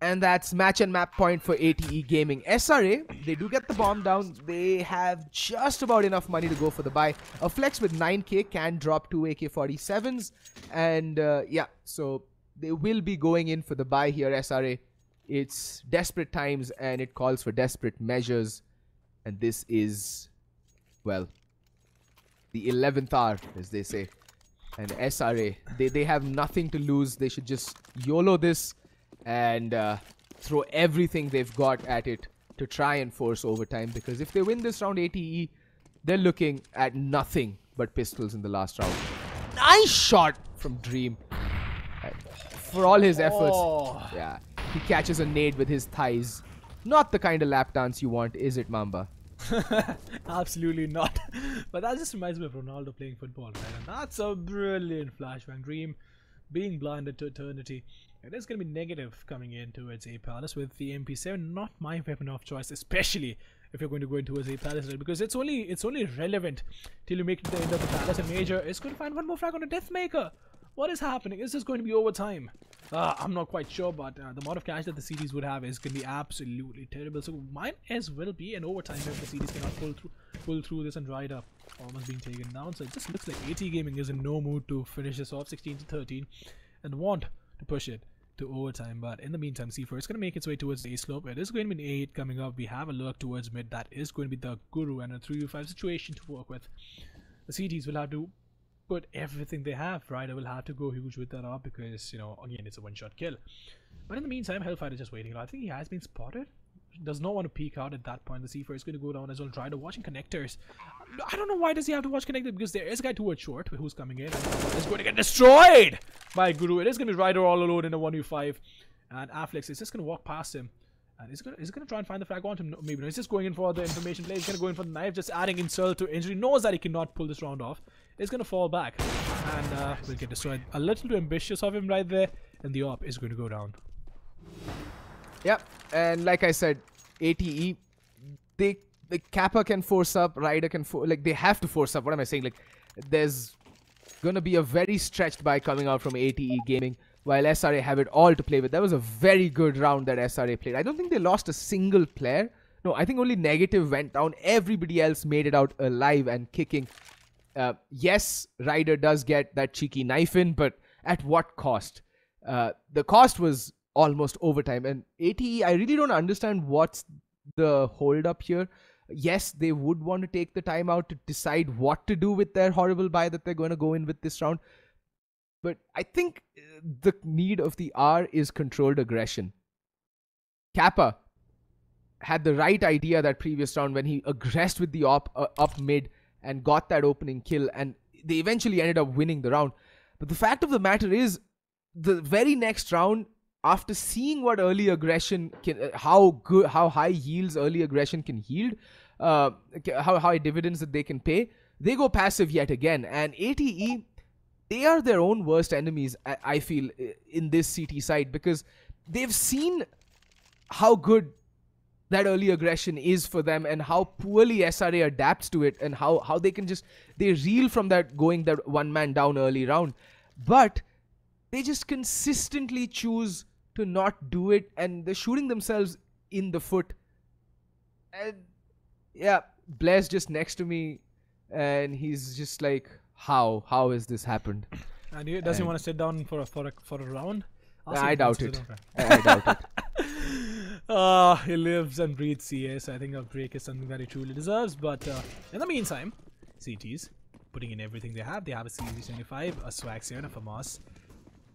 And that's match and map point for ATE Gaming. SRA, they do get the bomb down. They have just about enough money to go for the buy. A flex with 9k can drop 2 AK-47s. And yeah, so they will be going in for the buy here, SRA. It's desperate times and it calls for desperate measures. And this is, well, the 11th hour, as they say. And SRA, they have nothing to lose. They should just YOLO this and throw everything they've got at it to try and force overtime, because if they win this round, ATE, they're looking at nothing but pistols in the last round. Nice shot from Dream. For all his efforts. Yeah, he catches a nade with his thighs. Not the kind of lap dance you want, is it, Mamba? Absolutely not. But that just reminds me of Ronaldo playing football, right? And that's a brilliant flashbang. Dream being blinded to eternity. It is going to be Negative coming in towards A Palace with the MP7. Not my weapon of choice, especially if you're going to go into A Palace, right? Because it's only relevant till you make it to the end of the Palace. And Major is going to find one more frag on a Deathmaker. What is happening? Is this going to be overtime? I'm not quite sure, but the amount of cash that the CDs would have is going to be absolutely terrible. So might as well be an overtime if the CDs cannot pull through this, and Ryder almost being taken down. So it just looks like AT Gaming is in no mood to finish this off 16-13 and want to push it to overtime. But in the meantime, C4 is going to make its way towards the A slope. It is going to be an 8 coming up. We have a lurk towards mid. That is going to be the Guru and a 3v5 situation to work with. The CDs will have to put everything they have. Ryder will have to go huge with that up because, you know, again, it's a one-shot kill. But in the meantime, Hellfire is just waiting. I think he has been spotted. Does not want to peek out at that point. The C4 is going to go down as well. Ryder watching connectors. I don't know why does he have to watch connectors, because there is a guy towards short who's coming in and is going to get destroyed by Guru. It is going to be Ryder all alone in a 1v5, and Afflex is just going to walk past him. And he's going to try and find the frag on him. No, maybe no. He's just going in for the information play. He's going to go in for the knife, just adding insult to injury. Knows that he cannot pull this round off. He's going to fall back and will get destroyed. A little too ambitious of him right there, and the op is going to go down. Yep, and like I said, ATE, the Kappa can force up, Ryder can they have to force up. What am I saying? Like, there's gonna be a very stretched buy coming out from ATE Gaming, while SRA have it all to play with. That was a very good round that SRA played. I don't think they lost a single player. No, I think only Negative went down. Everybody else made it out alive and kicking. Yes, Ryder does get that cheeky knife in, but at what cost? The cost was almost overtime. And ATE, I really don't understand what's the hold up here. Yes, they would want to take the time out to decide what to do with their horrible buy that they're going to go in with this round. But I think the need of the hour is controlled aggression. Kappa had the right idea that previous round when he aggressed with the op up mid and got that opening kill, and they eventually ended up winning the round. But the fact of the matter is, the very next round, after seeing what early aggression can, how high yields early aggression can yield, how high dividends that they can pay, they go passive yet again. And ATE, they are their own worst enemies, I feel, in this CT side, because they've seen how good that early aggression is for them and how poorly SRA adapts to it, and how they can just, they reel from that going that one man down early round. But they just consistently choose to not do it, and they're shooting themselves in the foot. And yeah, Blair's just next to me, and he's just like, how has this happened? And he doesn't want to sit down for a round? I doubt it. I doubt it. He lives and breathes CS. I think a break is something that he truly deserves. But in the meantime, CTs putting in everything they have. They have a CZ75, a Swag 7, a FAMAS.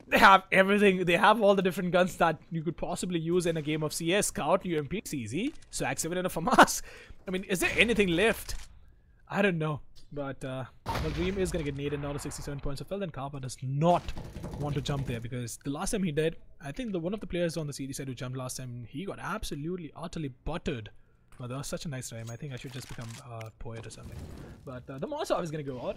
They have everything. They have all the different guns that you could possibly use in a game of CS. Scout, UMP, CZ, Swag 7, and a FAMAS. I mean, is there anything left? I don't know. But well, Dream is going to get naded now to 67 points of health, and Kappa does not want to jump there because the last time he did, I think one of the players on the CD side who jumped last time, he got absolutely, utterly buttered. Well, that was such a nice rhyme. I think I should just become a poet or something. But the Molotov is going to go out.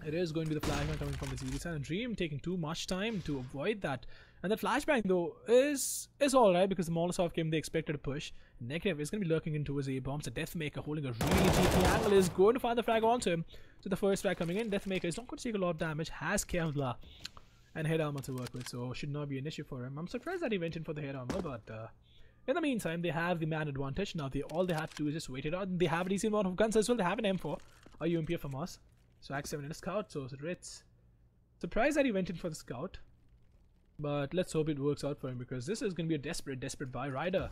It is going to be the flashbang coming from the CD side, and Dream taking too much time to avoid that. And that flashbang though is alright because the Molotov came, they expected a push. Negative is going to be lurking in towards A bombs. The Deathmaker holding a really cheeky angle is going to find the frag onto him. So the first frag coming in, Deathmaker is not going to take a lot of damage, has Kevlar and head armor to work with, so should not be an issue for him. I'm surprised that he went in for the head armor, but in the meantime, they have the man advantage. Now all they have to do is just wait it out. And they have a decent amount of guns as well. They have an M4, a UMP of FAMAS. Swag 7 and a Scout, so Ritz. Surprised that he went in for the Scout. But let's hope it works out for him because this is going to be a desperate buy. Ryder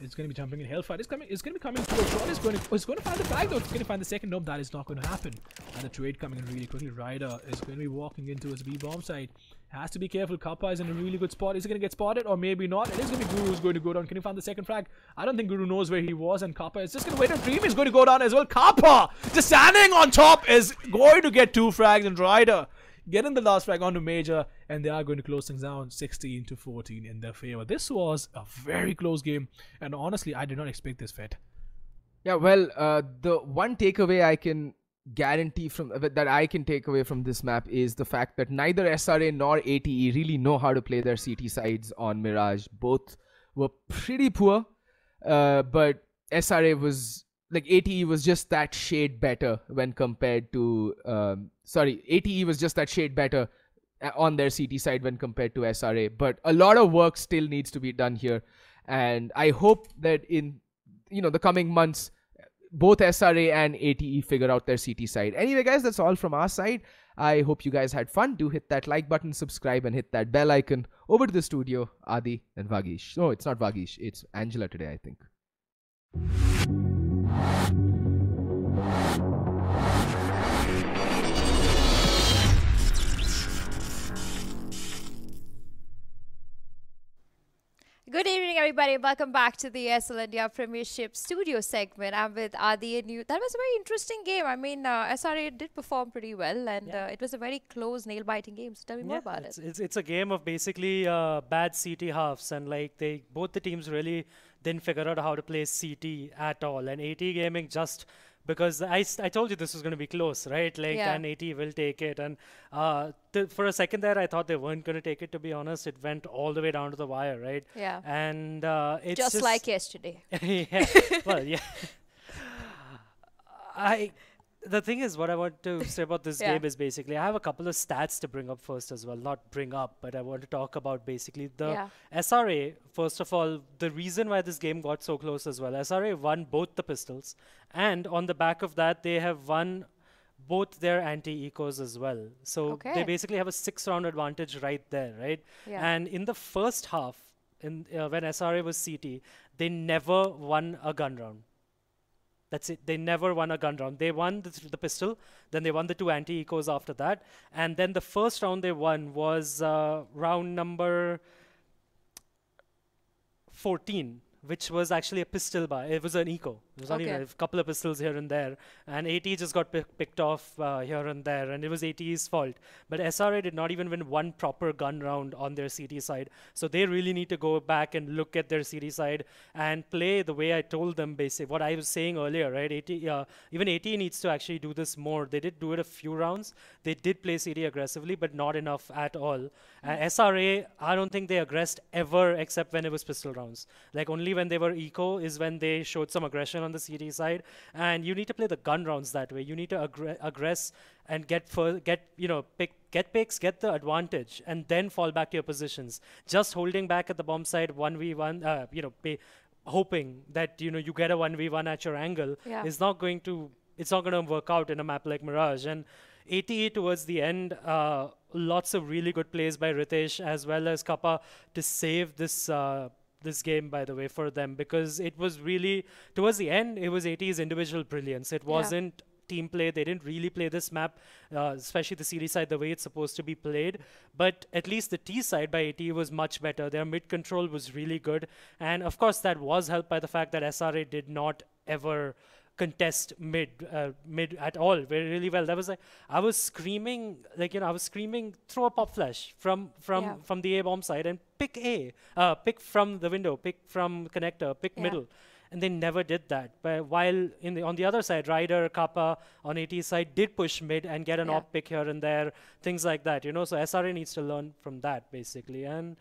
is going to be jumping in Hellfire. It's going to be coming towards Shot. It's going to find the flag though. It's going to find the second. Nope, that is not going to happen. And the trade coming in really quickly. Ryder is going to be walking into his B bomb side. Has to be careful. Kappa is in a really good spot. Is he going to get spotted or maybe not? It is going to be Guru who's going to go down. Can he find the second frag? I don't think Guru knows where he was, and Kappa is just going to wait. A Dream is going to go down as well. Kappa just standing on top is going to get 2 frags, and Ryder getting the last frag onto Major, and they are going to close things down 16-14 in their favor. This was a very close game, and honestly, I did not expect this, Fed. Yeah, well, the one takeaway I can guarantee from that I can take away from this map is the fact that neither SRA nor ATE really know how to play their CT sides on Mirage. Both were pretty poor, but SRA was like ATE was just that shade better when compared to ATE was just that shade better on their CT side when compared to SRA. But a lot of work still needs to be done here, and I hope that in the coming months both SRA and ATE figure out their CT side. Anyway, guys, that's all from our side. I hope you guys had fun. Do hit that like button, subscribe, and hit that bell icon. Over to the studio, Adi and Vagish. No, it's not Vagish. It's Angela today, I think. Good evening, everybody. Welcome back to the ESL India Premiership studio segment. I'm with Adi and you. That was a very interesting game. I mean, SRA did perform pretty well, and it was a very close, nail-biting game. So tell me more about it. It's a game of basically bad CT halves, and like both the teams really didn't figure out how to play CT at all. And AT Gaming just because I told you this was going to be close, right? Like, and AT will take it. And for a second there, I thought they weren't going to take it, to be honest. It went all the way down to the wire, right? Yeah. And it's just like yesterday. Yeah. Well, yeah. The thing is, what I want to say about this game is basically, I have a couple of stats to bring up first as well. Not bring up, but I want to talk about basically the SRA. First of all, the reason why this game got so close as well. SRA won both the pistols, and on the back of that, they have won both their anti-ecos as well. So they basically have a 6-round advantage right there, right? Yeah. And in the first half, when SRA was CT, they never won a gun round. That's it. They never won a gun round. They won the pistol, then they won the 2 anti-ecos after that. And then the first round they won was round number 14, which was actually a pistol buy. It was an eco. It was not even a couple of pistols here and there. And AT just got picked off here and there. And it was AT's fault. But SRA did not even win one proper gun round on their CT side. So they really need to go back and look at their CT side and play the way I told them, basically, what I was saying earlier, right? Even AT needs to actually do this more. They did do it a few rounds. They did play CT aggressively, but not enough at all. SRA, I don't think they aggressed ever except when it was pistol rounds. Like, only when they were eco is when they showed some aggression on the CT side, and you need to play the gun rounds that way. You need to aggress and get picks, get the advantage, and then fall back to your positions. Just holding back at the bomb side 1v1, hoping that you get a 1v1 at your angle is not going to work out in a map like Mirage. And ATE towards the end, lots of really good plays by Ritesh as well as Kappa to save this this game, by the way, for them, because it was really, towards the end, it was AT's individual brilliance. It wasn't team play. They didn't really play this map, especially the series side, the way it's supposed to be played. But at least the T side by AT was much better. Their mid control was really good. And of course, that was helped by the fact that SRA did not ever contest mid at all really well. That was like, I was screaming, throw a pop flash from the A bomb side and pick pick from the window, pick from connector, pick middle. And they never did that. But while on the other side, Ryder, Kappa on AT side did push mid and get an op pick here and there, things like that, So SRA needs to learn from that, basically. And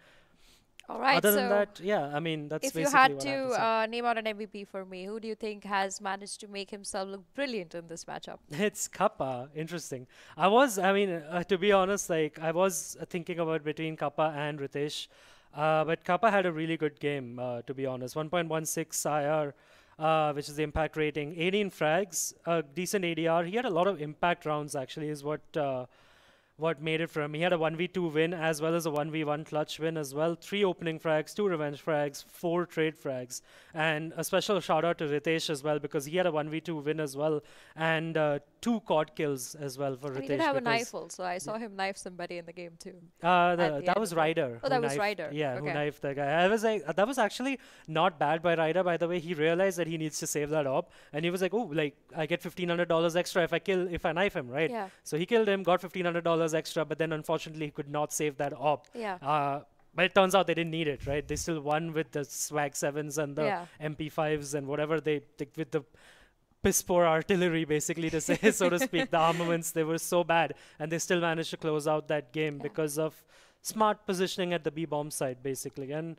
all right, other than that, I mean, that's if basically you had what to name out an MVP for me, who do you think has managed to make himself look brilliant in this matchup? It's Kappa. Interesting. To be honest, I was thinking about between Kappa and Ritesh. But Kappa had a really good game, to be honest. 1.16 IR, which is the impact rating. 18 frags, decent ADR. He had a lot of impact rounds, actually, is what made it for him. He had a 1v2 win as well as a 1v1 clutch win as well. 3 opening frags, 2 revenge frags, 4 trade frags. And a special shout out to Ritesh as well, because he had a 1v2 win as well. And 2 quad kills as well for Ritesh. He did have a knife also. I saw him knife somebody in the game too. That was Ryder. Oh, that was Ryder. Yeah, who knifed the guy. I was like, that was actually not bad by Ryder, by the way. He realized that he needs to save that op. And he was like, I get $1,500 extra if I knife him, right? Yeah. So he killed him, got $1,500 extra, but then unfortunately he could not save that op. Yeah. But it turns out they didn't need it, right? They still won with the swag 7s and the MP5s and whatever with the piss poor artillery, basically, to say, so to speak. The armaments, they were so bad, and they still managed to close out that game because of smart positioning at the B bomb side, basically. And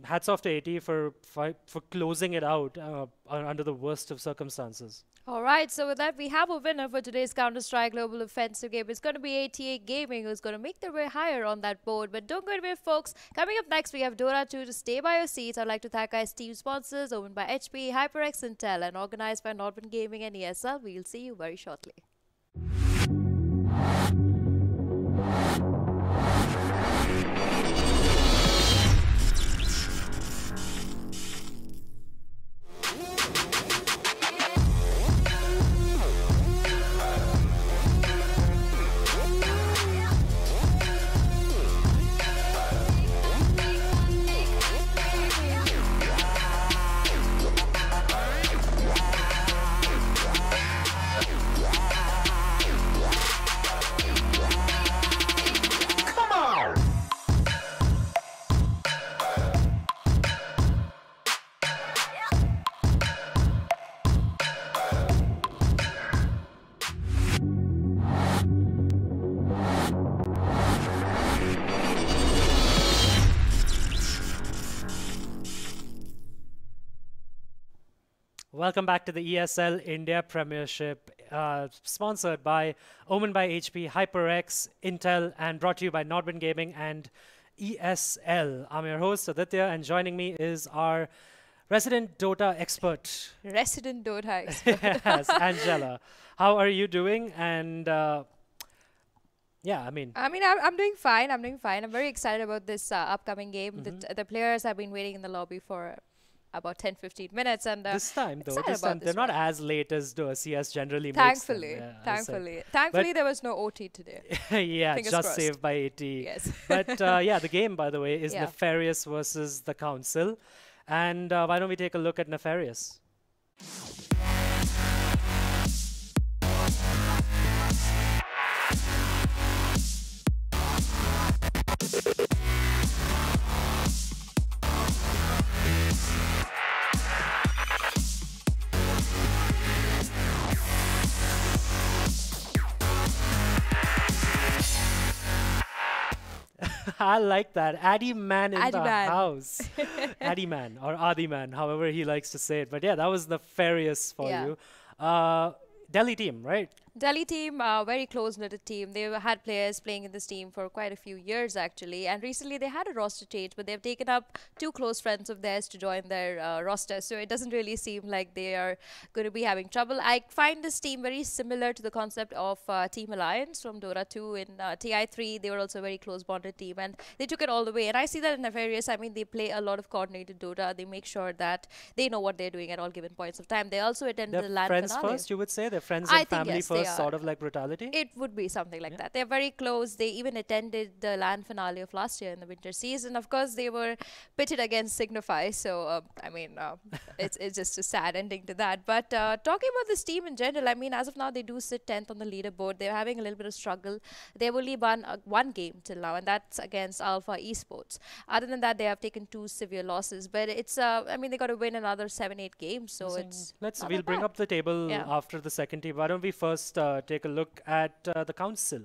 hats off to AT for closing it out under the worst of circumstances. All right, so with that, we have a winner for today's Counter-Strike Global Offensive game. It's going to be ATA Gaming, who's going to make their way higher on that board. But don't go anywhere, folks. Coming up next, we have DOTA 2 to stay by your seats. I'd like to thank our team sponsors, owned by HP, HyperX, Intel, and organized by Nodman Gaming and ESL. We'll see you very shortly. Welcome back to the ESL India Premiership, sponsored by Omen by HP, HyperX, Intel, and brought to you by Nodman Gaming and ESL. I'm your host, Aditya, and joining me is our resident Dota expert. Resident Dota expert. Yes, Angela. How are you doing? And I'm doing fine. I'm very excited about this upcoming game. The players have been waiting in the lobby for about 10-15 minutes, and this time they're not as late as CS generally thankfully makes them. Thankfully there was no OT today. Yeah, Fingers just crossed. saved by AT. Yes. But the game, by the way, is Nefarious versus the Council, and why don't we take a look at Nefarious? I like that. Addy Man in the house. Addy Man or Adi Man, however he likes to say it. But yeah, that was Nefarious for you. Delhi team, right? Delhi team, very close-knitted team. They had players playing in this team for quite a few years actually, and recently they had a roster change, but they've taken up two close friends of theirs to join their roster, so it doesn't really seem like they are going to be having trouble. I find this team very similar to the concept of Team Alliance from Dota 2. In TI3, they were also a very close-bonded team, and they took it all the way. And I see that in Nefarious. I mean, they play a lot of coordinated Dota. They make sure that they know what they're doing at all given points of time. They also attend the LAN friends finale. first, you would say? They're friends and family first, sort of like brutality? It would be something like that. They're very close. They even attended the LAN finale of last year in the winter season. Of course, they were pitted against Signify. So, I mean, it's just a sad ending to that. But talking about this team in general, I mean, as of now, they do sit 10th on the leaderboard. They're having a little bit of struggle. They've only won one game till now, and that's against Alpha Esports. Other than that, they have taken 2 severe losses. But it's, I mean, they got to win another 7-8 games. So we'll bring up the table after the second team. Why don't we first take a look at the council?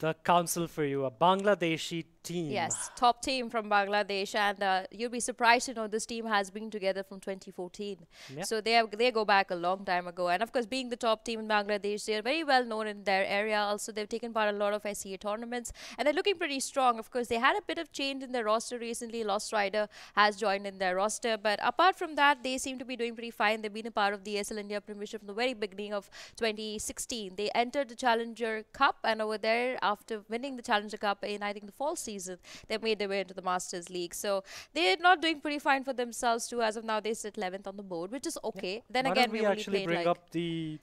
The council for you, a Bangladeshi team. Yes, top team from Bangladesh, and you'll be surprised to know this team has been together from 2014. Yep. So they go back a long time ago, and of course, being the top team in Bangladesh, they're very well known in their area. Also, they've taken part in a lot of SEA tournaments, and they're looking pretty strong. Of course, they had a bit of change in their roster recently. Lost Rider has joined in their roster, but apart from that, they seem to be doing pretty fine. They've been a part of the ESL India Premiership from the very beginning of 2016. They entered the Challenger Cup, and over there, after winning the Challenger Cup in, I think, the fall season, they made their way into the Masters League. So they're not doing pretty fine for themselves too. As of now, they sit 11th on the board, which is okay. Yeah. Then Why again, don't we actually bring up the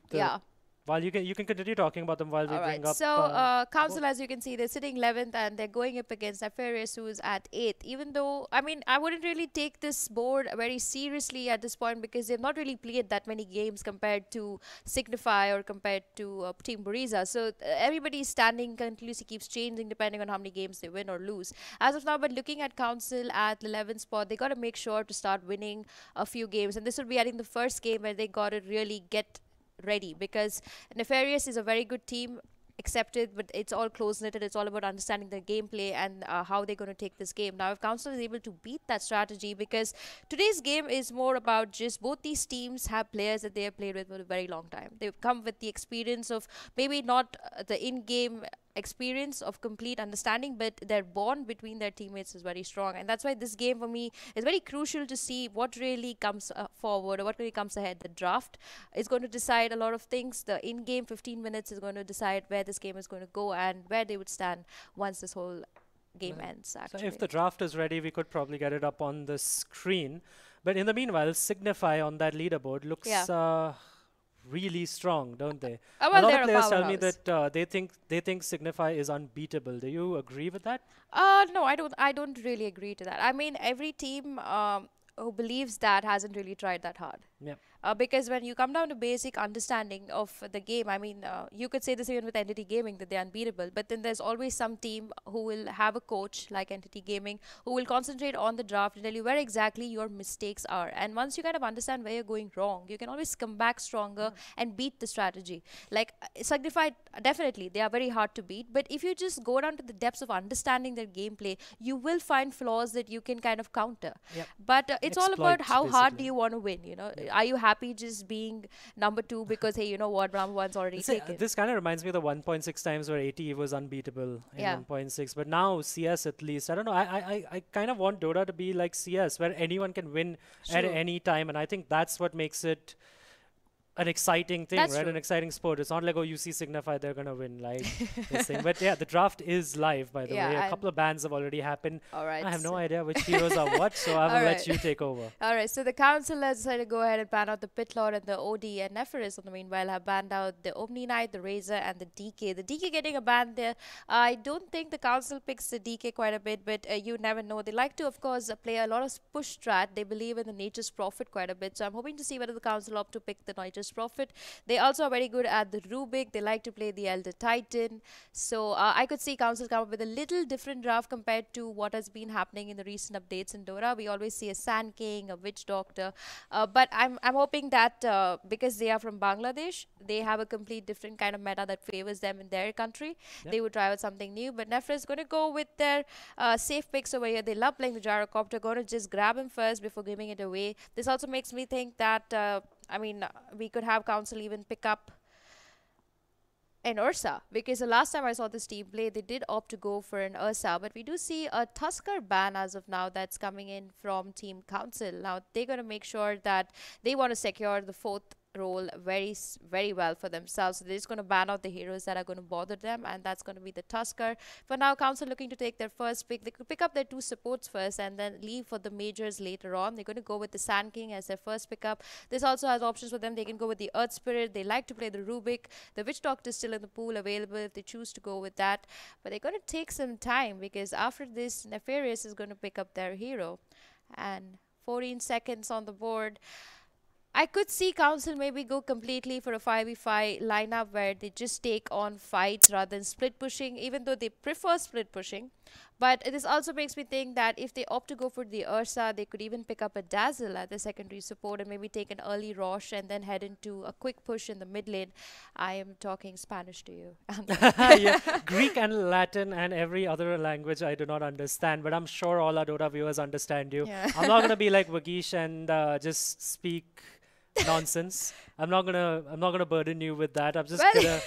While you can continue talking about them while we bring up. So council, as you can see, they're sitting 11th and they're going up against Nefarious, who is at 8th. Even though, I mean, I wouldn't really take this board very seriously at this point because they've not really played that many games compared to Signify or compared to Team Buriza. So everybody's standing continuously keeps changing depending on how many games they win or lose. As of now, but looking at council at the 11th spot, they got to make sure to start winning a few games. And this will be, I think, the first game where they got to really get ready, because Nefarious is a very good team, accepted, but it's all close-knitted. It's all about understanding their gameplay and how they're going to take this game. Now, if Council is able to beat that strategy, because today's game is more about just both these teams have players that they have played with for a very long time. They've come with the experience of maybe not the in-game experience of complete understanding, but their bond between their teammates is very strong, and that's why this game for me is very crucial to see what really comes forward or what really comes ahead. The draft is going to decide a lot of things. The in-game 15 minutes is going to decide where this game is going to go and where they would stand once this whole game ends, actually. So if the draft is ready, we could probably get it up on the screen, but in the meanwhile, Signify on that leaderboard looks really strong, don't they? Well, a lot of players tell me that they think Signify is unbeatable. Do you agree with that? No, I don't really agree to that. I mean, every team who believes that hasn't really tried that hard. Yeah. Because when you come down to basic understanding of the game, I mean, you could say this even with Entity Gaming, that they're unbeatable, but then there's always some team who will have a coach like Entity Gaming who will concentrate on the draft and tell you where exactly your mistakes are. And once you kind of understand where you're going wrong, you can always come back stronger and beat the strategy. Like Signify, definitely, they are very hard to beat, but if you just go down to the depths of understanding their gameplay, you will find flaws that you can kind of counter. Yep. But it's all about how hard do you want to win, you know? Are you happy just being number 2 because, hey, you know what, number 1's already taken? This kind of reminds me of the 1.6 times where ATE was unbeatable in 1.6, but now CS at least, I don't know, I kind of want Dota to be like CS, where anyone can win at any time, and I think that's what makes it an exciting thing, right? An exciting sport. It's not like, oh, you see Signify, they're going to win, like this thing. But yeah, the draft is live, by the way. A couple of bans have already happened. All right. I have no idea which heroes are what, so I will let you take over. All right, so the council has decided to go ahead and ban out the Pit Lord and the OD, and Nefarious, on the meanwhile, have banned out the Omni Knight, the Razor, and the DK. The DK getting a ban there. I don't think the council picks the DK quite a bit, but you never know. They like to, of course, play a lot of push strat. They believe in the Nature's Prophet quite a bit, so I'm hoping to see whether the council opt to pick the Nature's first profit. They also are very good at the Rubik. They like to play the Elder Titan. So I could see Council come up with a little different draft compared to what has been happening in the recent updates in Dota. We always see a Sand King, a Witch Doctor. But I'm hoping that because they are from Bangladesh, they have a complete different kind of meta that favors them in their country. Yep. They would try out something new. But Nefarious is going to go with their safe picks over here. They love playing the Gyrocopter. Going to just grab him first before giving it away. This also makes me think that, we could have Council even pick up an Ursa, because the last time I saw this team play, they did opt to go for an Ursa, but we do see a Tusker ban as of now that's coming in from Team Council. Now they're going to make sure that they want to secure the 4th role very well for themselves. So they're just going to ban out the heroes that are going to bother them, and that's going to be the Tusker. For now, Council looking to take their first pick. They could pick up their 2 supports first and then leave for the majors later on. They're going to go with the Sand King as their first pickup. This also has options for them. They can go with the Earth Spirit. They like to play the Rubik. The Witch Doctor is still in the pool available if they choose to go with that. But they're going to take some time, because after this, Nefarious is going to pick up their hero. And 14 seconds on the board. I could see Council maybe go completely for a 5v5 lineup where they just take on fights rather than split pushing, even though they prefer split pushing. But this also makes me think that if they opt to go for the Ursa, they could even pick up a Dazzle at the secondary support and maybe take an early Rosh and then head into a quick push in the mid lane. I am talking Spanish to you. Yeah, Greek and Latin and every other language I do not understand, but I'm sure all our Dota viewers understand you. Yeah. I'm not going to be like Vagish and just speak nonsense. I'm not gonna burden you with that. I'm just gonna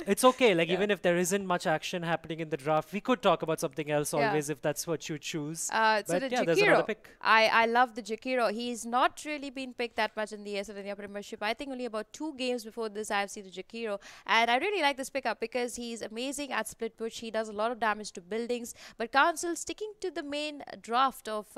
it's okay, like even if there isn't much action happening in the draft, we could talk about something else always if that's what you choose. So the there's another pick. I love the Jakiro. He's not really been picked that much in the ESL and the Premiership. I think only about 2 games before this I've seen the Jakiro, and I really like this pickup because he's amazing at split push. He does a lot of damage to buildings, but Council sticking to the main draft of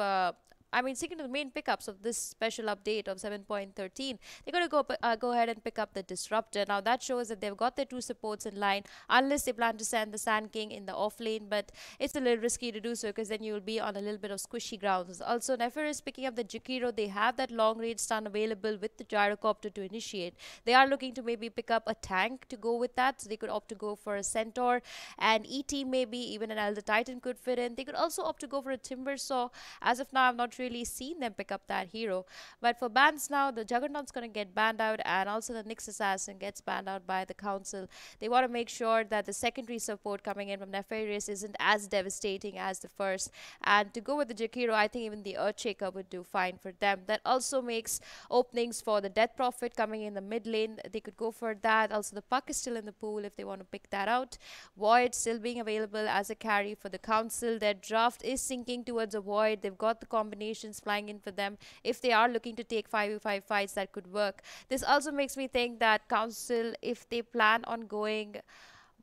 sticking to the main pickups of this special update of 7.13, they're going to go ahead and pick up the Disruptor. Now that shows that they've got their 2 supports in line, unless they plan to send the Sand King in the off lane, but it's a little risky to do so because then you'll be on a little bit of squishy grounds. Also, Nefarious picking up the Jakiro. They have that long range stun available with the Gyrocopter to initiate. They are looking to maybe pick up a tank to go with that, so they could opt to go for a Centaur, and ET maybe, even an Elder Titan could fit in. They could also opt to go for a Timber Saw. As of now, I'm not really seen them pick up that hero. But for bans now, the Juggernaut's going to get banned out, and also the Nyx Assassin gets banned out by the Council. They want to make sure that the secondary support coming in from Nefarious isn't as devastating as the first. And to go with the Jakiro, I think even the Earthshaker would do fine for them. That also makes openings for the Death Prophet coming in the mid lane. They could go for that. Also, the Puck is still in the pool if they want to pick that out. Void still being available as a carry for the Council. Their draft is sinking towards a Void. They've got the combinations flying in for them. If they are looking to take 5v5 fights, that could work. This also makes me think that Council, if they plan on going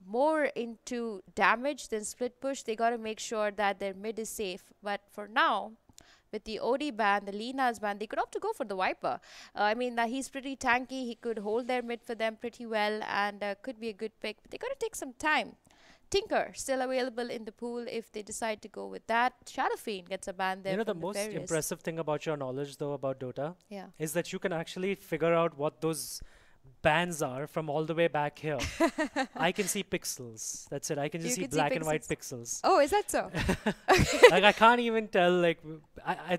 more into damage than split push, they got to make sure that their mid is safe. But for now, with the OD ban, the Lina's ban, they could opt to go for the Viper. He's pretty tanky. He could hold their mid for them pretty well, and could be a good pick. But they got to take some time. Tinker still available in the pool if they decide to go with that. Shadow Fiend gets a ban there. The most impressive thing about your knowledge though about Dota is that you can actually figure out what those bans are from all the way back here. I can see pixels. That's it. I can just see black and white pixels. Oh, is that so? Like I can't even tell. Like,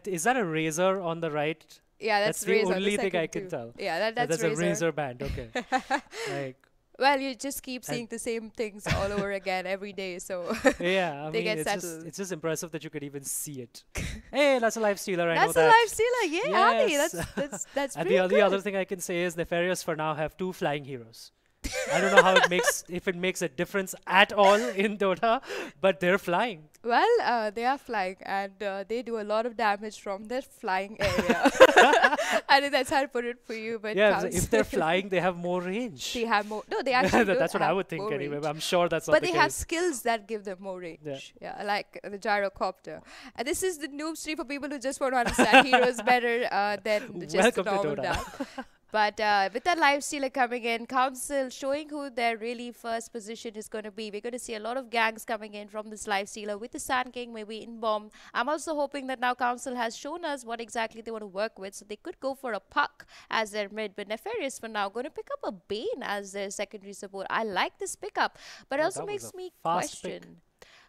is that a razor on the right? Yeah, that's the only thing I can tell. Yeah, that's a razor band. Okay. Well, you just keep seeing the same things all over again every day, so yeah, they get settled. It's just impressive that you could even see it. Hey, that's a life stealer. I know that. That's a life stealer. Yeah, yes. That's and pretty the other thing I can say is Nefarious for now have 2 flying heroes. I don't know how if it makes a difference at all in Dota, but they're flying. Well, they are flying, and they do a lot of damage from their flying area. I think that's how to put it for you. But yeah, if they're flying, they have more range. They have more. No, they actually that's what I would think anyway. But I'm sure that's not the case. But they have skills that give them more range. Yeah, like the Gyrocopter. And this is the noob stream for people who just want to understand heroes better than just the normal But with that live stealer coming in, Council showing who their really first position is going to be. We're going to see a lot of gangs coming in from this live stealer with the Sand King, maybe in bomb. I'm also hoping that now Council has shown us what exactly they want to work with. So they could go for a Puck as their mid, but Nefarious for now going to pick up a Bane as their secondary support. I like this pickup, but it also makes me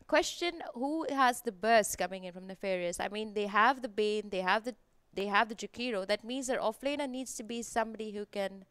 question who has the burst coming in from Nefarious. I mean, they have the Bane, they have the Jakiro. That means their offlaner needs to be somebody who can.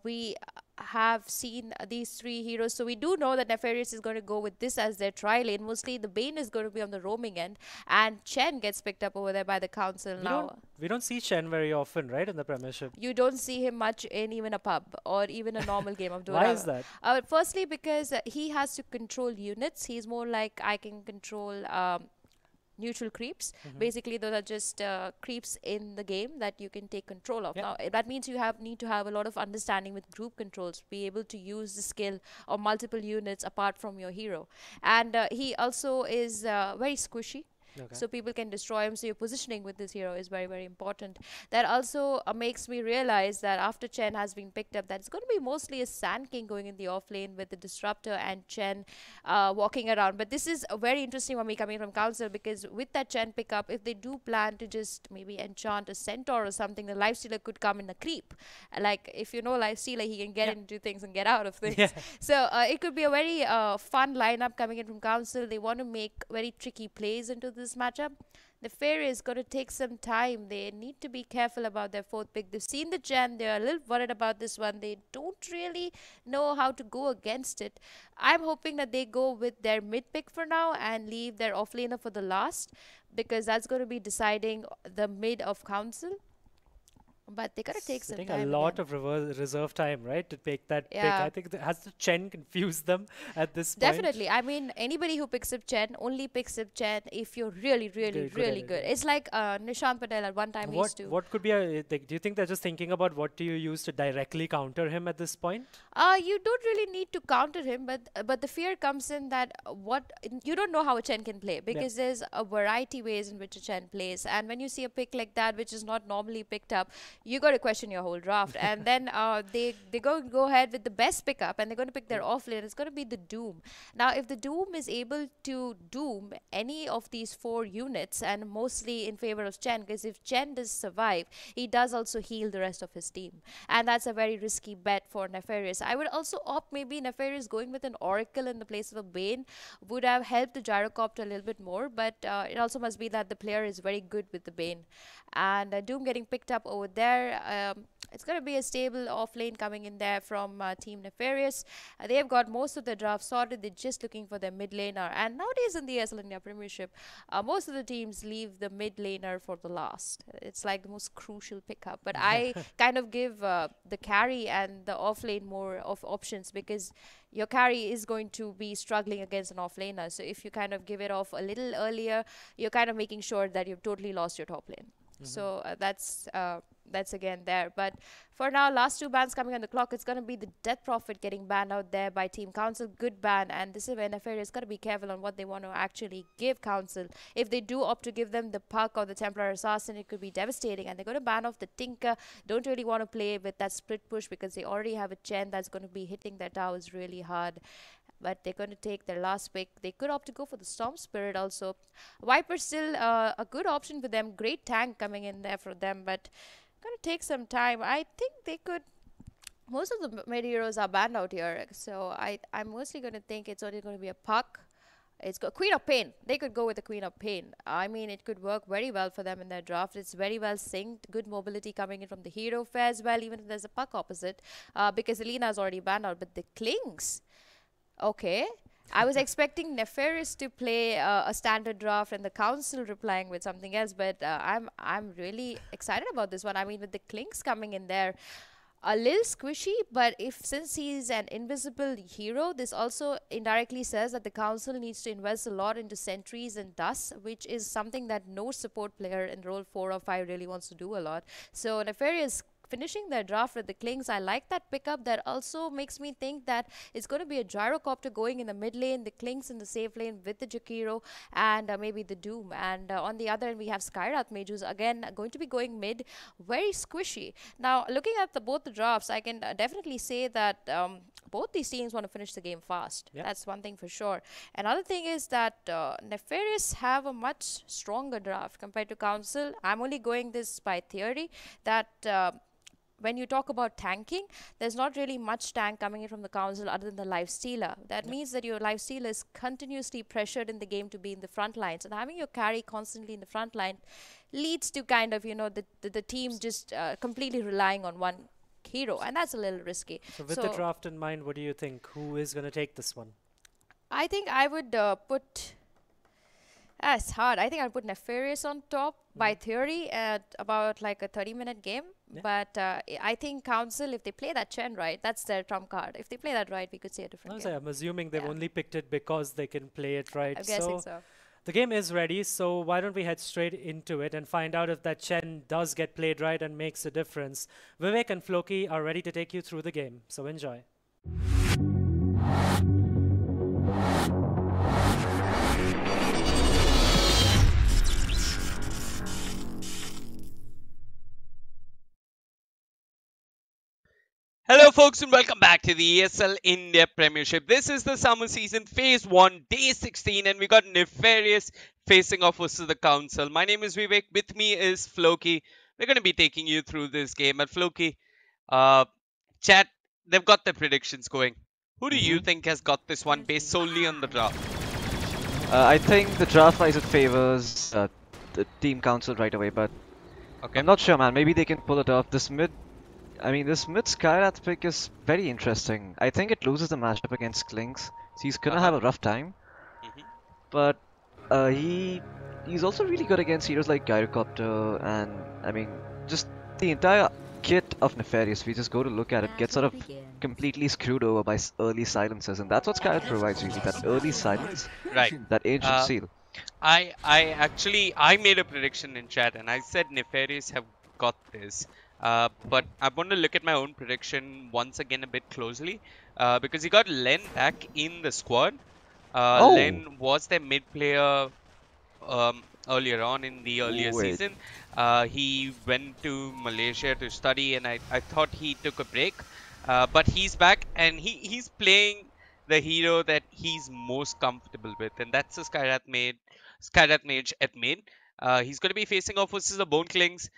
We have seen these three heroes, so we do know that Nefarious is going to go with this as their tri lane. Mostly the Bane is going to be on the roaming end, and Chen gets picked up over there by the Council now. We don't see Chen very often, right, in the Premiership? You don't see him much in even a pub or even a normal game of DOTA. Why is that? Firstly, because he has to control units. He's more like I can control neutral creeps. Basically, those are just creeps in the game that you can take control of. Now, that means you need to have a lot of understanding with group controls, be able to use the skill of multiple units apart from your hero. And he also is very squishy. So people can destroy him. So your positioning with this hero is very, very important. That also makes me realize that after Chen has been picked up, that it's going to be mostly a Sand King going in the off lane with the Disruptor and Chen walking around. But this is a very interesting for me coming from Council, because with that Chen pickup, if they do plan to just maybe enchant a Centaur or something, the Lifestealer could come in a creep. Like, if you know Lifestealer, he can get into things and get out of things. So it could be a very fun lineup coming in from Council. They want to make very tricky plays into this matchup. Nefarious is going to take some time. They need to be careful about their fourth pick. They've seen the Chen. They're a little worried about this one. They don't really know how to go against it. I'm hoping that they go with their mid pick for now and leave their offlaner for the last, because that's going to be deciding the mid of Council. But they gotta take some time. A lot of reserve time, right, to take that pick. I think has the Chen confused them at this point? Definitely. I mean, anybody who picks up Chen only picks up Chen if you're really good. It's like Nishant Patel at one time used to. What could be a? Do you think they're just thinking about what do you use to directly counter him at this point? You don't really need to counter him, but the fear comes in that you don't know how a Chen can play, because there's a variety ways in which a Chen plays, and when you see a pick like that which is not normally picked up, you got to question your whole draft. And then they go ahead with the best pickup, and they're going to pick their offlane. It's going to be the Doom. Now, if the Doom is able to doom any of these four units, and mostly in favor of Chen, because if Chen does survive, he does also heal the rest of his team, and that's a very risky bet for Nefarious. I would also opt maybe Nefarious going with an Oracle in the place of a Bane would have helped the Gyrocopter a little bit more, but it also must be that the player is very good with the Bane. And Doom getting picked up over there. It's going to be a stable off lane coming in there from Team Nefarious. They've got most of the draft sorted. They're just looking for their mid laner. And nowadays in the ESL India Premiership, most of the teams leave the mid laner for the last. It's like the most crucial pickup. But I kind of give the carry and the off lane more of options, because your carry is going to be struggling against an off laner. So if you kind of give it off a little earlier, you're kind of making sure that you've totally lost your top lane. So that's again there. But for now, last two bans coming on the clock. It's going to be the Death Prophet getting banned out there by Team Council. Good ban. And this is where Nefarious got to be careful on what they want to actually give Council. If they do opt to give them the Puck or the Templar Assassin, it could be devastating. And they're going to ban off the Tinker. Don't really want to play with that split push, because they already have a Chen that's going to be hitting their towers really hard. But they're going to take their last pick. They could opt to go for the Storm Spirit also. Viper still a good option for them. Great tank coming in there for them, but going to take some time. I think they could. Most of the mid heroes are banned out here, so I'm mostly going to think it's only going to be a Puck. It's got Queen of Pain. They could go with the Queen of Pain. I mean, it could work very well for them in their draft. It's very well synced. Good mobility coming in from the hero as well, even if there's a Puck opposite, because Elena is already banned out. But the Klings. Okay, I was expecting Nefarious to play a standard draft and the Council replying with something else, but I'm really excited about this one. I mean, with the Klings coming in there, a little squishy, but since he's an invisible hero, this also indirectly says that the Council needs to invest a lot into sentries and dust, which is something that no support player in role 4 or 5 really wants to do a lot. So Nefarious finishing their draft with the Klings. I like that pickup. That also makes me think that it's going to be a gyrocopter going in the mid lane, the Klings in the safe lane with the Jakiro and maybe the Doom. And on the other end, we have Skyrath Mage, who's again going to be going mid, very squishy. Now, looking at both the drafts, I can definitely say that both these teams want to finish the game fast. Yep. That's one thing for sure. Another thing is that Nefarious have a much stronger draft compared to Council. I'm only going this by theory that when you talk about tanking, there's not really much tank coming in from the Council other than the Lifestealer. That means that your Lifestealer is continuously pressured in the game to be in the front lines, and having your carry constantly in the front line leads to kind of, you know, the team just completely relying on one hero, and that's a little risky. So with the draft in mind, what do you think? Who is going to take this one? I think I would put... It's hard. I think I'd put Nefarious on top by theory at about like a 30-minute game. Yeah. But I think Council, if they play that Chen right, that's their trump card. If they play that right, we could see a different game. I'm assuming they've only picked it because they can play it right. I'm guessing so. The game is ready, so why don't we head straight into it and find out if that Chen does get played right and makes a difference. Vivek and Floki are ready to take you through the game, so enjoy. Hello folks and welcome back to the ESL India Premiership. This is the summer season phase 1 day 16 and we got Nefarious facing off versus the Council. My name is Vivek, with me is Floki. We're going to be taking you through this game. At Floki, chat, they've got their predictions going. Who do you think has got this one based solely on the draft? I think the draft wise it favors the team Council right away, but I'm not sure, man. Maybe they can pull it off. This mid Skyrath pick is very interesting. I think it loses the matchup against Klings, so he's gonna have a rough time. But he's also really good against heroes like Gyrocopter, and I mean just the entire kit of Nefarious. If you just go to look at it, gets sort of completely screwed over by early silences, and that's what Skyrath provides really, that early silence, that ancient seal. I made a prediction in chat and I said Nefarious have got this. But I want to look at my own prediction once again a bit closely because he got Len back in the squad. Len was their mid player earlier on in the earlier season. He went to Malaysia to study and I thought he took a break. But he's back and he's playing the hero that he's most comfortable with, and that's the Skyrath Mage at main. He's going to be facing off versus the Bone Klings.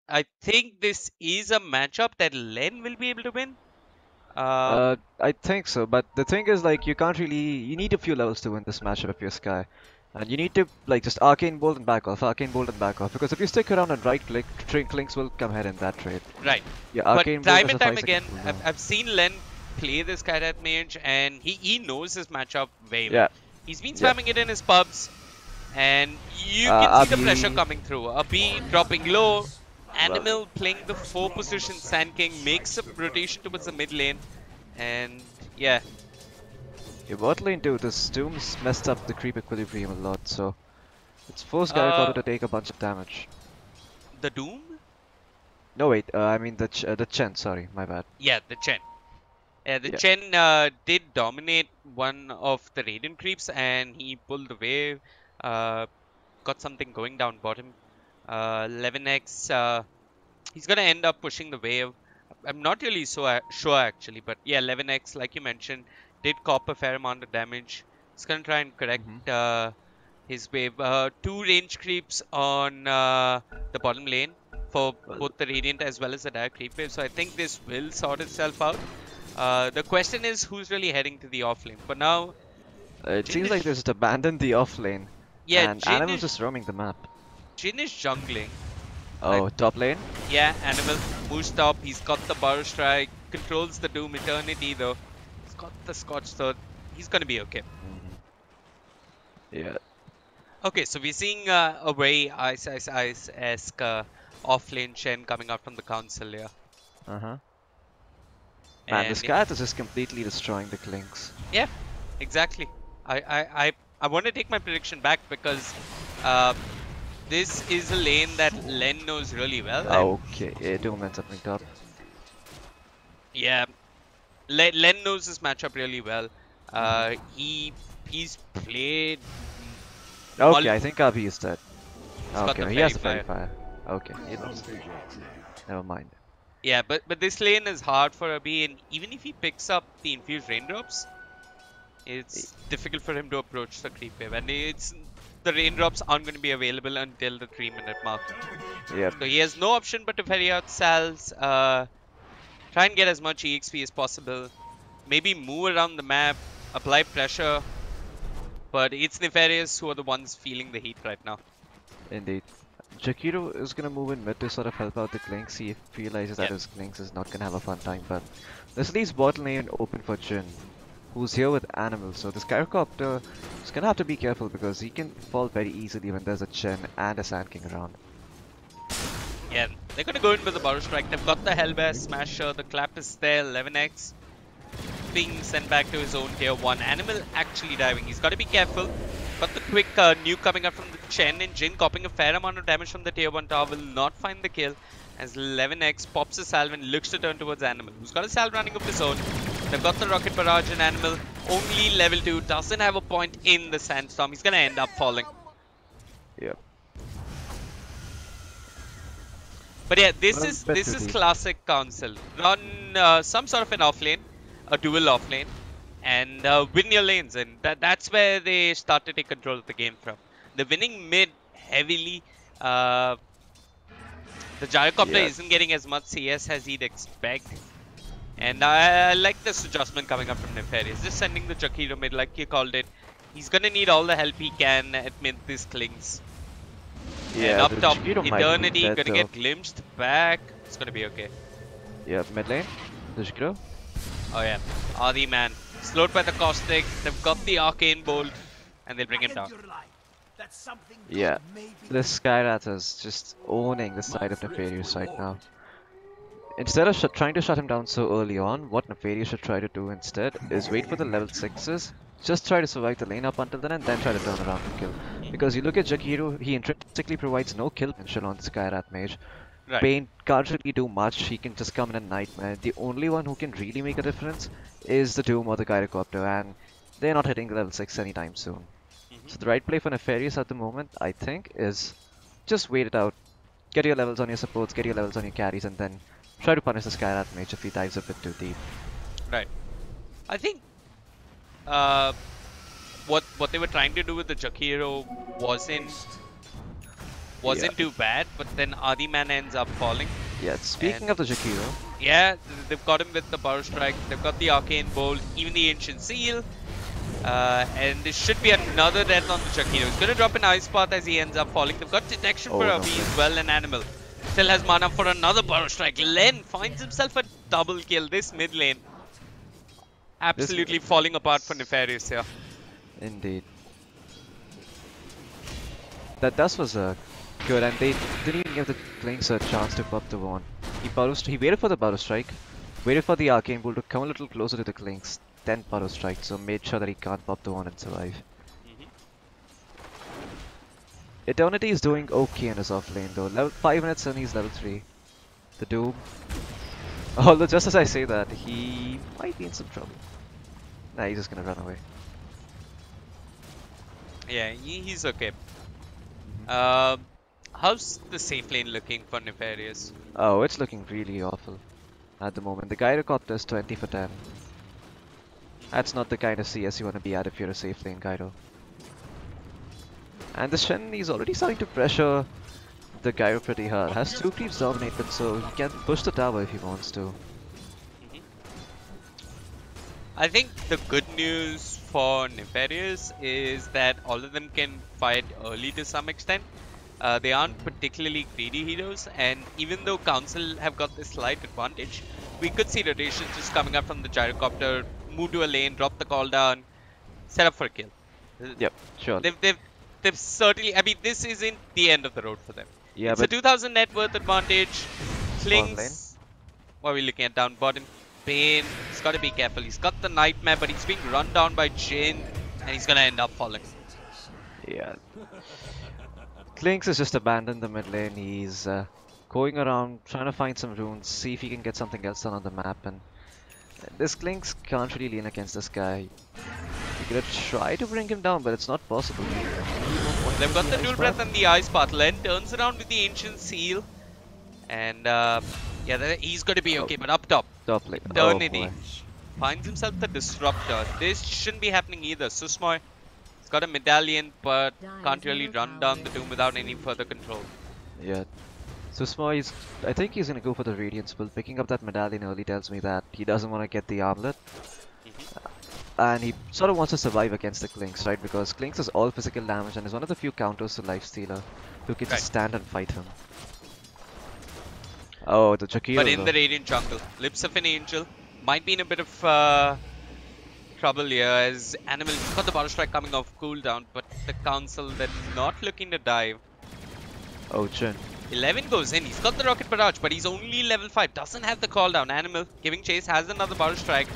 I think this is a matchup that Len will be able to win. I think so, but the thing is, like, you need a few levels to win this matchup if you're Sky. And you need to, like, just Arcane Bolt and back off, because if you stick around and right click, Klings will come ahead in that trade. Right. Yeah, but time and time again, I've seen Len play this Skyrath Mage and he knows his matchup very well. He's been spamming it in his pubs. And you can see the pressure coming through. A B dropping low. Animal playing the 4 position. Sand King makes a rotation towards the mid lane. And yeah. Your bot lane too. This Doom's messed up the creep equilibrium a lot. So it's forced Gyrocopter to take a bunch of damage. The Doom? No wait, I mean the Chen, sorry, my bad. Yeah, the Chen. The Chen did dominate one of the Radiant creeps and he pulled the wave. Got something going down bottom. 11x, he's gonna end up pushing the wave. I'm not really so sure actually, but yeah, 11x, like you mentioned, did cop a fair amount of damage. He's gonna try and correct his wave. 2 range creeps on the bottom lane for both the Radiant as well as the Dire creep wave, so I think this will sort itself out. The question is who's really heading to the off lane. For now, it seems like they just abandoned the off lane. Yeah, and Animal's just roaming the map. Jin is jungling. Oh, top lane? Yeah, Animal moves top. He's got the Burrow Strike, controls the Doom Eternity though. He's got the Scorch Sword. He's gonna be okay. Yeah. Okay, so we're seeing a very Ice-esque off-lane Shen coming out from the Council here. Man, this Skyrath is just completely destroying the Klings. Yeah, exactly. I want to take my prediction back because This is a lane that Len knows really well. Okay, yeah, Doom ends up linked up. Yeah, Len knows this matchup really well. He's played. Okay, I think RB is dead. Okay, he has the fairy fire. Okay, he lost. Never mind. Yeah, but this lane is hard for Abi, and even if he picks up the infused raindrops, it's difficult for him to approach the creep wave, and the raindrops aren't going to be available until the 3-minute mark. Yeah. So he has no option but to ferry out Sal's. Try and get as much EXP as possible. Maybe move around the map, apply pressure. But it's Nefarious who are the ones feeling the heat right now. Indeed. Jakiro is going to move in mid to sort of help out the Klinks. He realizes that his Klinks is not going to have a fun time. But this leaves bot lane open for Jin, who's here with Animal. So this Gyrocopter is going to have to be careful because he can fall very easily when there's a Chen and a Sand King around. Yeah, they're going to go in with the Burrow Strike. They've got the Hellbear Smasher, the Clap is there, 11x. Being sent back to his own tier 1. Animal actually diving. He's got to be careful. Got the quick nuke coming out from the Chen, and Jin copying a fair amount of damage from the tier 1 tower. Will not find the kill as 11x pops a salve and looks to turn towards Animal, who's got a salve running of his own. They've got the Rocket Barrage, and Animal only level 2. Doesn't have a point in the Sandstorm. He's going to end up falling. Yep. But yeah, this is classic Council. Run some sort of an offlane, a dual offlane, and win your lanes, and that's where they start to take control of the game from. They're winning mid heavily. The Gyrocopter isn't getting as much CS as he'd expect, and I like this adjustment coming up from Nefarious. Just sending the Jakiro mid like you called it. He's gonna need all the help he can at mid this Klings. Yeah, and up top, Eternity gonna get glimpsed back. It's gonna be okay. Yeah, mid lane, the Jakiro. Oh yeah, Adi man. Slowed by the Caustic, they've got the Arcane Bolt, and they'll bring him down. Yeah, this Skyrat is just owning the side of Nefarious right now. Instead of trying to shut him down so early on, what Nefarious should try to do instead is wait for the level 6s, just try to survive the lane up until then, and then try to turn around and kill. Because you look at Jakiro, he intrinsically provides no kill potential on the Skyrat Mage. Right. Pain can't really do much, he can just come in a Nightmare. The only one who can really make a difference is the Doom or the Gyrocopter, and they're not hitting level 6 anytime soon. So the right play for Nefarious at the moment, I think, is just wait it out. Get your levels on your supports, get your levels on your carries, and then try to punish the Skyrat Mage if he dives a bit too deep. Right. I think what they were trying to do with the Jakiro wasn't too bad, but then Adiman ends up falling. Yeah, speaking of the Jakiro. Yeah, they've got him with the Burrow Strike, they've got the Arcane Bolt, even the Ancient Seal. And there should be another death on the Jakiro. He's going to drop an Ice Path as he ends up falling. They've got Detection for Abi as well, and Animal. Still has mana for another Burrow Strike. Len finds himself a double kill. This mid lane absolutely falling apart for Nefarious here. Indeed. That was good, and they didn't even give the Klinks a chance to pop the wand. He waited for the Burrow Strike, waited for the Arcane Bull to come a little closer to the Klinks, then Burrow Strike, so made sure that he can't pop the wand and survive. Eternity is doing okay in his offlane though. Level 5 minutes and he's level 3. The Doom. Although just as I say that, he might be in some trouble. Nah, he's just gonna run away. Yeah, he's okay. How's the safe lane looking for Nefarious? Oh, it's looking really awful at the moment. The Gyrocopter is 20 for 10. That's not the kind of CS you want to be at if you're a safe lane Gyro. And the Shen is already starting to pressure the Gyro pretty hard. Has 2 creeps dominated, so he can push the tower if he wants to. I think the good news for Nefarious is that all of them can fight early to some extent. They aren't particularly greedy heroes, and even though Council have got this slight advantage, we could see rotations just coming up from the Gyrocopter, move to a lane, drop the call down, set up for a kill. Yep, sure. They've certainly, I mean, this isn't the end of the road for them. Yeah, it's a 2000 net worth advantage. Klings, what are we looking at down bottom? Pain, he's got to be careful. He's got the Nightmare, but he's being run down by Jin, and he's going to end up falling. Yeah. Clinks has just abandoned the mid lane. He's going around trying to find some runes, see if he can get something else done on the map. And this Clinks can't really lean against this guy. You could have tried to bring him down, but it's not possible. They've got the dual breath and the ice path. Len turns around with the ancient seal. And yeah, he's going to be okay, but up top. Top lane. Eternity finds himself the disruptor. This shouldn't be happening either. Susmoy has got a medallion, but can't really run down the Doom without any further control. Yeah. Susmoy, I think he's going to go for the Radiance build. Picking up that medallion early tells me that he doesn't want to get the armlet. And he sort of wants to survive against the Clinks, right? Because Clinks is all physical damage and is one of the few counters to Lifestealer who can just stand and fight him. Oh, the Jakiro. But in the Radiant jungle, Lips of an Angel might be in a bit of trouble here as Animal got the Battle Strike coming off cooldown, but the Council they're not looking to dive. Oh, Jin. 11 goes in, he's got the Rocket Barrage, but he's only level 5, doesn't have the call down. Animal giving chase, has another Battle Strike,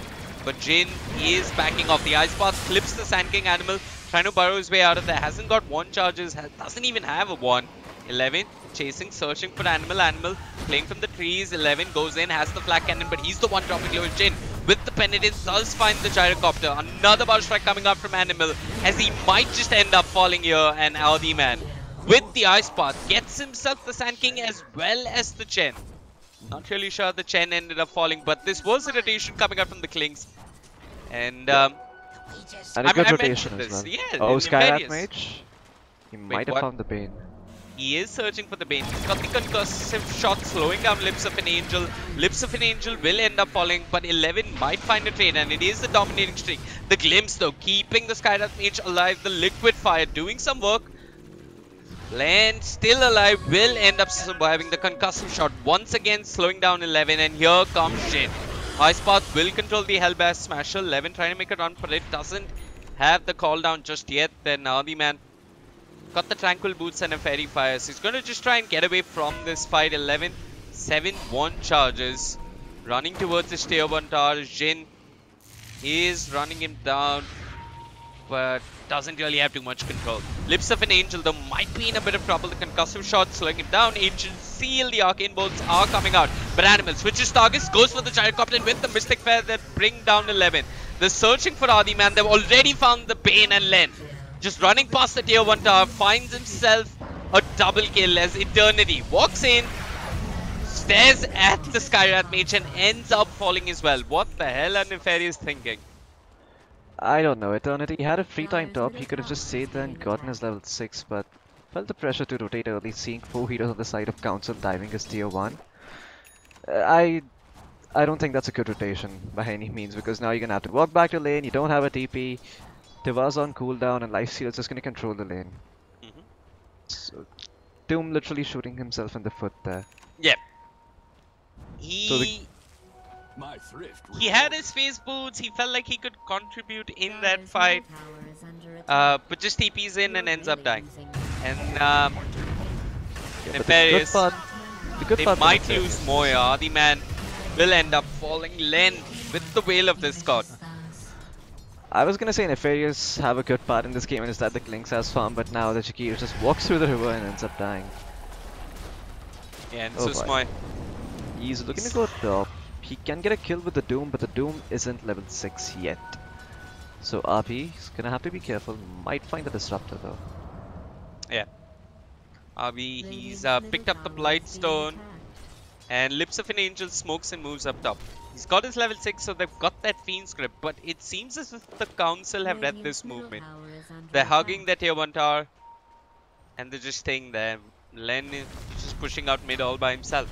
but Jin is backing off. The Ice Path clips the Sand King. Animal trying to burrow his way out of there, hasn't got 1 charges, doesn't even have a 1. 11 chasing, searching for Animal. Animal playing from the trees. 11 goes in, has the Flak Cannon, but he's the one dropping low. Jin with the Penitence does find the Gyrocopter. Another Battle Strike coming out from Animal as he might just end up falling here, and Audi Man with the Ice Path gets himself the Sand King as well as the Chen. Not really sure the Chen ended up falling, but this was a rotation coming out from the Klings. And a good rotation as well. Yeah, oh, Skyrat Mage? He might have found the Bane. He is searching for the Bane. He's got the concussive shot slowing down Lips of an Angel. Lips of an Angel will end up falling, but 11 might find a trade, and it is the dominating streak. The Glimpse though, keeping the Skyrat Mage alive. The Liquid Fire doing some work. Len still alive, will end up surviving the concussive shot once again, slowing down 11, and here comes Jin. Ice Path will control the Hellblast Smasher. 11 trying to make a run for it, doesn't have the call down just yet. Then Audi Man got the Tranquil Boots and a Fairy Fire, so he's going to just try and get away from this fight. 11, 7-1 charges, running towards his tier 1 tower. Jin is running him down, but doesn't really have too much control. Lips of an Angel though might be in a bit of trouble. The concussive shot slowing him down. Ancient Seal, the Arcane Bolts are coming out, but Animal switches targets, goes for the Gyrocopter with the Mystic Fair that bring down 11. They're searching for Adi Man. They've already found the Bane, and Len just running past the tier 1 tower finds himself a double kill as Eternity walks in, stares at the Skyrat Mage, and ends up falling as well. What the hell are Nefarious thinking? I don't know. Eternity had a free time top. He could have just stayed there and gotten his level 6, but felt the pressure to rotate early, seeing 4 heroes on the side of Council diving his tier 1. I don't think that's a good rotation by any means, because now you're gonna have to walk back to lane. You don't have a TP. Tiva's on cooldown, and Lifesteal is just gonna control the lane. So Doom literally shooting himself in the foot there. Yep. He had his phase boots. He felt like he could contribute in that fight, but just TP's in and ends up dying. And Nefarious, they might lose Moya. The man will end up falling. Len with the Veil of Discord. I was gonna say Nefarious have a good part in this game, and is that the Clinks has farm, but now the Jakiro just walks through the river and ends up dying. Yeah, and Susmoy. He's looking to go top. He can get a kill with the Doom, but the Doom isn't level 6 yet. So RP is gonna have to be careful. Might find the Disruptor though. Yeah. RP, he's picked up the Blightstone, and Lips of an Angel smokes and moves up top. He's got his level 6, so they've got that Fiend's Grip, but it seems as if the Council have read this movement. They're hugging their tier 1 tower, and they're just staying there. Len is just pushing out mid all by himself.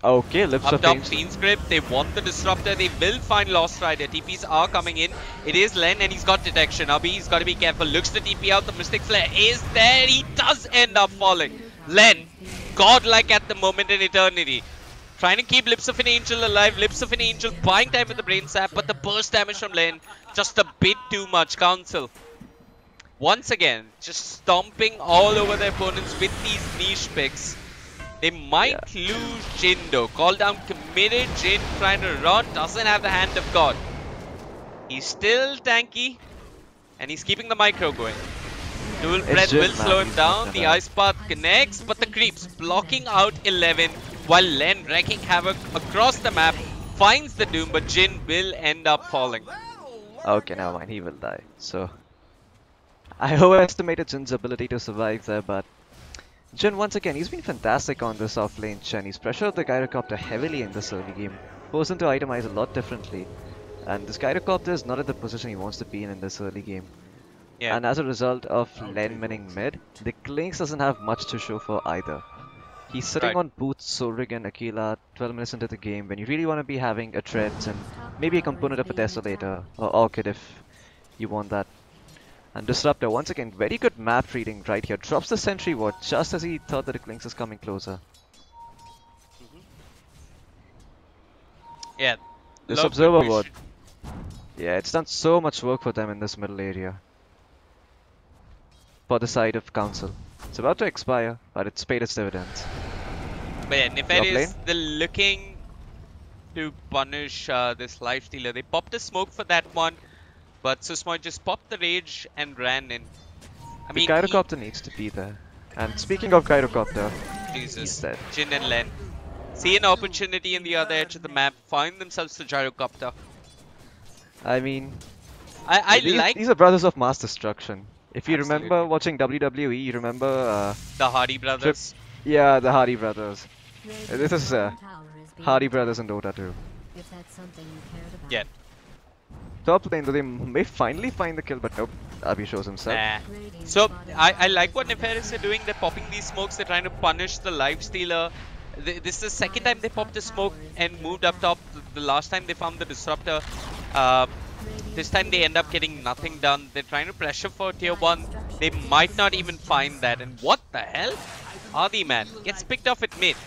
Okay, Lips of top Fiend's Grip, they want the Disruptor, they will find Lost Rider. TPs are coming in. It is Len, and he's got Detection. Abhi, he's got to be careful. Looks the TP out, the Mystic Flare is there. He does end up falling. Len, godlike at the moment in Eternity. Trying to keep Lips of an Angel alive. Lips of an Angel buying time with the Brain Sap, but the burst damage from Len just a bit too much. Council once again just stomping all over their opponents with these niche picks. They might lose Jin though. Call down committed. Jin trying to run, doesn't have the Hand of God. He's still tanky, and he's keeping the micro going. Dual Breath will slow him down. The Ice Path connects, but the creeps blocking out 11 while Len wreaking havoc across the map finds the Doom, but Jin will end up falling. Okay, never mind. He will die. So I overestimated Jin's ability to survive there, but Jin once again, he's been fantastic on this off lane Chen. He's pressured the Gyrocopter heavily in this early game, forced him to itemize a lot differently. And this Gyrocopter is not at the position he wants to be in this early game. Yeah. And as a result of Len winning mid, the Klinks doesn't have much to show for either. He's sitting on Boots, Solrig and Aquila 12 minutes into the game when you really want to be having a Treads and maybe a component of a Desolator or Orchid if you want that. And Disruptor, once again, very good map reading right here. Drops the Sentry Ward just as he thought that the Klinks is coming closer. Yeah. This Observer Ward. Yeah, it's done so much work for them in this middle area. For the side of Council. It's about to expire, but it's paid its dividends. But yeah, Nefarious, they're looking to punish this Lifestealer. They popped a smoke for that one, but Susmoy just popped the rage and ran in. I mean, the Gyrocopter needs to be there. And speaking of Gyrocopter, Jesus, Jin and Len see an opportunity in the other edge of the map, find themselves the Gyrocopter. I mean, these are brothers of mass destruction. If you remember watching WWE, you remember the Hardy Brothers. Yeah, the Hardy Brothers. This is Hardy Brothers in Dota 2. If that's something you cared about. Yeah. Top lane, though they may finally find the kill, but nope. Abi shows himself. So I like what Nefarious are doing. They're popping these smokes. They're trying to punish the Lifestealer. This is the second time they popped a smoke and moved up top. The last time they found the Disruptor. This time they end up getting nothing done. They're trying to pressure for tier 1. They might not even find that. And what the hell? Adi man gets picked off at mid.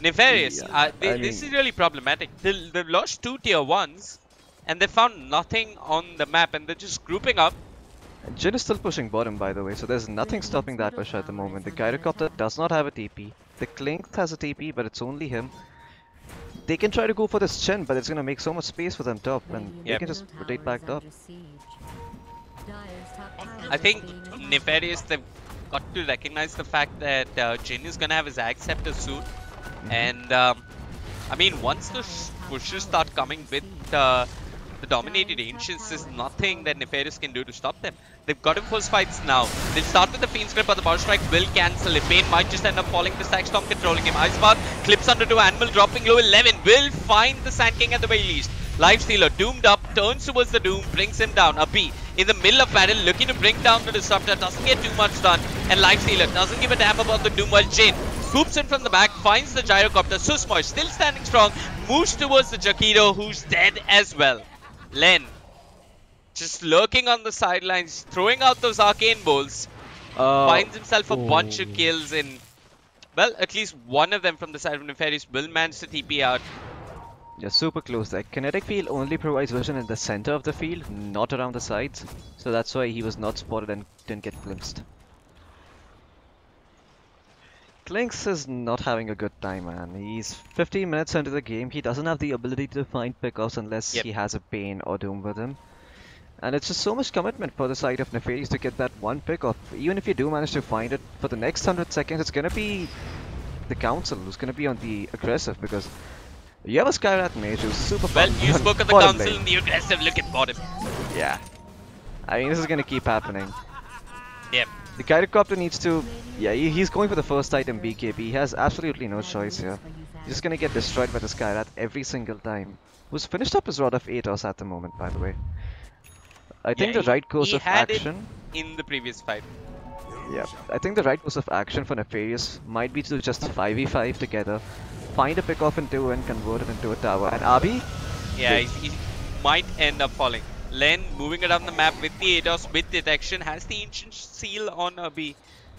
Nefarious, this is really problematic. They've lost 2 tier 1s and they found nothing on the map and they're just grouping up. Jin is still pushing bottom, by the way, so there's nothing stopping that push at the moment. The Gyrocopter does not have a TP. The Klink has a TP, but it's only him. They can try to go for this Chen, but it's going to make so much space for them top, and they can just rotate back top. I think Nefarious, they've got to recognize the fact that Jin is going to have his Ag Scepter soon. And, I mean, once the pushes start coming with the Dominated Ancients, there's nothing that Nefarious can do to stop them. They've got to force fights now. They'll start with the Fiend's Grip, but the Power Strike will cancel it. Bane might just end up falling to Stack Storm controlling him. Ice Path clips under to Animal, dropping low. 11 will find the Sand King at the very least. Lifestealer doomed up, turns towards the Doom, brings him down. Abi in the middle of battle, looking to bring down the Disruptor, doesn't get too much done. And Lifestealer doesn't give a damn about the Doom, while Jin scoops in from the back, finds the Gyrocopter. Susmoy still standing strong, moves towards the Jakido, who's dead as well. Len just lurking on the sidelines, throwing out those arcane bolts, finds himself a bunch of kills in, well, at least one of them from the side of Nefarious will manage to TP out. Yeah, super close there. Kinetic Field only provides vision in the center of the field, not around the sides. So that's why he was not spotted and didn't get glimpsed. Klinks is not having a good time, man. He's 15 minutes into the game. He doesn't have the ability to find pickoffs unless he has a Bane or Doom with him. And it's just so much commitment for the side of Nefarious to get that one pickoff. Even if you do manage to find it, for the next 100 seconds, it's going to be the Council who's going to be on the aggressive, because you have a Skyrat Mage who's super well, you spoke of the Council and the aggressive, look at bottom. Yeah. I mean, this is going to keep happening. Yep. The Gyrocopter needs to... Yeah, he's going for the first item BKB. He has absolutely no choice here. He's just going to get destroyed by the Skyrat every single time. Who's finished up his rod of Atos at the moment, by the way. I think the right course of action... in the previous fight. Yeah, I think the right course of action for Nefarious might be to just 5v5 together, find a pickoff in 2 and convert it into a tower. And Abi? Yeah, he might end up falling. Len moving around the map with the Atos, with detection, has the Ancient Seal on Abi.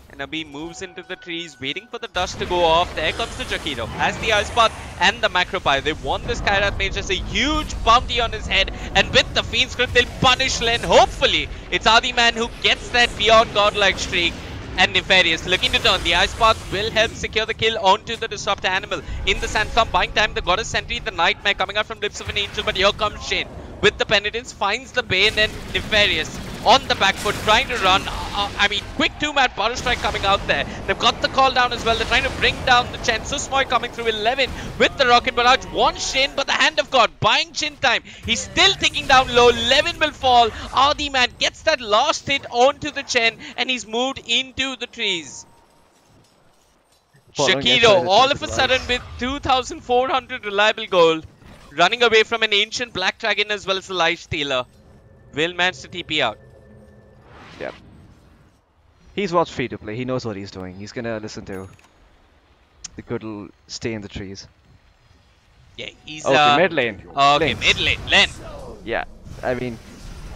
And Abi moves into the trees, waiting for the dust to go off. There comes the Jakido, has the Ice Path and the Macropie. They want the Skyrat Mage, there's a huge bounty on his head. And with the Fiend's Grip, they'll punish Len. Hopefully, it's Adi Man who gets that beyond godlike streak. And Nefarious looking to turn. The Ice Path will help secure the kill onto the Disruptor Animal. In the Sandstorm, buying time, the Goddess Sentry, the Nightmare coming out from Lips of an Angel. But here comes Shane with the Penitence, finds the Bane, and Nefarious on the back foot, trying to run. I mean, quick 2-man power strike coming out there. They've got the call down as well. They're trying to bring down the Chen. Susmoy coming through 11 with the rocket barrage. One Shin, but the hand of God buying Chin time. He's still ticking down low. 11 will fall. Adi man gets that last hit onto the Chen, and he's moved into the trees. Shakiro, all of a sudden with 2,400 reliable gold, running away from an ancient Black Dragon as well as the Life Stealer, will manage to TP out. Yep. He's watched free to play. He knows what he's doing. He's gonna listen to the good old stay in the trees. Yeah, he's okay, mid lane. Okay, mid lane. Len. Yeah, I mean,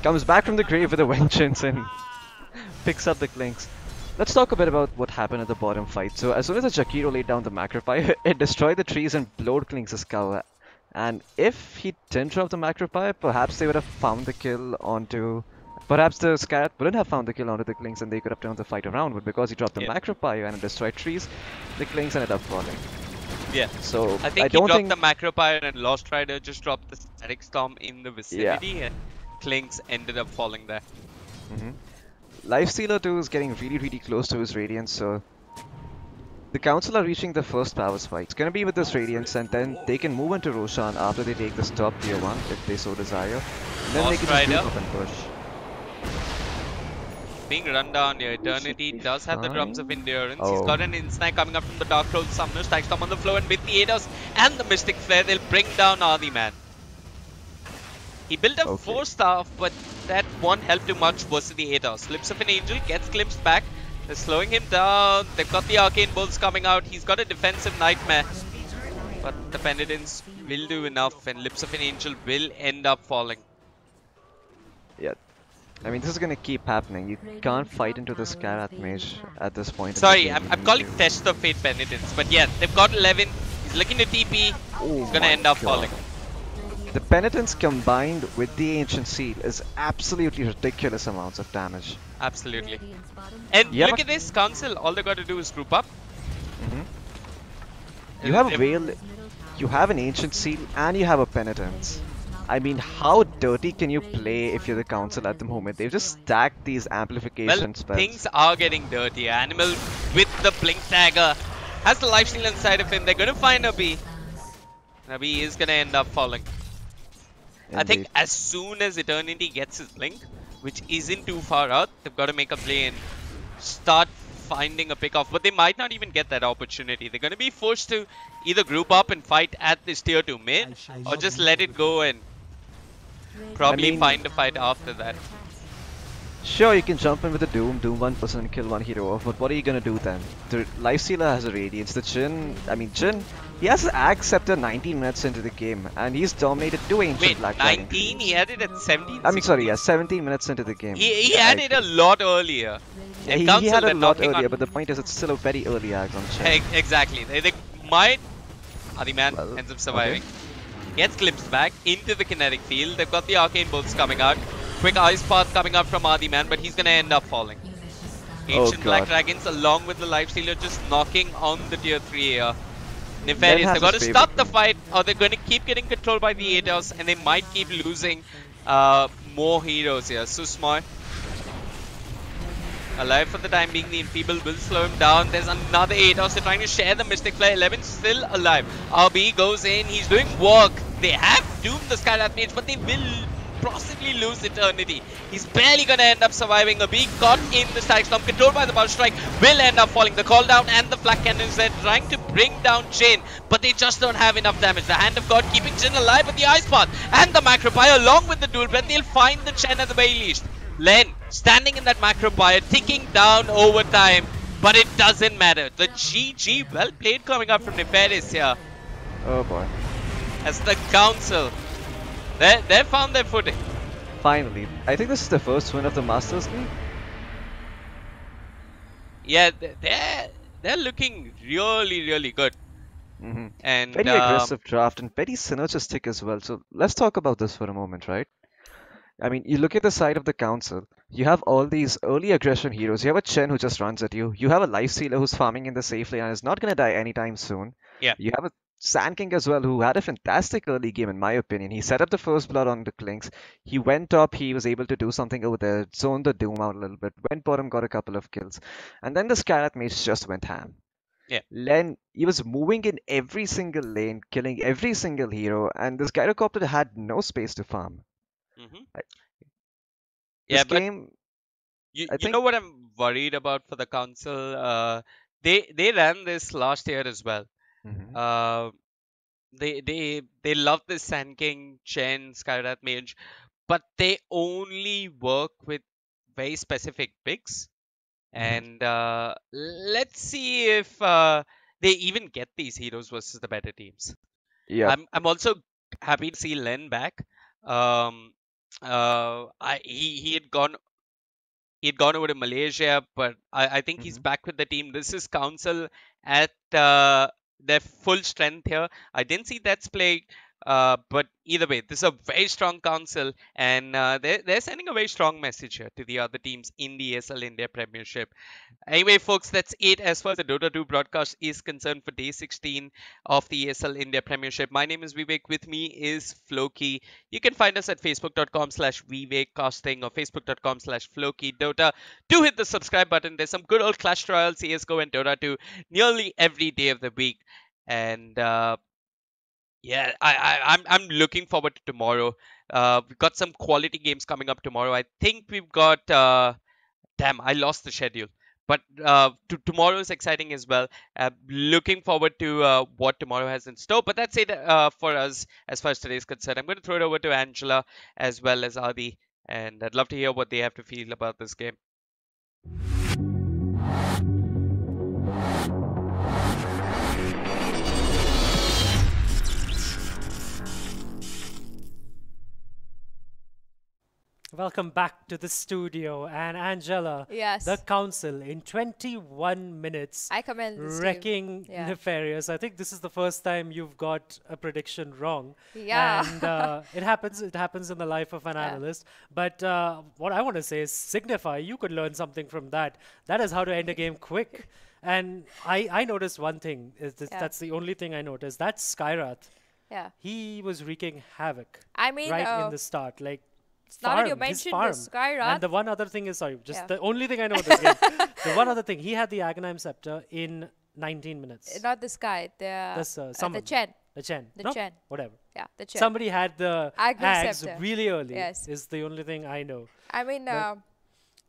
comes back from the grave with a vengeance and picks up the Clinks. Let's talk a bit about what happened at the bottom fight. So as soon as the Jakiro laid down the Macropie, it destroyed the trees and blowed Clinks' cover. And if he didn't drop the Macropie, perhaps they would have found the kill onto... Perhaps the Scarab wouldn't have found the kill onto the Clinks and they could have turned the fight around. But because he dropped the Macropie and it destroyed trees, the Clinks ended up falling. Yeah. So I think he dropped the Macropie and Lost Rider just dropped the Static Storm in the vicinity and Clinks ended up falling there. Lifestealer 2 is getting really close to his Radiance, so the Council are reaching the first power spike. It's gonna be with this Radiance, and then they can move into Roshan after they take this top tier 1 if they so desire. And then they can just move up and push. Being run down here, Eternity does have the Drums of Endurance. He's got an Insnag coming up from the Dark Cloud Summoner, Stack Storm on the floor, and with the Ados and the Mystic Flare, they'll bring down Adi man. He built up 4 staff, but that won't help too much versus the Ados. Lips of an Angel gets glimpsed back. They're slowing him down. They've got the Arcane Bolts coming out. He's got a defensive Nightmare. But the Penitence will do enough, and Lips of an Angel will end up falling. Yeah. I mean, this is gonna keep happening. You can't fight into the Scarab Mage at this point. Sorry, I'm calling Test of Fate Penitence. But yeah, they've got 11. He's looking to TP. He's gonna end up falling. The Penitence combined with the Ancient Seal is absolutely ridiculous amounts of damage. Absolutely. And look at this Council. All they got to do is group up. You have a Veil, you have an Ancient Seal, and you have a Penitence. I mean, how dirty can you play if you're the Council at the moment? They've just stacked these amplification spells. Things are getting dirty. Animal with the Blink Dagger has the Lifesteal inside of him. They're going to find Nabi. Nabi is going to end up falling. Indeed. I think as soon as Eternity gets his Blink, which isn't too far out, they've got to make a play and start finding a pick-off. But they might not even get that opportunity. They're going to be forced to either group up and fight at this tier 2 mid, or just let it go and probably find a fight after that. Sure, you can jump in with the Doom 1% and kill one hero off, but what are you gonna do then? The Lifestealer has a Radiance, the Jhin, he has his Axe Scepter 19 minutes into the game, and he's dominated 2 Ancient Black Dragon. 19? He had it at 17? I mean, sorry, yeah, 17 minutes into the game. He had it a lot earlier. Yeah, he had it a lot earlier, but the point is it's still a very early Axe on Jhin. Exactly. They might... Adi man ends up surviving. Gets glimpsed back into the kinetic field. They've got the Arcane Bolts coming out. Quick Ice Path coming out from Adi man, but he's gonna end up falling. Ancient Black Dragons along with the Lifestealer just knocking on the tier 3 here. Nefarious, they've got to stop the fight or they're going to keep getting controlled by the Atos and they might keep losing more heroes here. Susmoy alive for the time being. The Enfeeble will slow him down. There's another Atos. They're trying to share the Mystic Flare. 11 still alive. RB goes in. He's doing work. They have doomed the Skylath Mage, but they will possibly lose Eternity. He's barely gonna end up surviving. A being caught in the Static Storm, controlled by the Pulse Strike, will end up falling. The call down and the flak cannons, they're trying to bring down Jhin, but they just don't have enough damage. The Hand of God keeping Jhin alive with the Ice Path and the Macropire along with the Dual Breath. They'll find the Chen at the very least. Len standing in that Macropire, ticking down over time, but it doesn't matter. The GG, well played coming up from Nefarious here. Oh boy. As the Council, they found their footing. Finally. I think this is the first win of the Masters League. Yeah, they're looking really good. And very aggressive draft and very synergistic as well. So let's talk about this for a moment, right? I mean, you look at the side of the Council. You have all these early aggression heroes. You have a Chen who just runs at you. You have a Lifestealer who's farming in the safe lane and is not going to die anytime soon. Yeah. You have a Sand King as well, who had a fantastic early game in my opinion. He set up the first blood on the Clinks. He went top, he was able to do something over there, zoned the Doom out a little bit, went bottom, got a couple of kills. And then the Skyrat Mage just went ham. Yeah. Len, he was moving in every single lane, killing every single hero, and this Gyrocopter had no space to farm. Yeah, but game, you know what I'm worried about for the council? They ran this last year as well. They love this Sand King, Chen, Skyrat Mage, but they only work with very specific picks. And let's see if they even get these heroes versus the better teams. Yeah. I'm also happy to see Len back. He had gone over to Malaysia, but I think he's back with the team. This is Council at their full strength here. I didn't see that's play, but either way, this is a very strong Council, and they're sending a very strong message here to the other teams in the ESL India Premiership. Anyway, folks, that's it as far as the Dota 2 broadcast is concerned for day 16 of the ESL India Premiership. My name is Vivek. With me is Floki. You can find us at facebook.com/VivekCasting or facebook.com/FlokiDota. Do hit the subscribe button. There's some good old Clash Royale, CSGO, and Dota 2 nearly every day of the week. And yeah, I'm looking forward to tomorrow. We've got some quality games coming up tomorrow. I think we've got... damn, I lost the schedule. But tomorrow is exciting as well. Looking forward to what tomorrow has in store. But that's it for us as far as today's concerned. I'm going to throw it over to Angela as well as Adi. And I'd love to hear what they have to feel about this game. Welcome back to the studio, and Angela, yes, the council in 21 minutes, I commend this wrecking team. Yeah. Nefarious. I think this is the first time you've got a prediction wrong. Yeah. And it happens in the life of an analyst. But what I want to say is, Signify, you could learn something from that. That is how to end a game quick. And I noticed one thing, that's the only thing I noticed. That's Skyrath. Yeah. He was wreaking havoc. I mean, right in the start. Like, now that you mentioned the Skyrath. And the one other thing is, the only thing I know this game. The one other thing, he had the Aghanim Scepter in 19 minutes. Not the Sky, the Chen. The Chen. The Chen. Whatever. Yeah, the Chen. Somebody had the Ags Scepter really early. Yes. Is the only thing I know. I mean,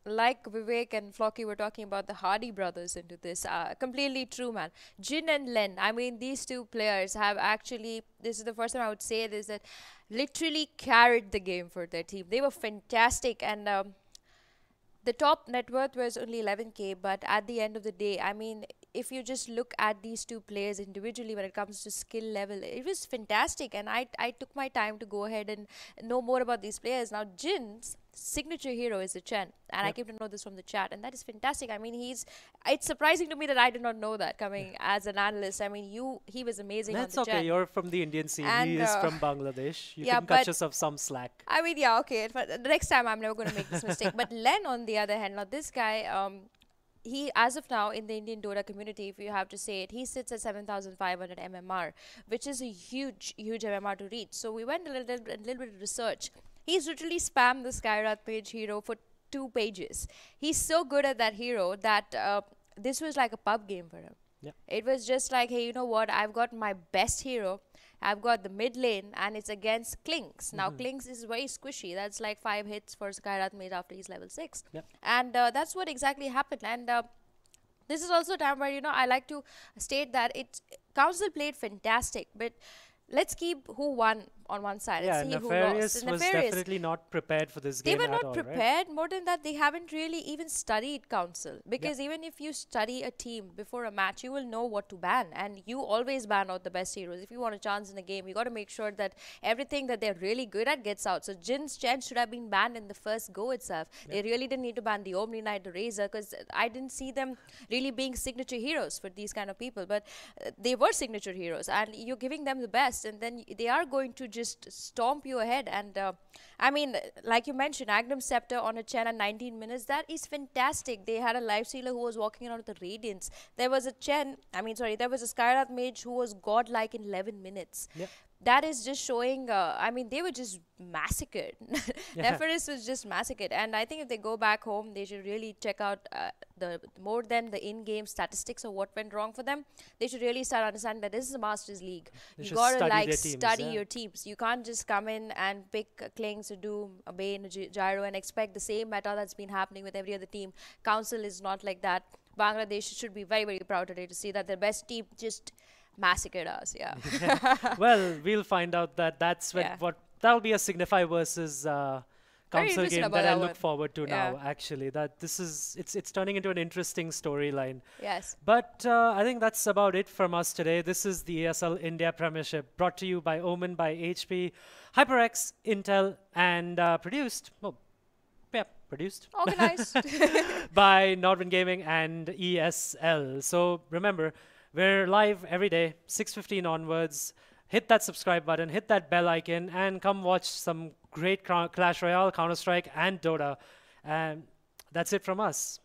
like Vivek and Floki were talking about the Hardy brothers into this. Completely true, man. Jin and Len, I mean, these two players have actually, this is the first time I would say this, that literally carried the game for their team. They were fantastic, and the top net worth was only 11K, but at the end of the day, I mean, if you just look at these two players individually when it comes to skill level, it was fantastic, and I took my time to go ahead and know more about these players. Now, Jin's signature hero is the Chen, and I came to know this from the chat, and that is fantastic. I mean, it's surprising to me that I did not know that coming as an analyst. I mean, he was amazing on the That's okay. Chen. You're from the Indian scene. And, he is from Bangladesh. You yeah, can cut yourself some slack. I mean, yeah, okay. The next time I'm never going to make this mistake. But Len, on the other hand, now this guy, he, as of now, in the Indian Dota community, if you have to say it, he sits at 7,500 MMR, which is a huge, huge MMR to reach. So we went a little bit of research. He's literally spammed the Skyrath page hero for 2 pages. He's so good at that hero that this was like a pub game for him. Yep. It was just like, hey, you know what? I've got my best hero. I've got the mid lane, and it's against Clinks. Now, Clinks is very squishy. That's like 5 hits for Skyrath made after he's level 6. Yep. And that's what exactly happened. And this is also a time where, you know, I like to state that Council played fantastic, but let's keep who won on one side and see who lost. Was definitely not prepared for this game. They were not all, prepared. Right? More than that, they haven't really even studied Council. Because even if you study a team before a match, you will know what to ban. And you always ban out the best heroes. If you want a chance in a game, you got to make sure that everything that they're really good at gets out. So Jin's Chen should have been banned in the first go itself. They really didn't need to ban the Omni Knight, the Razor, because I didn't see them really being signature heroes for these kind of people. But they were signature heroes, and you're giving them the best. best, and then they are going to just stomp you ahead. And I mean, like you mentioned, Agnum Scepter on a Chen at 19 minutes, that is fantastic. They had a lifestealer who was walking around with the Radiance. There was a there was a Skyrath Mage who was godlike in 11 minutes. Yep. That is just showing, I mean, they were just massacred. Nefarious was just massacred. And I think if they go back home, they should really check out the more than the in-game statistics of what went wrong for them. They should really start understanding that this is a Masters League. You gotta like study your teams. You can't just come in and pick Klings, a Doom, a Bane, a Gyro and expect the same meta that's been happening with every other team. Council is not like that. Bangladesh should be very, very proud today to see that their best team just massacred us. Well, we'll find out that's what that'll be a Signify versus Council game that I look forward to now. Actually, that this is it's turning into an interesting storyline. Yes. But I think that's about it from us today. This is the ESL India Premiership, brought to you by Omen, by HP, HyperX, Intel, and produced. Oh, yeah, produced. Organized. by Nordwind Gaming and ESL. So remember, we're live every day, 6:15 onwards. Hit that subscribe button, hit that bell icon, and come watch some great Clash Royale, Counter-Strike, and Dota. And that's it from us.